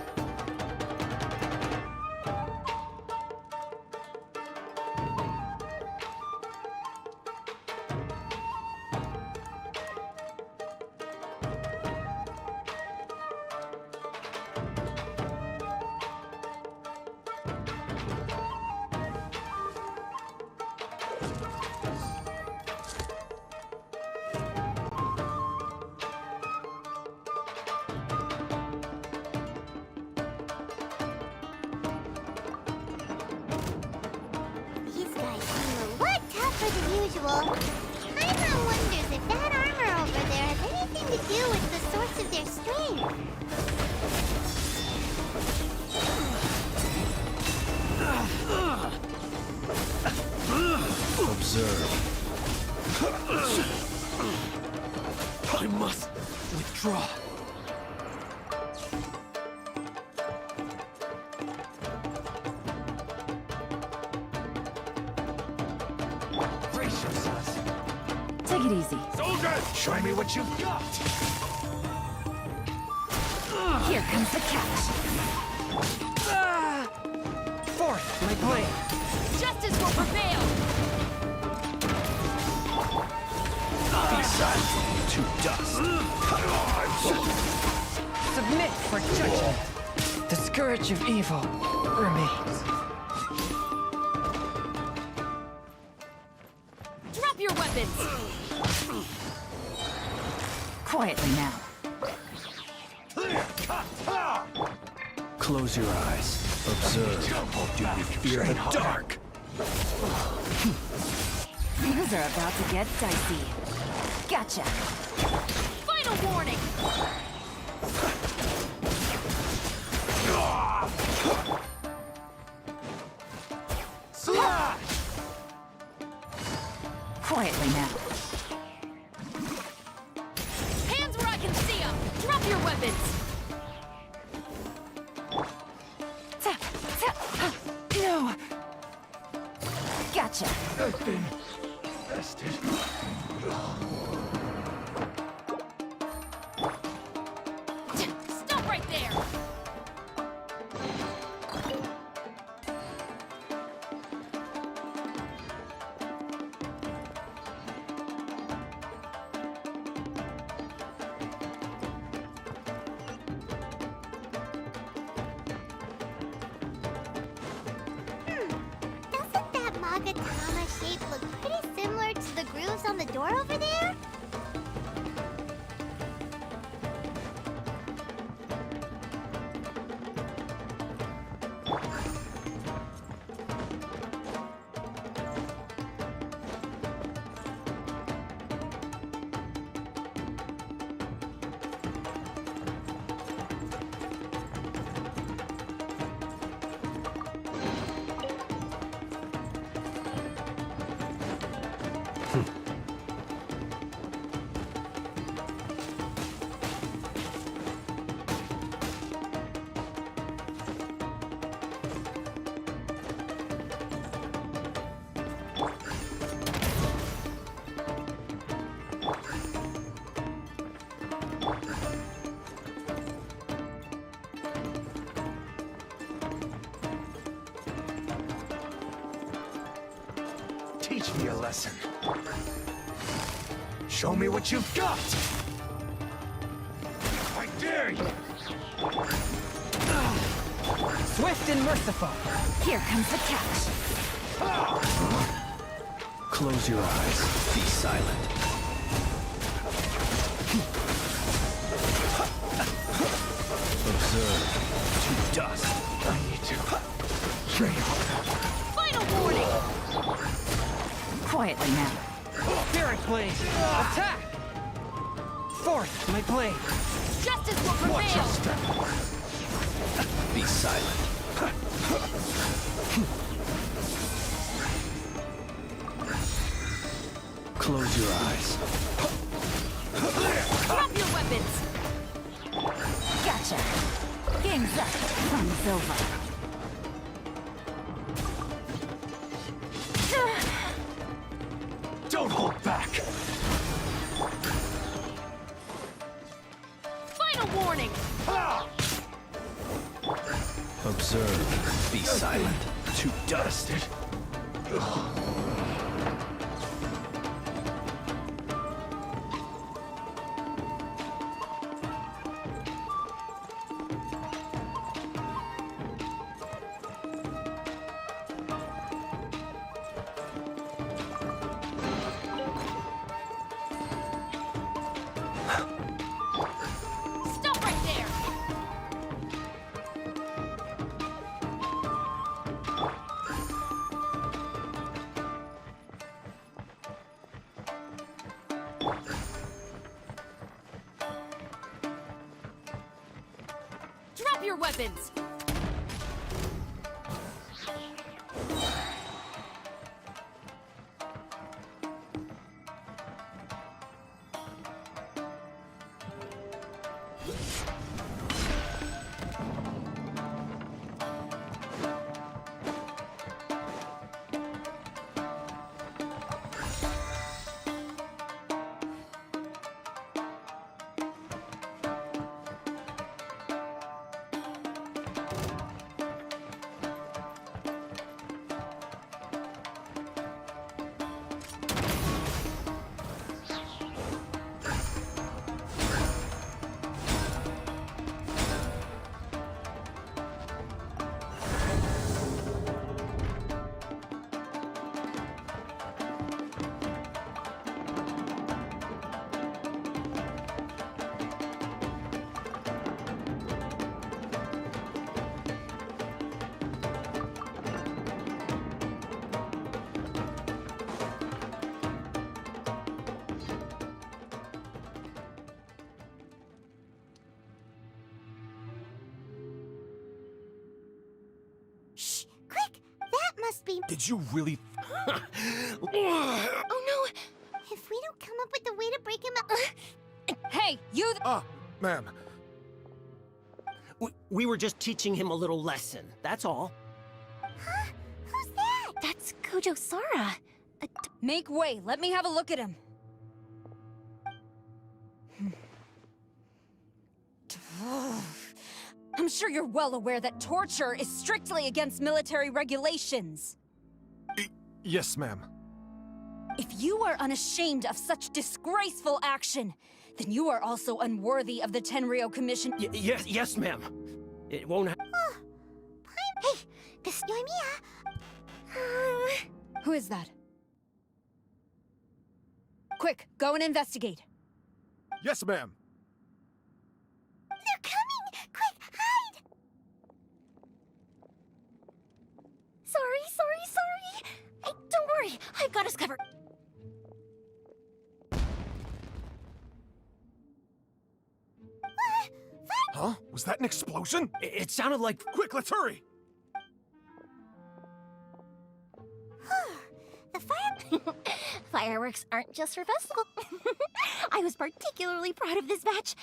These guys seem a lot tougher than usual. Paimon wonders if that armor over there has anything to do with the source of their strength. Observe. I must withdraw. Brace yourselves. Take it easy. Soldiers, show me what you've got. Here comes the catch. Forth, my blade! Justice will prevail! Be silent. To dust. Submit for judgment! The scourge of evil remains. Drop your weapons! Quietly now. Close your eyes. Observe. Do you fear the dark? Things are about to get dicey. Gotcha. Final warning! Slash! Quietly now. Hands where I can see 'em! Drop your weapons! Sagatama shape look pretty similar to the grooves on the door over there? Teach me a lesson. Show me what you've got! I dare you! Swift and merciful. Here comes the catch. Close your eyes. Be silent. Observe. To dust. I need to train harder. Final warning! Quietly now. Spirit Blade! Attack! Forth, my blade! Justice will prevail! Watch your step. Be silent. Close your eyes. Drop your weapons! Gotcha. Game's up. Fun's over. Don't hold back! Final warning! Observe. Be silent. To dust. Stop right there! Drop your weapons! Shh! Quick! That must be... Did you really... Oh no! If we don't come up with a way to break him up... Hey, you... Ma'am. We were just teaching him a little lesson, that's all. Huh? Who's that? That's Kojo Sara. Make way, let me have a look at him. I'm sure you're well aware that torture is strictly against military regulations. Yes, ma'am. If you are unashamed of such disgraceful action, then you are also unworthy of the Tenryou Commission. Yes, ma'am. It won't Hey, this Yoimiya. Who is that? Quick, go and investigate. Yes, ma'am. They're coming! Quick, hide! Sorry. Hey, don't worry, I've got us covered. Huh? Was that an explosion? It sounded like... Quick, let's hurry! The fire... Fireworks aren't just for festival. I was particularly proud of this batch.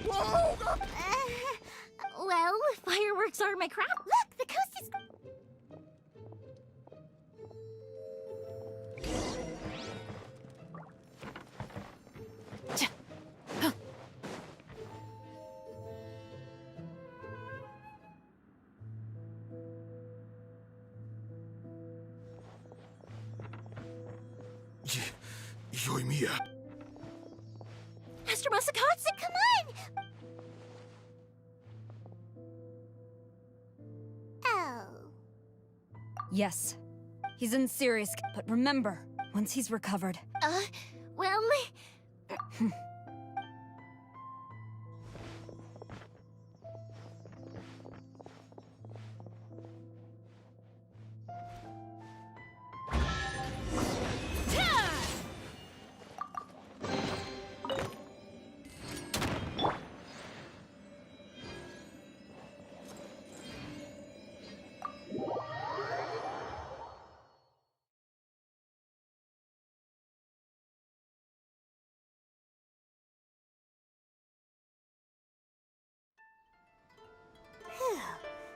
Whoa! Well, fireworks are my crap. Look, the coast is... Yoimiya. Master Masakatsu, Come on! Oh. Yes. He's in serious, but remember, once he's recovered... well...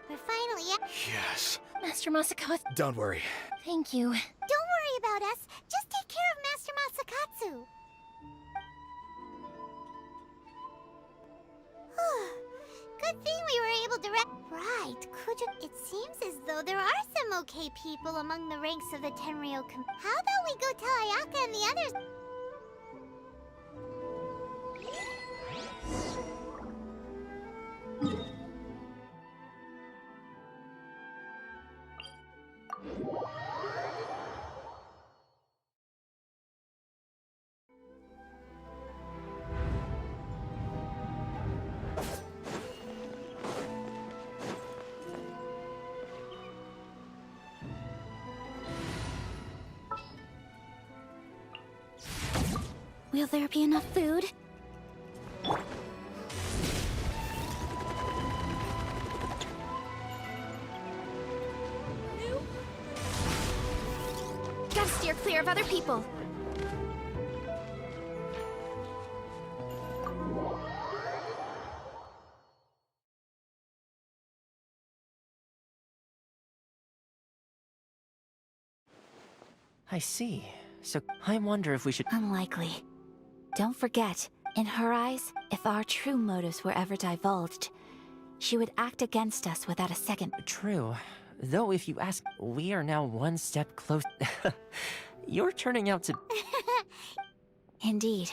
We're finally at... Yes. Master Masakatsu, Don't worry. thank you. Don't worry about us. Just take care of Master Masakatsu. Good thing we were able to Right, Kuja. It seems as though there are some okay people among the ranks of the Tenryou How about we go tell Ayaka and the others? Will there be enough food? Gotta steer clear of other people. I see. So, I wonder if we should... Unlikely. Don't forget, in her eyes, if our true motives were ever divulged, she would act against us without a second. True. Though if you ask, we are now one step close... You're turning out to... Indeed.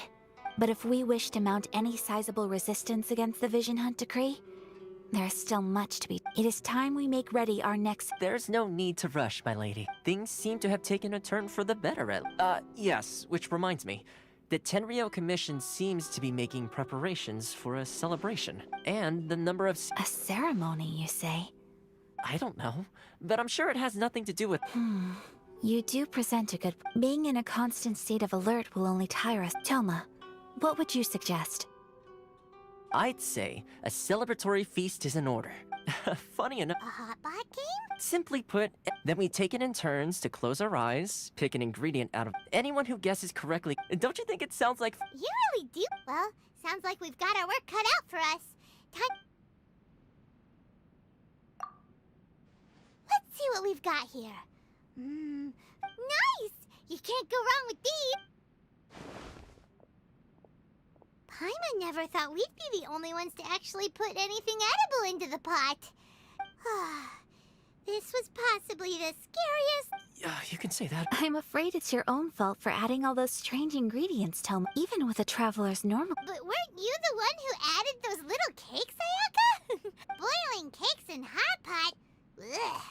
But if we wish to mount any sizable resistance against the Vision Hunt decree, there is still much to be... It is time we make ready our next... There's no need to rush, my lady. Things seem to have taken a turn for the better yes, which reminds me. The Tenryou Commission seems to be making preparations for a celebration. And the number of... A ceremony, you say? I don't know, but I'm sure it has nothing to do with... You do present a good... Being in a constant state of alert will only tire us. Toma, what would you suggest? I'd say a celebratory feast is in order. Funny enough... A hotbot game? Simply put, then we take it in turns to close our eyes, pick an ingredient out of anyone who guesses correctly. Don't you think it sounds like... You really do. Well, sounds like we've got our work cut out for us. Time... Let's see what we've got here. Nice! You can't go wrong with these. Paimon never thought we'd be the only ones to actually put anything edible into the pot. This was possibly the scariest... you can say that. I'm afraid it's your own fault for adding all those strange ingredients, Toma. Even with a traveler's normal... But weren't you the one who added those little cakes, Ayaka? Boiling cakes in hot pot? Ugh.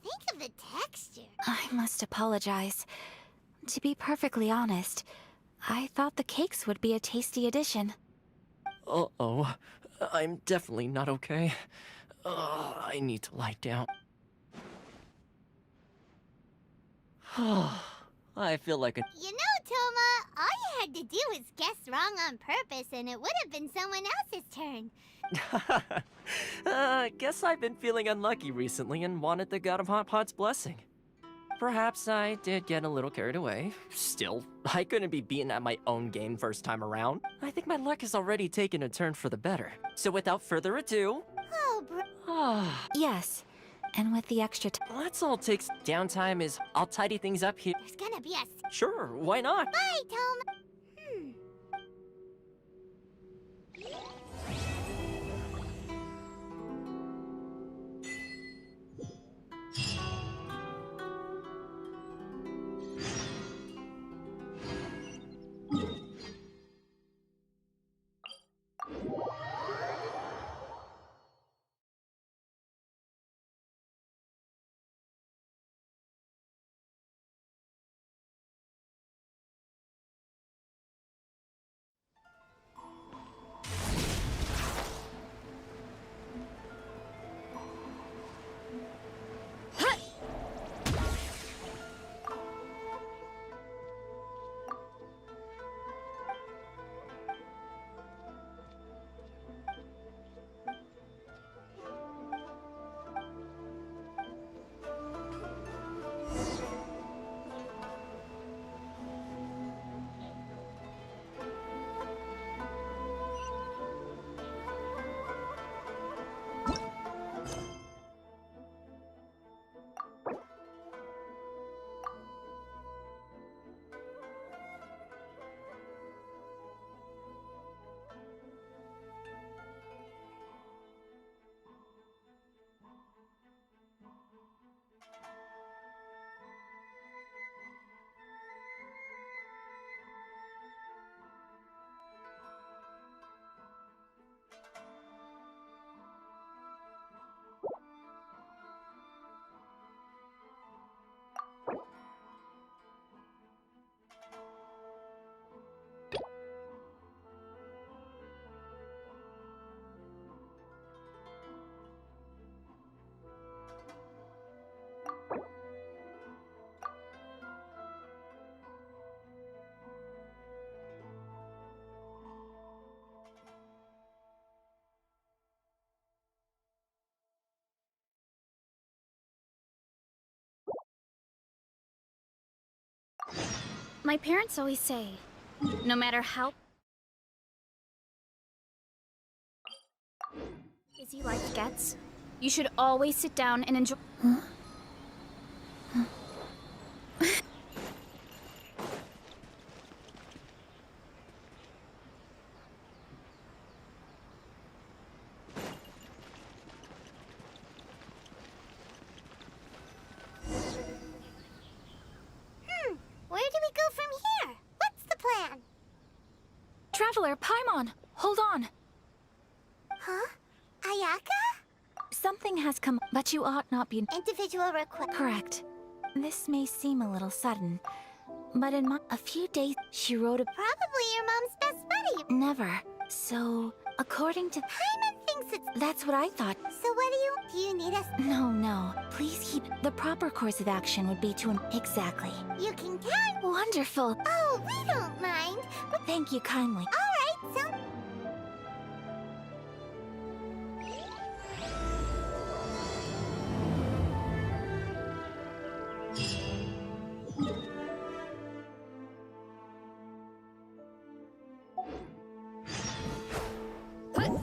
think of the texture? I must apologize. To be perfectly honest, I thought the cakes would be a tasty addition. Uh-oh. I'm definitely not okay. I need to lie down. I feel like a... You know, Toma, all you had to do was guess wrong on purpose and it would have been someone else's turn. Guess I've been feeling unlucky recently and wanted the God of Hot Pot's blessing. Perhaps I did get a little carried away. Still, I couldn't be beaten at my own game first time around. I think my luck has already taken a turn for the better. So without further ado... Oh, bro. Yes, and with the extra Let's all take downtime is I'll tidy things up here. There's gonna be a... Sure, why not? Bye, Toma. My parents always say, no matter how busy life gets, you should always sit down and enjoy. Where do we go from here? What's the plan? Traveler, Paimon, hold on. Huh? Ayaka? Something has come, but you ought not be... Individual request. Correct. This may seem a little sudden, but in a few days, she wrote a... Probably your mom's best buddy. Never. So, according to... Paimon thinks it's... That's what I thought. So what do you need us... No. Please keep... The proper course of action would be to... Exactly. You can count. Wonderful. Oh, we don't mind. Thank you kindly. All right, so...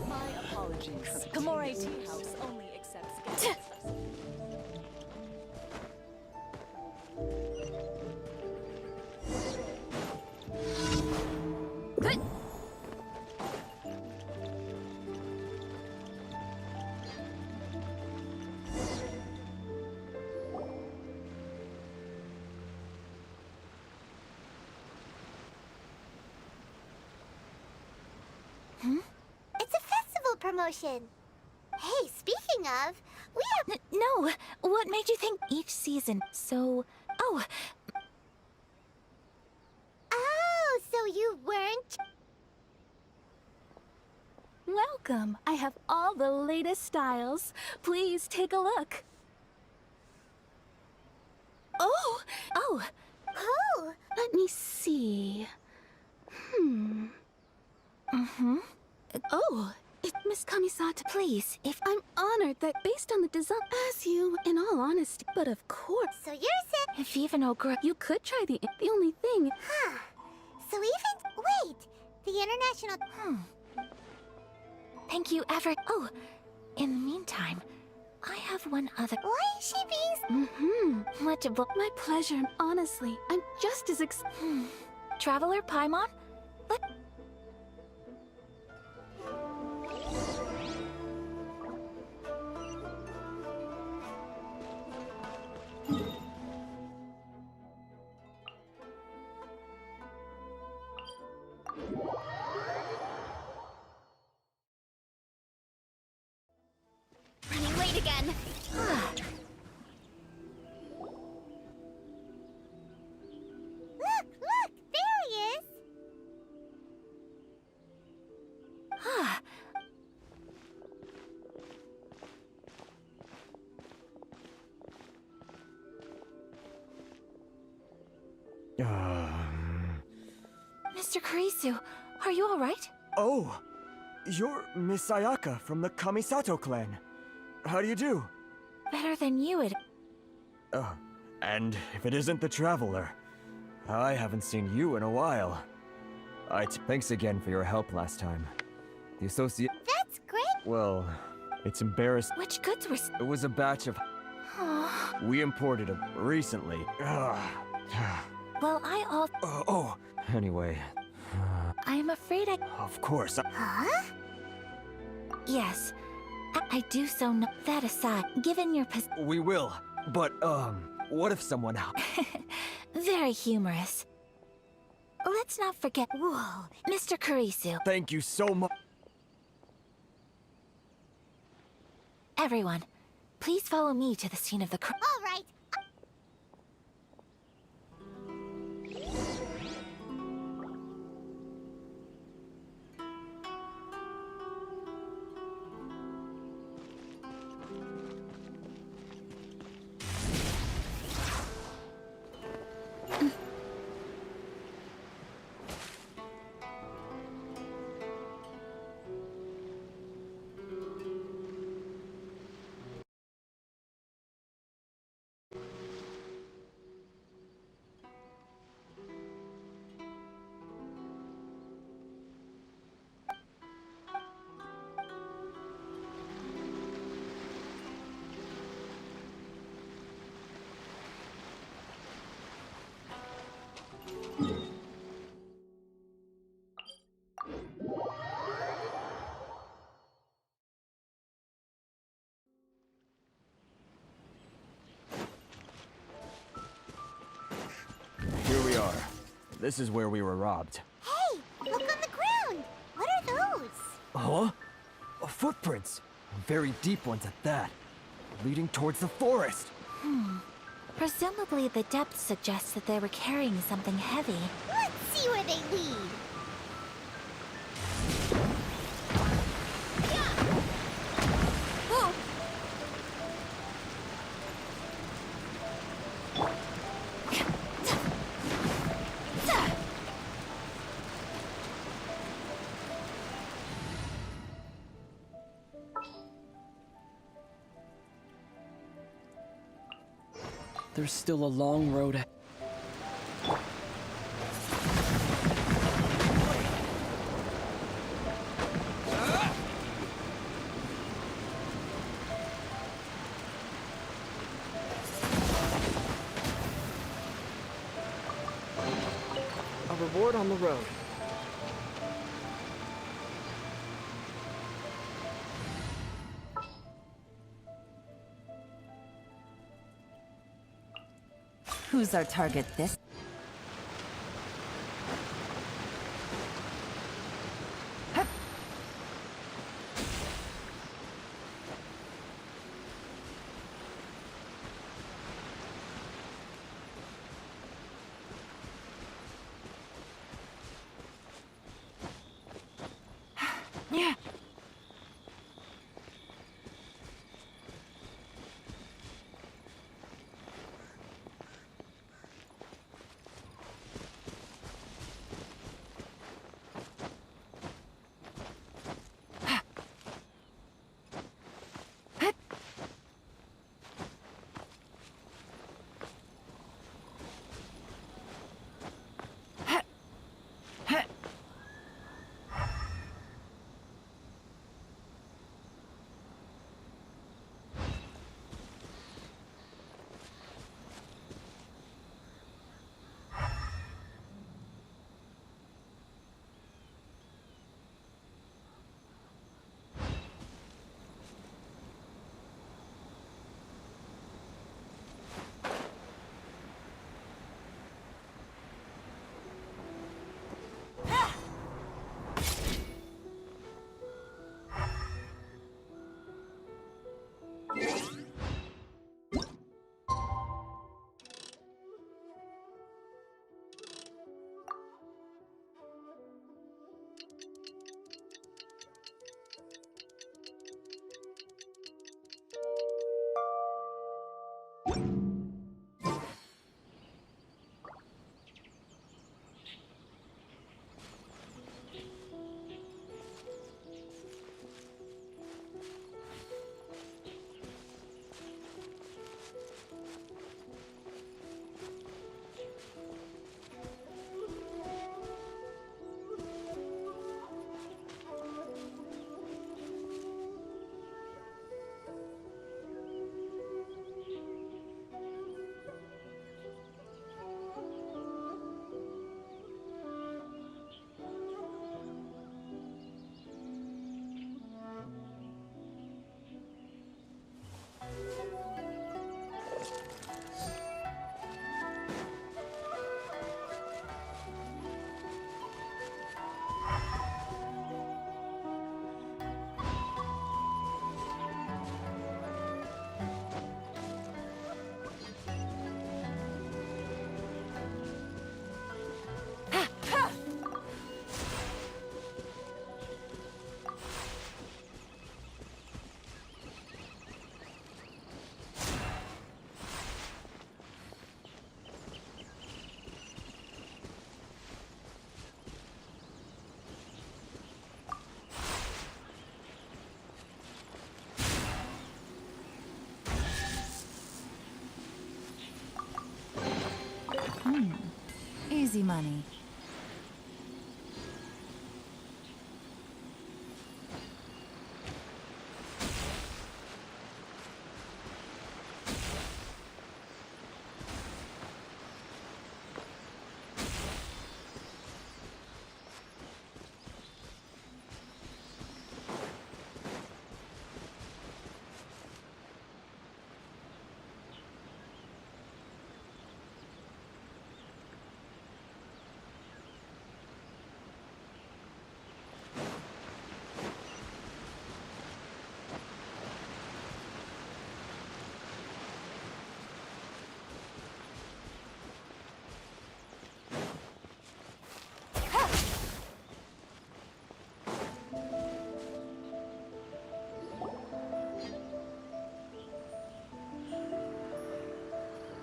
My apologies. Kamore Tea House only accepts guests. It's a festival promotion. Hey, speaking of, We have... No! What made you think each season? So... Oh! Oh, so you weren't... Welcome. I have all the latest styles. Please take a look. Oh! Oh! Oh! Let me see. Oh! It's Miss Kamisato. Please, if... I'm honored that based on the design... As you, in all honesty. But of course... So you're saying... If even Ogre... You could try the only thing... Huh. So even... Wait! The international... Thank you ever... Oh! In the meantime, I have one other... Why is she being... Much My pleasure, honestly. I'm just as Traveler Paimon? Let... Running late again. Look! There he is! Mr. Kurisu, are you alright? Oh! You're Miss Sayaka from the Kamisato clan. How do you do? Better than you would. And if it isn't the Traveler, I haven't seen you in a while. Thanks again for your help last time. The associate... That's great! Well, it's embarrassing. Which goods were... It was a batch of... We imported them recently. Well, Anyway... I'm afraid I... Of course. Huh? Yes. I do so know... That aside, given your We will. But, what if someone else... Very humorous. Let's not forget... Whoa. Mr. Kurisu. Thank you so much. Everyone, please follow me to the scene of the All right. Here we are. This is where we were robbed. Hey! Look on the ground! What are those? Huh? Footprints! Very deep ones at that. Leading towards the forest. Presumably the depth suggests that they were carrying something heavy. Let's see where they lead. There's still a long road ahead. A reward on the road. Who's our target this? Easy money.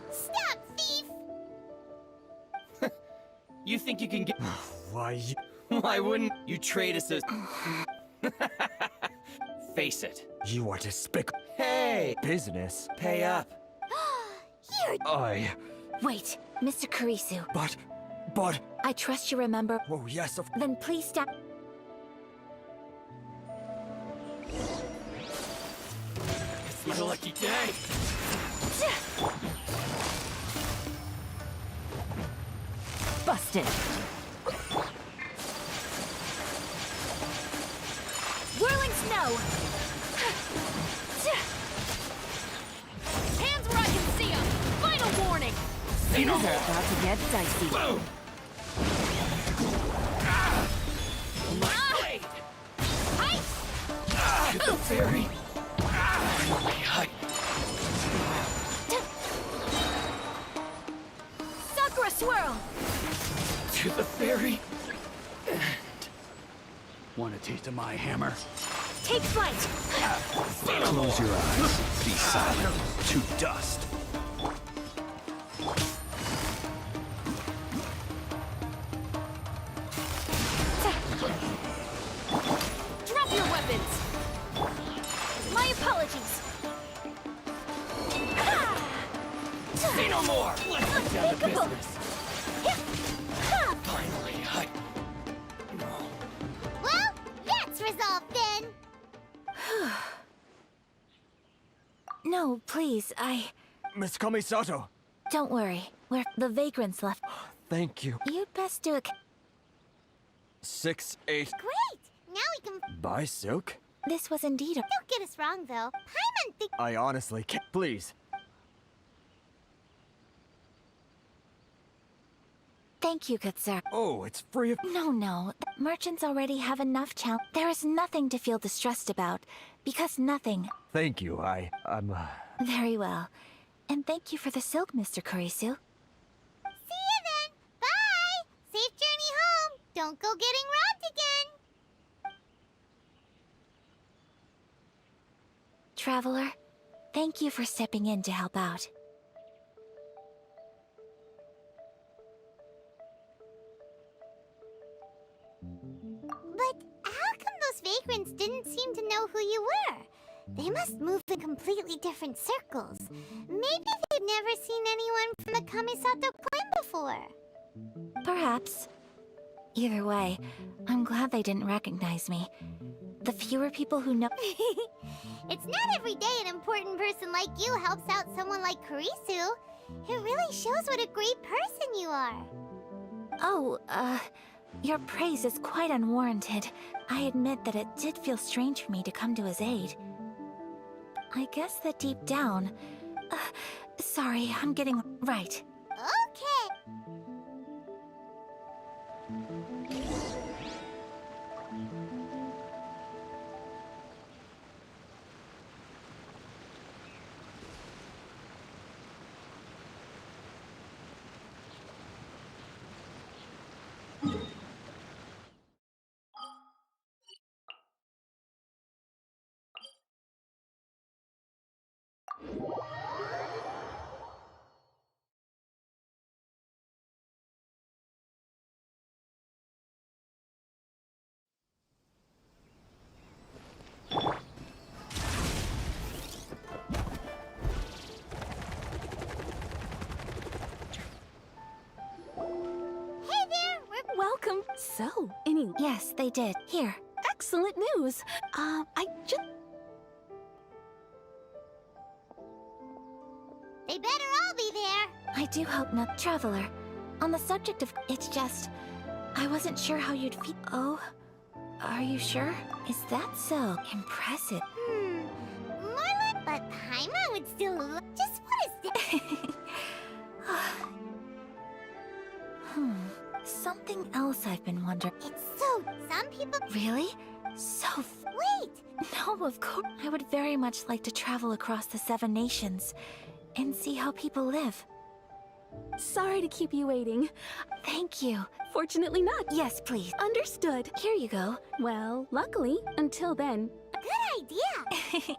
Stop, thief! You think you can get... Why you... Why wouldn't you trade us a... Face it. You are despicable. Hey! Business. Pay up. I... Wait, Mr. Kurisu. But... I trust you remember. Oh, yes, of... Then please stop. It's my lucky day. Busted. Whirling snow! Hands where I can see them! Final warning! Things are about to get dicey. Boom! To the ferry. Sakura swirl! To the ferry. Want a taste of my hammer? Take flight! Close your eyes. Be silent. To dust. Drop your weapons! My apologies! Say no more! Let's get down to Unthinkable! business. Finally, Well, that's resolved then. No, please, Miss Kamisato. Don't worry. The vagrants left. Thank you. You'd best do it. 6, 8... Great! Now we can... Buy silk? This was indeed a... Don't get us wrong, though. Paimon think... I honestly can't... Please. Thank you, good sir. Oh, it's free of... No. Merchants already have enough challenge. There is nothing to feel distressed about, because nothing... Thank you, I'm... Very well. And thank you for the silk, Mr. Kurisu. See you then! Bye! Safe journey home! Don't go getting robbed again! Traveler, thank you for stepping in to help out. But how come those vagrants didn't seem to know who you were? They must move in completely different circles. Maybe they've never seen anyone from the Kamisato clan before. Perhaps. Either way, I'm glad they didn't recognize me. The fewer people who know... It's not every day an important person like you helps out someone like Kurisu. It really shows what a great person you are. Oh, your praise is quite unwarranted. I admit that it did feel strange for me to come to his aid. I guess that deep down... sorry, I'm getting... Right. Okay. So, any... Yes, they did. Here. Excellent news! They better all be there. I do hope not. Traveler, on the subject of... It's just... I wasn't sure how you'd feel. Oh? Are you sure? Is that so? Impressive. Marlon, but Paimon would still look... Just what is this? Something else I've been wondering. It's so... Some people... Really? So... Wait! No, of course. I would very much like to travel across the 7 nations and see how people live. Sorry to keep you waiting. Thank you. Fortunately not. Yes, please. Understood. Here you go. Well, luckily, until then... Good idea!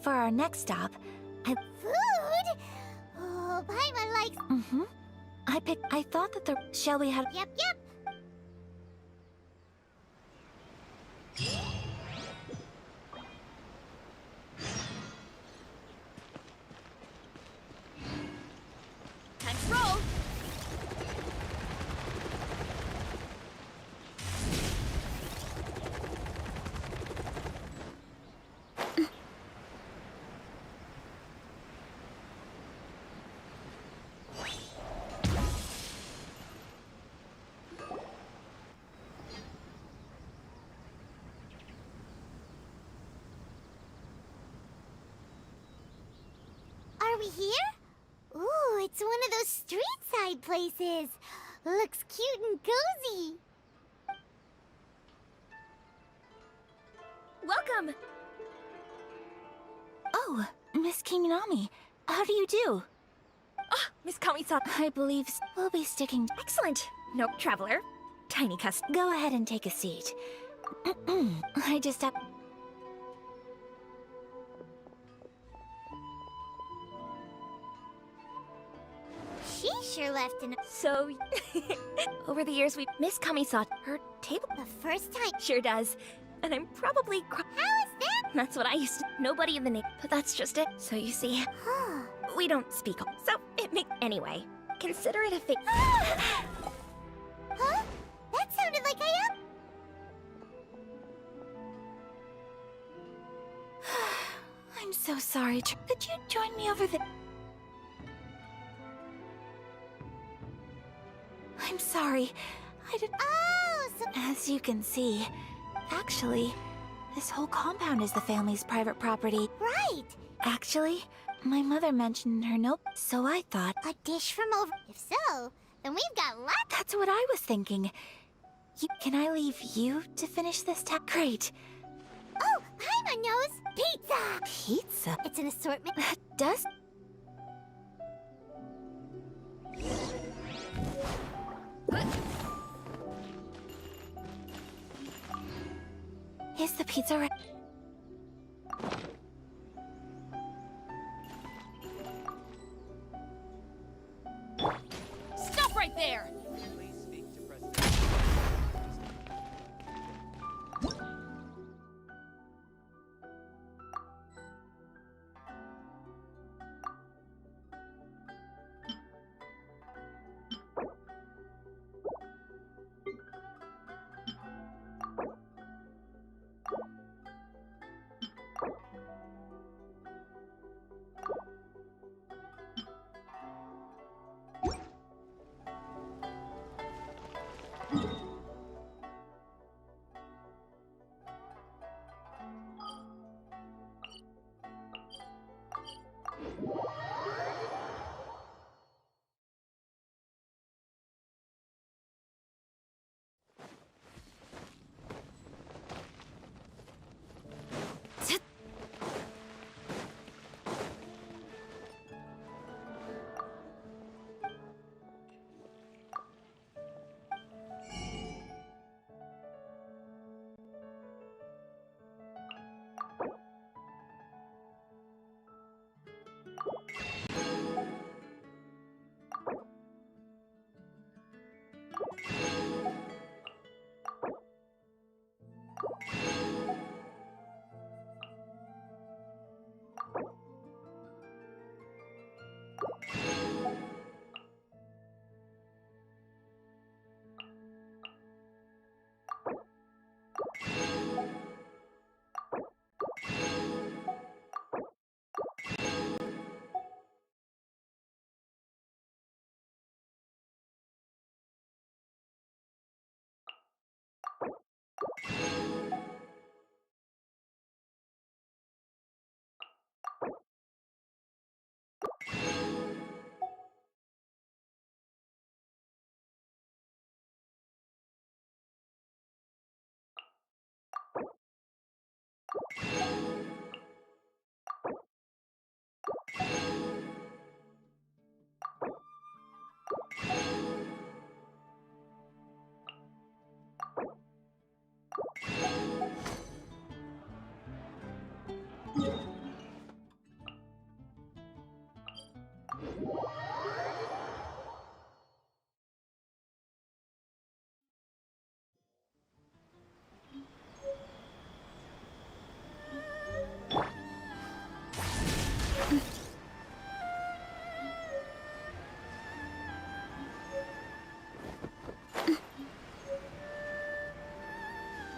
For our next stop, Food? Oh, Paimon likes... I thought that the... Shall we have... Yep. Time to roll! Are we here? Ooh, it's one of those street-side places. Looks cute and cozy. Welcome! Oh, Miss Kiminami. How do you do? Ah, Miss Kami-san. I believe we'll be sticking... Excellent! No, traveler. Tiny custom. Go ahead and take a seat. I just have... She sure left an... So... Over the years, Miss Kami-san, her table... The first time... Sure does. And I'm probably... How is that? That's what I used to... Nobody in the name... But that's just it. So you see... we don't speak... So, it makes... Anyway, consider it a fate... Huh? That sounded like I am... I'm so sorry. Could you join me over the... I'm sorry. I didn't... Oh, so... As you can see, actually, this whole compound is the family's private property. Right! Actually, my mother mentioned in her note, so I thought... A dish from over... If so, then we've got lots... That's what I was thinking. Can I leave you to finish this task? Great. Oh, Paimon knows! Pizza! Pizza? It's an assortment... That does... Is the pizza right? Stop right there!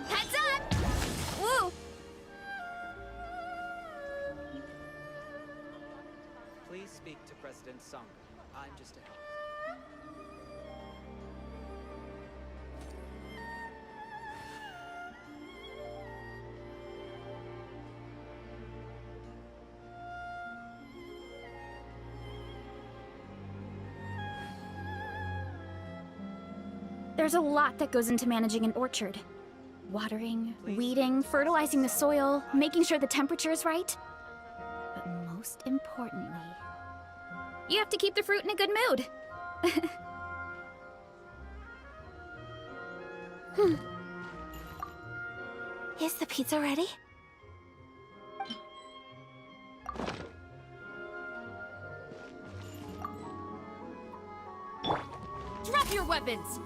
Heads up! Woo! Please speak to President Sangha. I'm just a help. There's a lot that goes into managing an orchard. Watering, weeding, fertilizing the soil, making sure the temperature is right. But most importantly, you have to keep the fruit in a good mood. Is the pizza ready? Drop your weapons!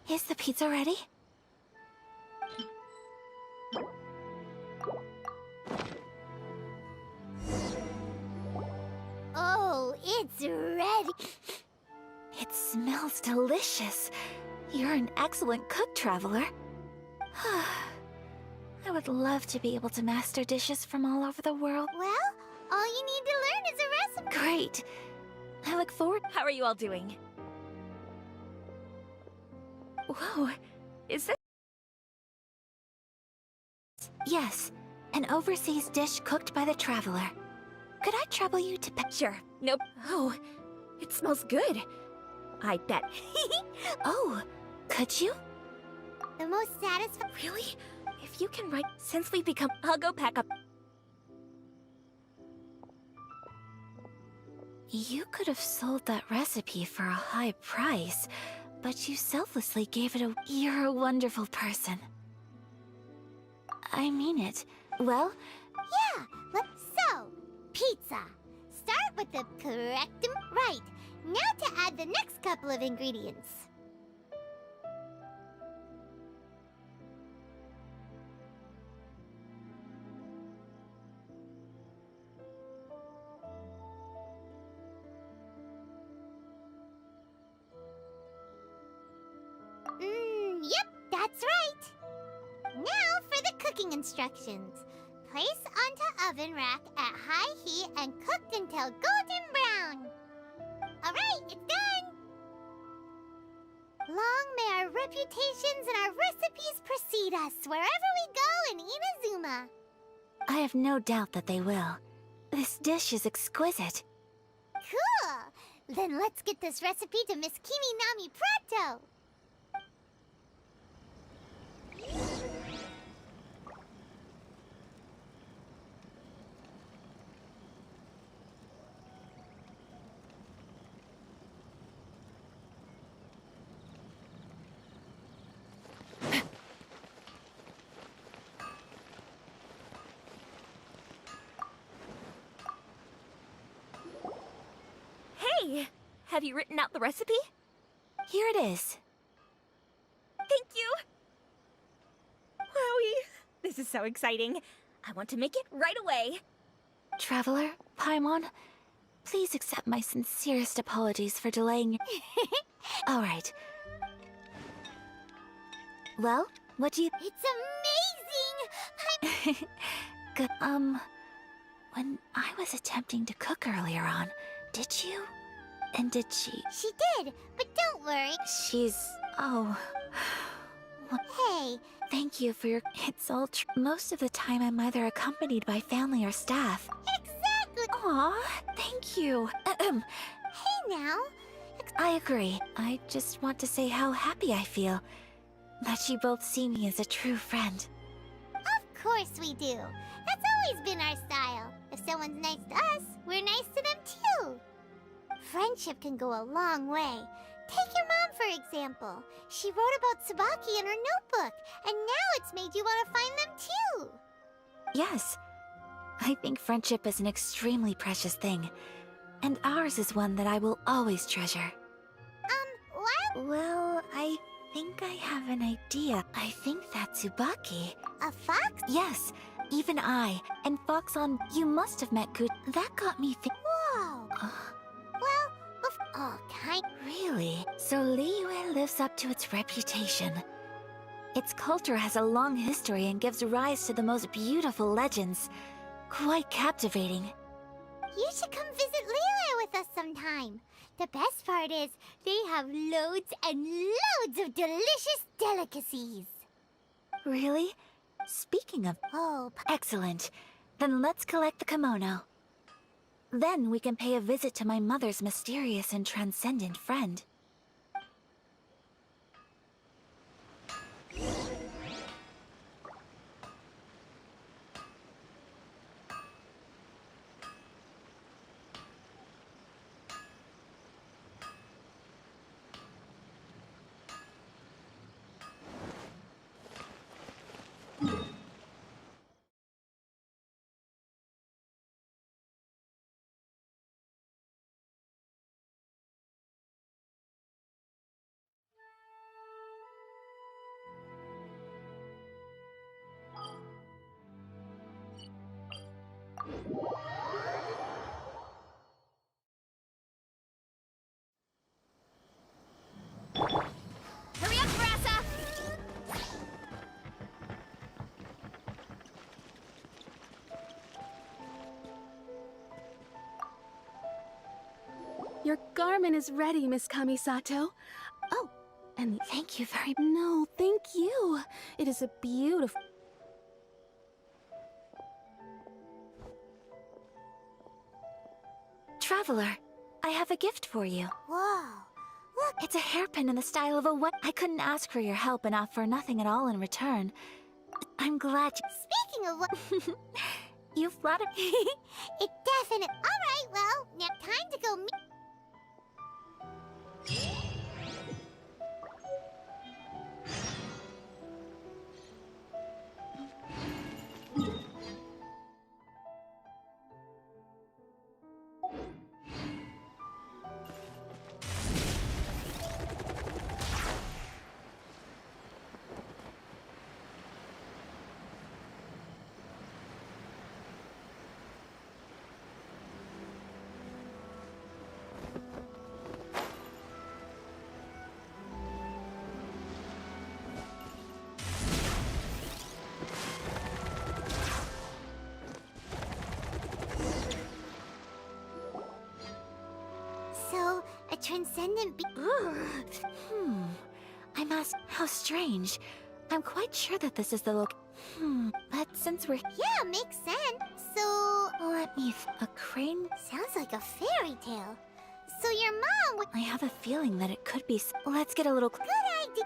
Is the pizza ready? Oh, it's ready. It smells delicious. You're an excellent cook, traveler. I would love to be able to master dishes from all over the world. Well, all you need to learn is a recipe. Great. I look forward. How are you all doing? Whoa, is this? Yes, an overseas dish cooked by the traveler. Could I trouble you to Sure. Nope. Oh, it smells good. I bet. Oh, could you? The most satisfying. Really? If you can write, since we become, I'll go pack up. You could have sold that recipe for a high price, but you selflessly gave it a... You're a wonderful person. I mean it. Well... Yeah, so, pizza. Start with the correct... Right, now to add the next couple of ingredients. Yep, that's right. Now for the cooking instructions. Place onto oven rack at high heat and cooked until golden brown. Alright, it's done! Long may our reputations and our recipes precede us wherever we go in Inazuma. I have no doubt that they will. This dish is exquisite. Cool! Then let's get this recipe to Miss Kimi Nami Prato. Have you written out the recipe? Here it is. Thank you! Wowie! This is so exciting. I want to make it right away. Traveler, Paimon, please accept my sincerest apologies for delaying. All right. Well, what do you... It's amazing! Good. When I was attempting to cook earlier on, did you? And did she... She did, but don't worry. She's... oh... Hey. Thank you for your... It's all true. Most of the time I'm either accompanied by family or staff. Exactly! Aw, thank you. Hey now. I agree. I just want to say how happy I feel that you both see me as a true friend. Of course we do. That's always been our style. If someone's nice to us, we're nice to them too. Friendship can go a long way. Take your mom, for example. She wrote about Tsubaki in her notebook, and now it's made you want to find them too. Yes. I think friendship is an extremely precious thing, and ours is one that I will always treasure. What? Well, I think I have an idea. I think that Tsubaki... A fox? Yes, even I. And Fox on... You must have met Good... That got me Whoa! Well, kind... Really? So Liyue lives up to its reputation. Its culture has a long history and gives rise to the most beautiful legends. Quite captivating. You should come visit Liyue with us sometime. The best part is, they have loads and loads of delicious delicacies. Really? Speaking of... Oh... Excellent. Then let's collect the kimono. Then we can pay a visit to my mother's mysterious and transcendent friend. Hurry up, Brassa! Your garment is ready, Miss Kamisato. Oh, and thank you very... No, thank you. It is a beautiful... Traveler, I have a gift for you. Whoa. Look. It's a hairpin in the style of a what? I couldn't ask for your help and offer nothing at all in return. I'm glad you... Speaking of what... You flatter... It definitely... Alright, well, now time to go meet... So, a transcendent be- I'm asked... How strange. I'm quite sure that this is the but since we're... Yeah, makes sense. So... Let me... A crane? Sounds like a fairy tale. So your mom would... I have a feeling that it could be... Let's get a little... Good idea.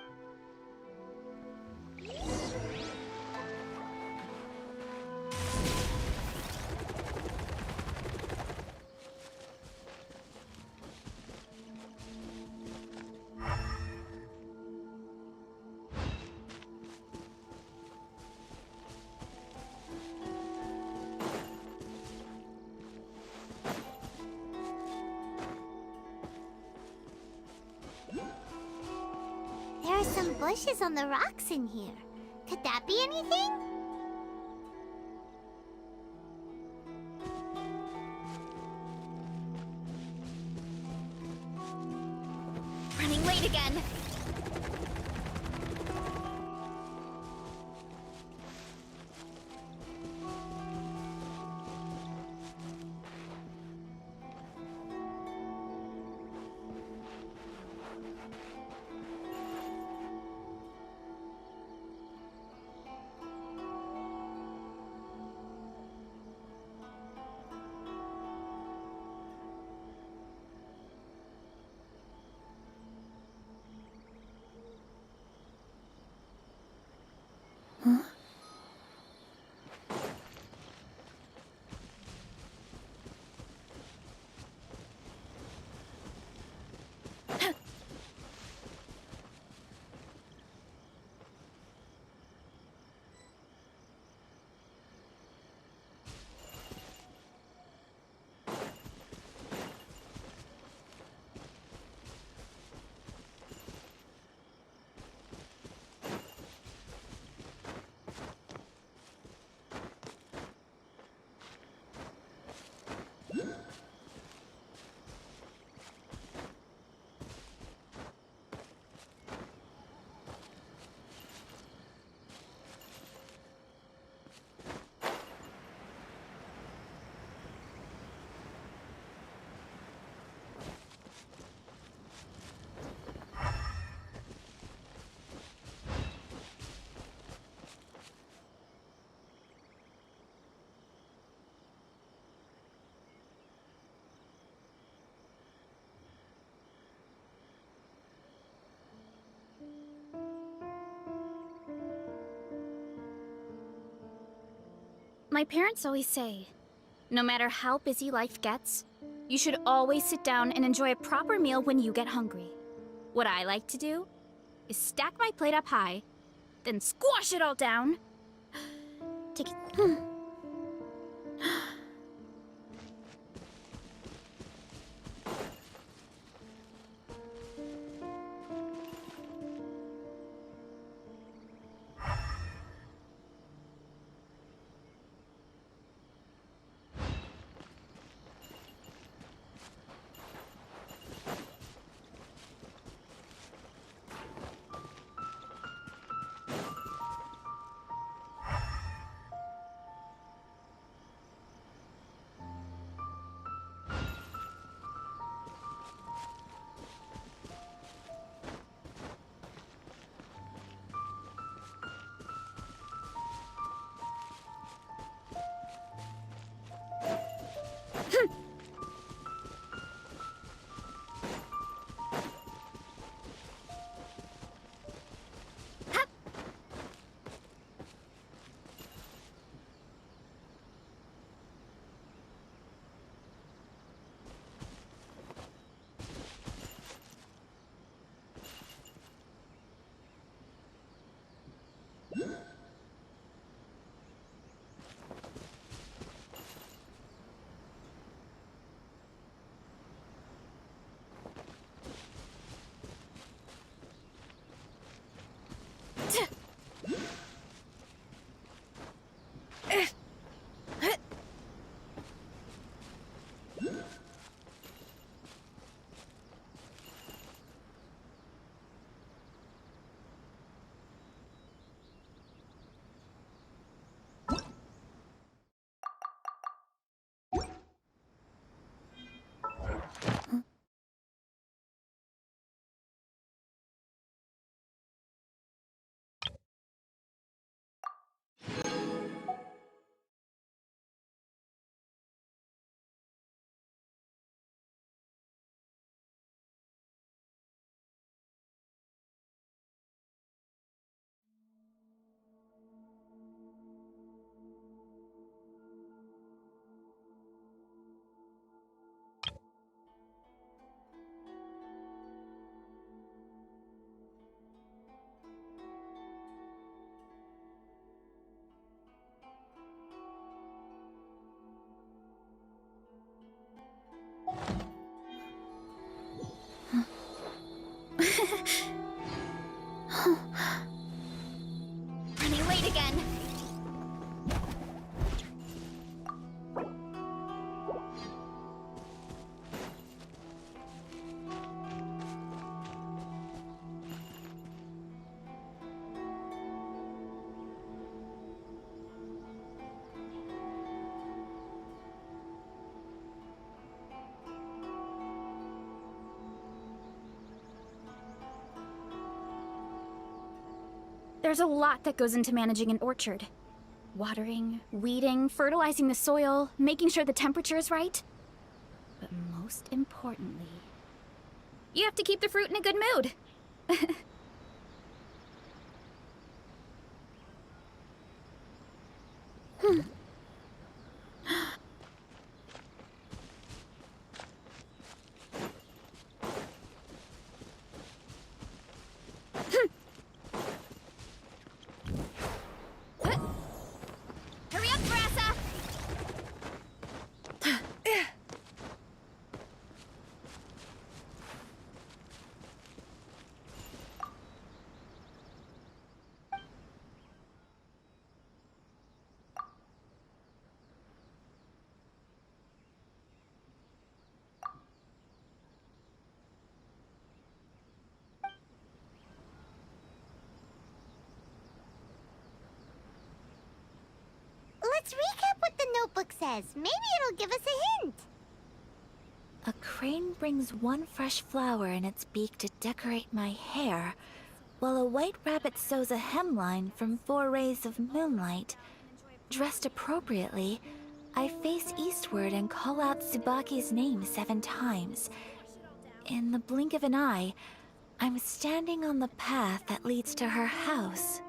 There are some bushes on the rocks in here. Could that be anything? Running late again. My parents always say, no matter how busy life gets, you should always sit down and enjoy a proper meal when you get hungry. What I like to do is stack my plate up high, then squash it all down. Take it. There's a lot that goes into managing an orchard. Watering, weeding, fertilizing the soil, making sure the temperature is right. But most importantly, you have to keep the fruit in a good mood. Hurry up, Grassa! Let's recap what the notebook says. Maybe it'll give us a hint. A crane brings one fresh flower in its beak to decorate my hair, while a white rabbit sews a hemline from 4 rays of moonlight. Dressed appropriately, I face eastward and call out Tsubaki's name 7 times. In the blink of an eye, I'm standing on the path that leads to her house.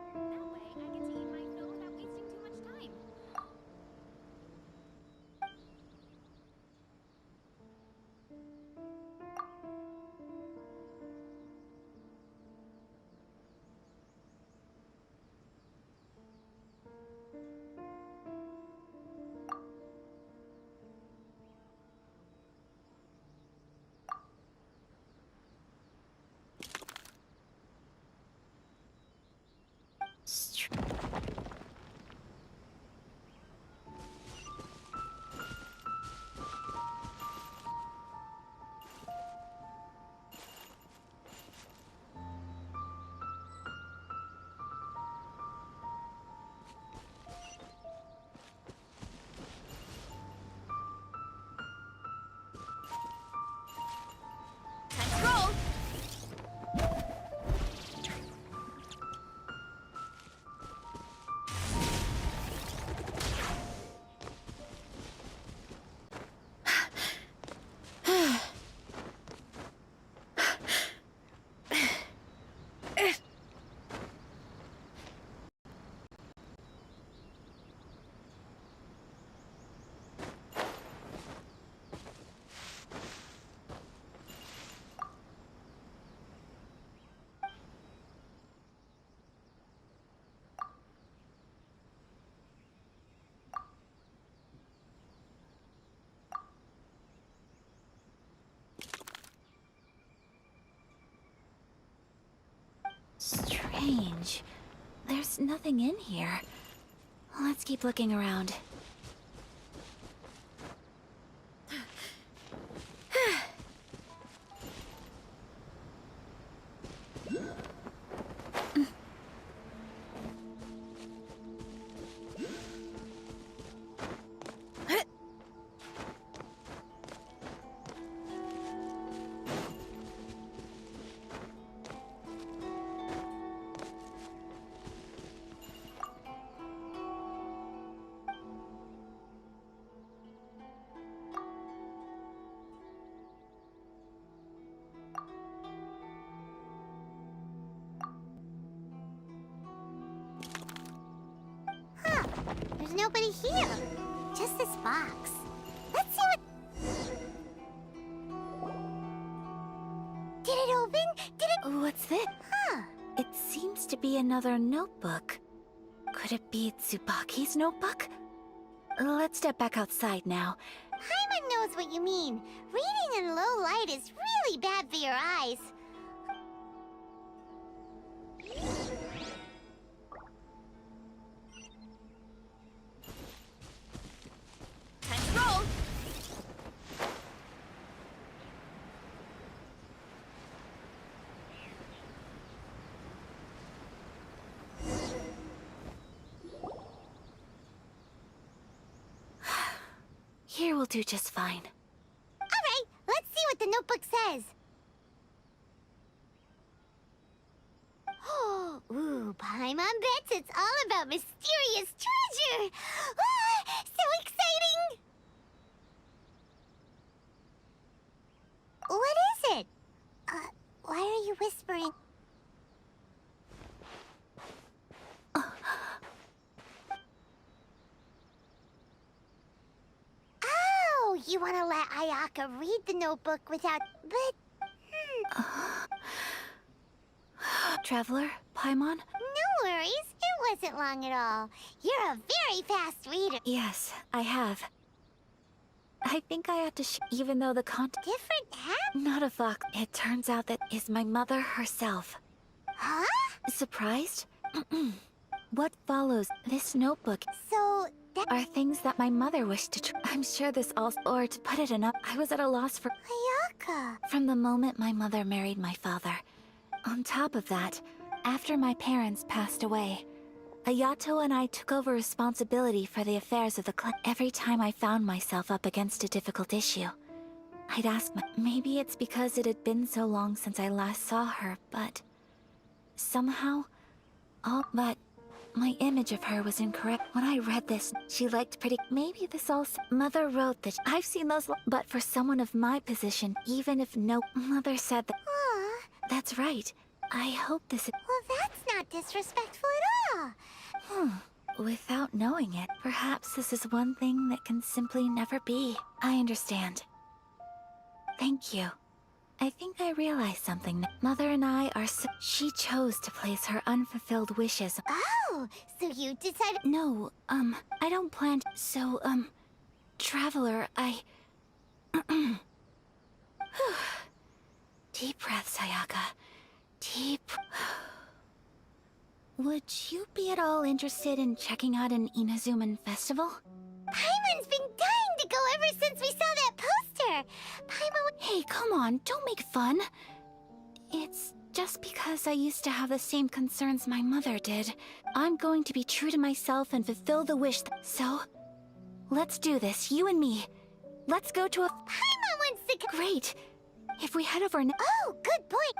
Strange. There's nothing in here. Let's keep looking around. There's nobody here. Just this box. Let's see what... Did it open? Did it... What's this? Huh. It seems to be another notebook. Could it be Tsubaki's notebook? Let's step back outside now. Paimon knows what you mean. Reading in low light is really bad for your eyes. Time to roll! Here will do just fine. Alright, let's see what the notebook says. Oh, Ooh, Paimon bets it's all about mysterious treasure! Ah, so exciting! What is it? Why are you whispering? Oh, you want to let Ayaka read the notebook without... But... Traveler, Paimon? No worries, it wasn't long at all. You're a very fast reader. Yes, I have. I think I have to even though the Different hat? Not a fox. It turns out that is my mother herself. Huh? Surprised? What follows this notebook? So, that... Are things that my mother wished to I'm sure this also... Or to put it enough, I was at a loss for... Ayaka! From the moment my mother married my father. On top of that, after my parents passed away, Ayato and I took over responsibility for the affairs of the clan. Every time I found myself up against a difficult issue, I'd ask maybe it's because it had been so long since I last saw her, but... Somehow... But... My image of her was incorrect. When I read this, she liked pretty... Maybe this also... Mother wrote that I've seen those... But for someone of my position, even if no... Mother said that... That's right. I hope this... Well, that's not disrespectful at all. Without knowing it, perhaps this is one thing that can simply never be. I understand. Thank you. I think I realized something. Mother and I are She chose to place her unfulfilled wishes. Oh, so you decided... No, I don't plan to... So, Traveler, I... Deep breaths, Ayaka. Deep... Would you be at all interested in checking out an Inazuman festival? Paimon's been dying to go ever since we saw that poster! Paimon... Hey, come on, don't make fun. It's just because I used to have the same concerns my mother did. I'm going to be true to myself and fulfill the wish So, let's do this, you and me. Let's go to a... Paimon wants to... Great. If we head over now... Oh, good point.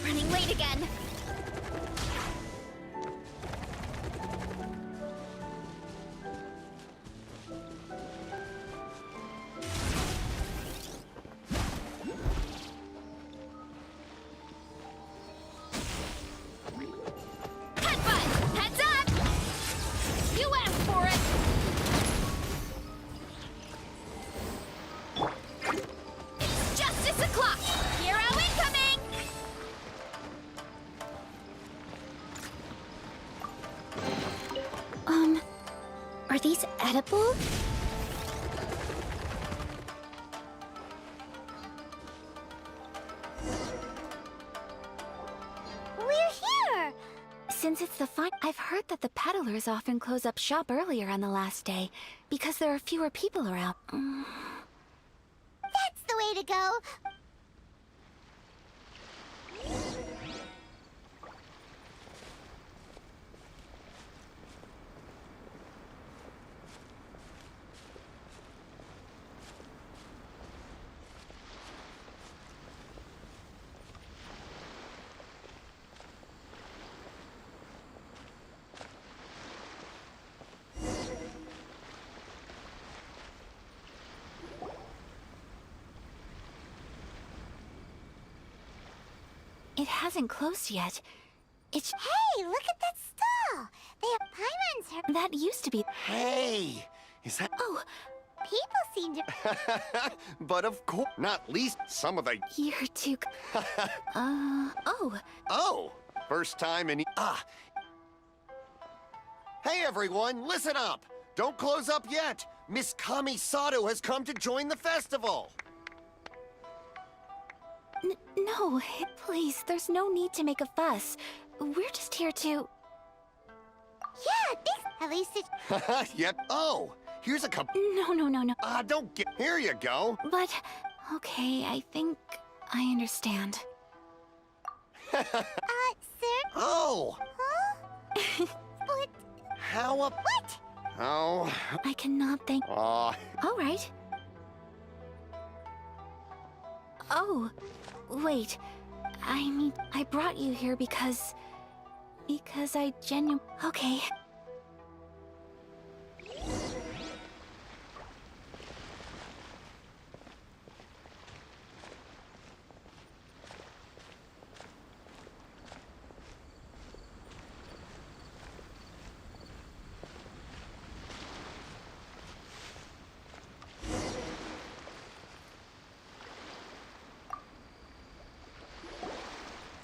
Running late again. Headbutt! Heads up! You asked for it! It's justice o'clock! Hero incoming! Are these edible? We're here! Since it's the I've heard that the peddlers often close up shop earlier on the last day, because there are fewer people around. That's the way to go! It hasn't closed yet. It's... Hey, look at that stall! They have Paimon's her... That used to be... Hey! Is that... Oh! People seem to... But of course, not least some of the... You're too... Oh. Oh! First time in... Hey everyone, listen up! Don't close up yet! Miss Kami Sato has come to join the festival! No, please, there's no need to make a fuss. We're just here to... Yeah, thanks. At least it's... Yep. Oh, here's a cup. No. Don't get... Here you go. But, okay, I think I understand. Sir? Oh! Huh? What? How up... What? Oh... I cannot thank... Aw... All right. Oh, wait. I mean, I brought you here because I Okay.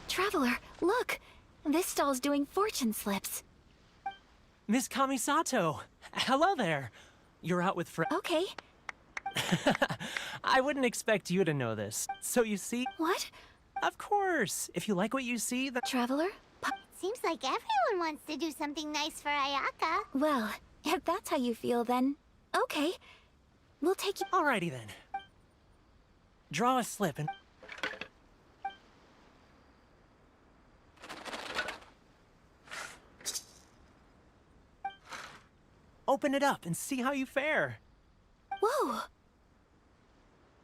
Traveler, look! This stall's doing fortune slips. Miss Kamisato! Hello there! You're out with Okay. I wouldn't expect you to know this. So you see... What? Of course! If you like what you see, the... Traveler? Seems like everyone wants to do something nice for Ayaka. Well, if that's how you feel, then... Okay. We'll take you... Alrighty then. Draw a slip and... Open it up and see how you fare. Whoa!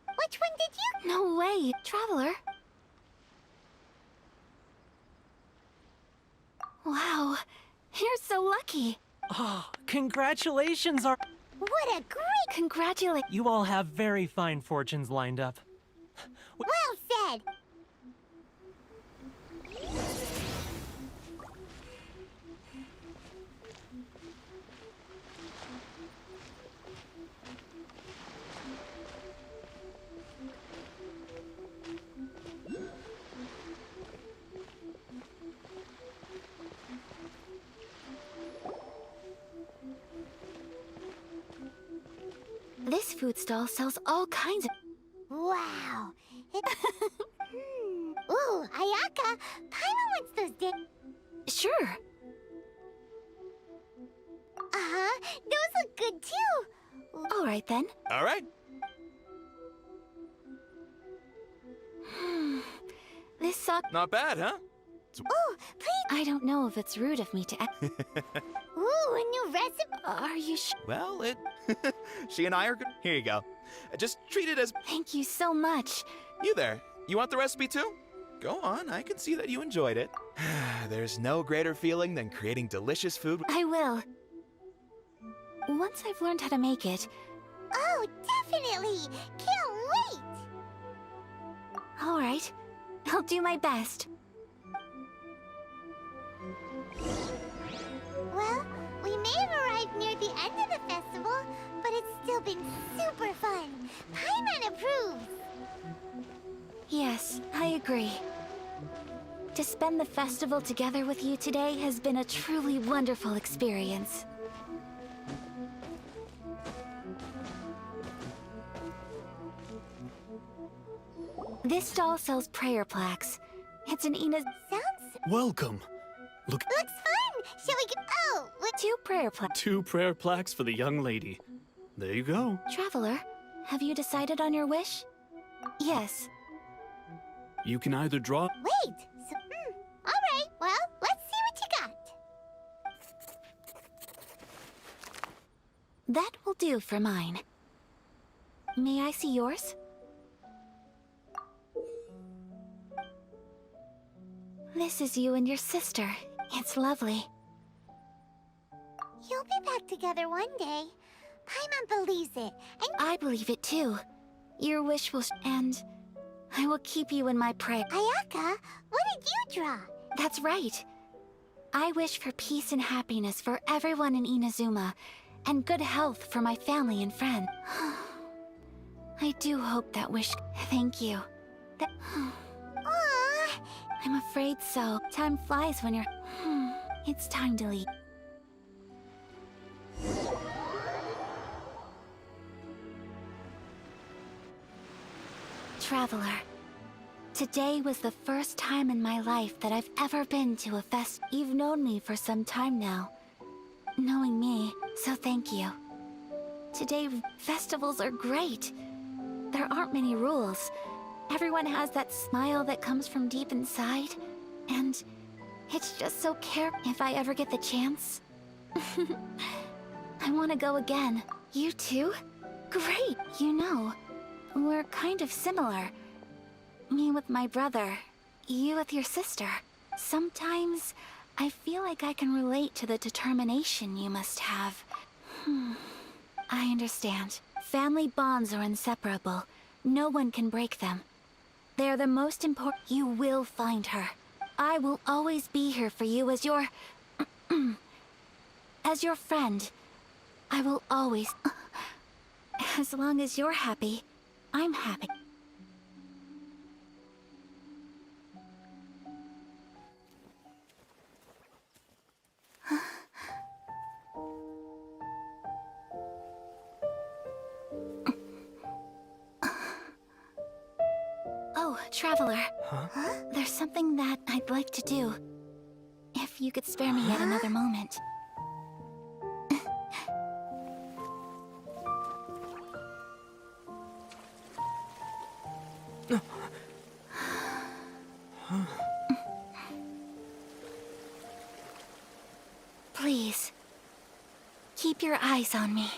Which one did you... No way, Traveler. Wow, you're so lucky. Oh, congratulations are... What a great... You all have very fine fortunes lined up. Well said. This food stall sells all kinds of... Wow. Ooh, Ayaka, Paimon wants those Sure. Uh-huh, those look good too. All right then. All right. This sucks. Not bad, huh? Oh, please. I don't know if it's rude of me to ask. Ooh, a new recipe. Are you sure? Well, she and I are good. Here you go. Just treat it as... Thank you so much. You there. You want the recipe too? Go on, I can see that you enjoyed it. There's no greater feeling than creating delicious food. I will. Once I've learned how to make it. Oh, definitely. Can't wait. All right. I'll do my best. Well, we may have arrived near the end of the festival, but it's still been super fun. Paimon approves. Yes, I agree. To spend the festival together with you today has been a truly wonderful experience. This stall sells prayer plaques. It's an Ina's... Sounds... Welcome. Look... Looks fun! Shall we go... Oh, what... 2 prayer plaques. 2 prayer plaques for the young lady. There you go. Traveler, have you decided on your wish? Yes. You can either draw... Wait! So, alright, well, let's see what you got. That will do for mine. May I see yours? This is you and your sister. It's lovely. You'll be back together one day. Paimon believes it, and... I believe it too. Your wish will and I will keep you in my prayer. Ayaka, what did you draw? That's right. I wish for peace and happiness for everyone in Inazuma, and good health for my family and friends. I do hope that wish... Thank you. Aww. I'm afraid so. Time flies when you're... It's time to leave. Traveler. Today was the first time in my life that I've ever been to a fest. You've known me for some time now. Knowing me, so thank you. Today, festivals are great. There aren't many rules. Everyone has that smile that comes from deep inside. And it's just so if I ever get the chance. I want to go again. You too? Great! You know, we're kind of similar. Me with my brother, you with your sister. Sometimes, I feel like I can relate to the determination you must have. I understand. Family bonds are inseparable. No one can break them. They are the most important. You will find her. I will always be here for you as your... as your friend. I will always... As long as you're happy, I'm happy. Oh, Traveler. Huh? There's something that I'd like to do. If you could spare me yet another moment. Please, keep your eyes on me.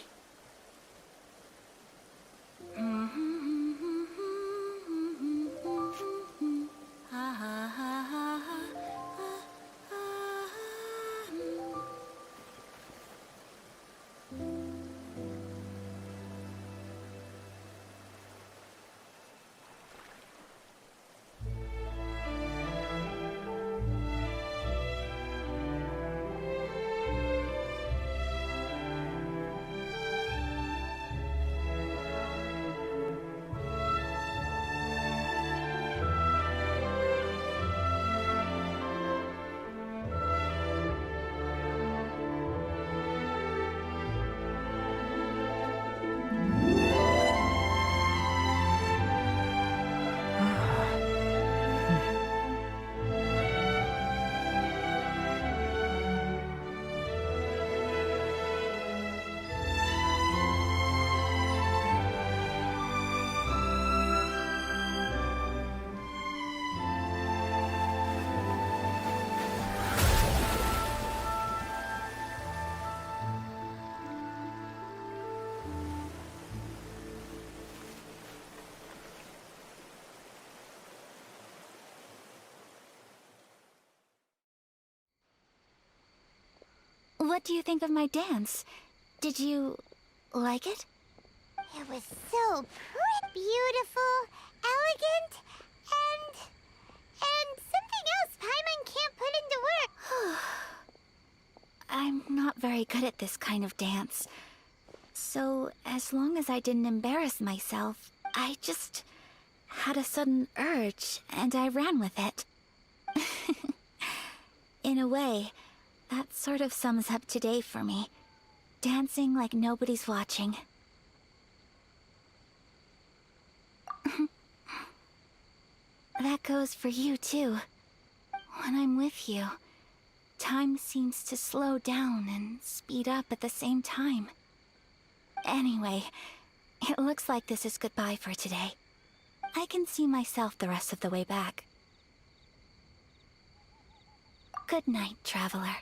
What do you think of my dance? Did you like it? It was so pretty, beautiful, elegant, and something else Paimon can't put into words. I'm not very good at this kind of dance. So, as long as I didn't embarrass myself, I just had a sudden urge, and I ran with it. In a way, that sort of sums up today for me. Dancing like nobody's watching. That goes for you, too. When I'm with you, time seems to slow down and speed up at the same time. Anyway, it looks like this is goodbye for today. I can see myself the rest of the way back. Good night, Traveler.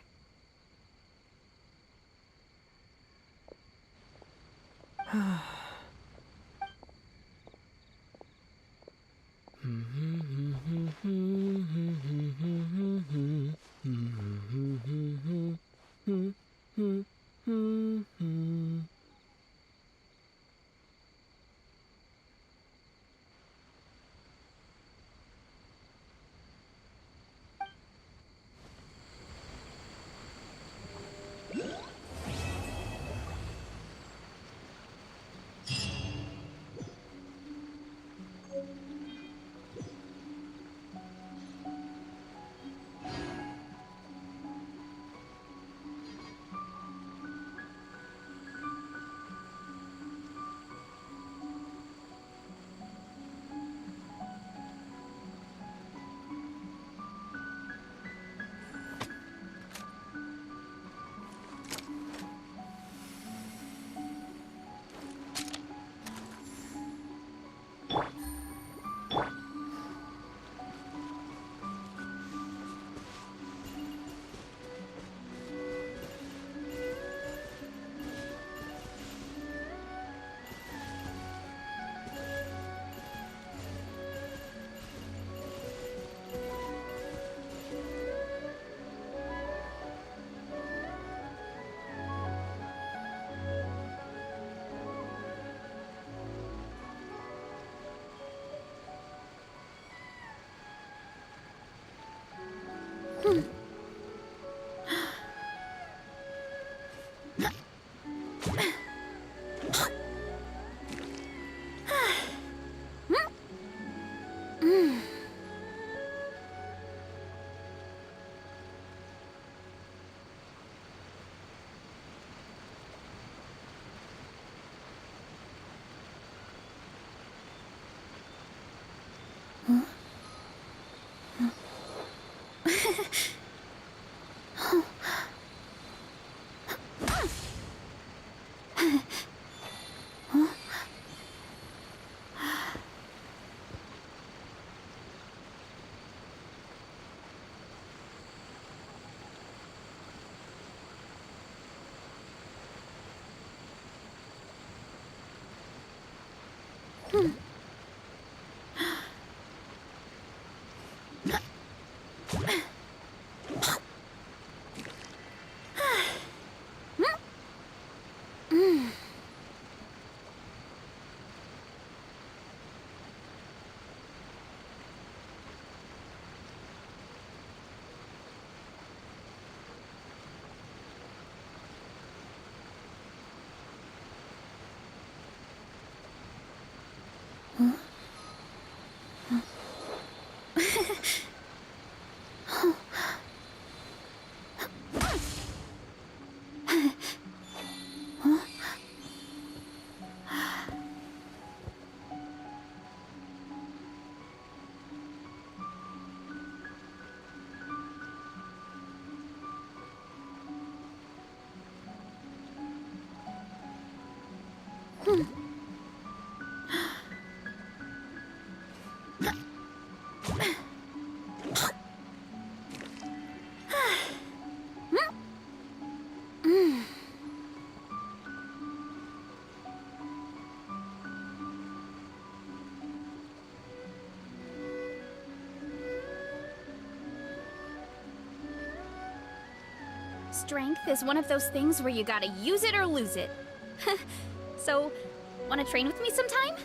Strength is one of those things where you gotta use it or lose it. So, wanna train with me sometime?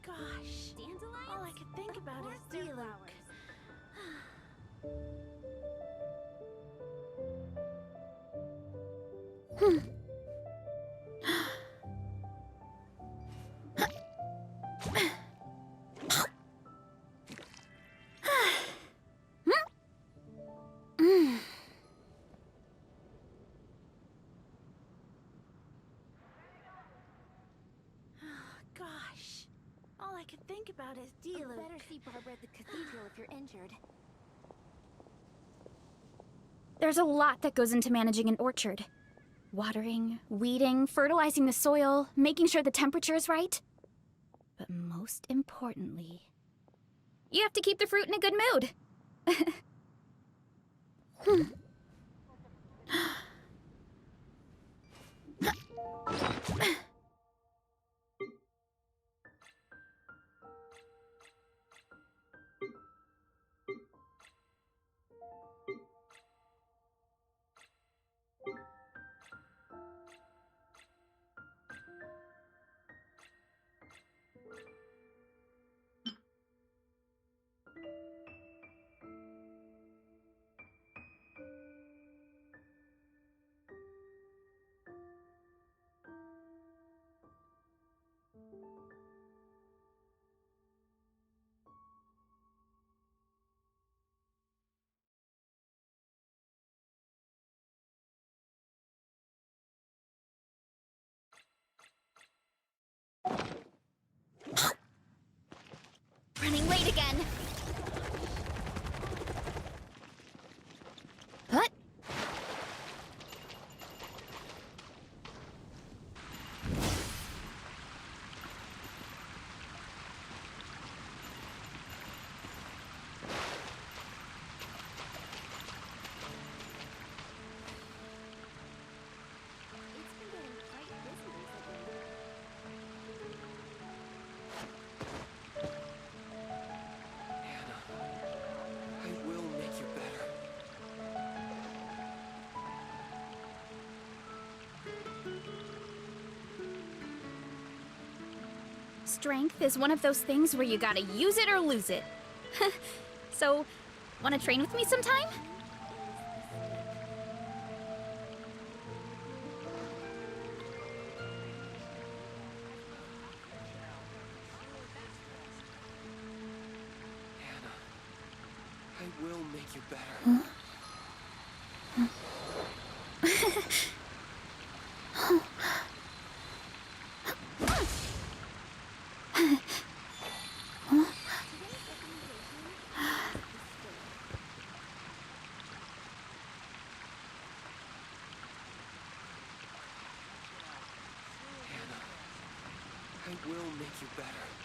Gosh, all I could think about is D-Luke. Gosh, all I could think about is D-Luke. Better see Barbara at the cathedral if you're injured. There's a lot that goes into managing an orchard. Watering, weeding, fertilizing the soil, making sure the temperature is right. But most importantly, you have to keep the fruit in a good mood. again. What? I will make you better. Strength is one of those things where you gotta use it or lose it. So, wanna train with me sometime? I will make you better. I will make you better.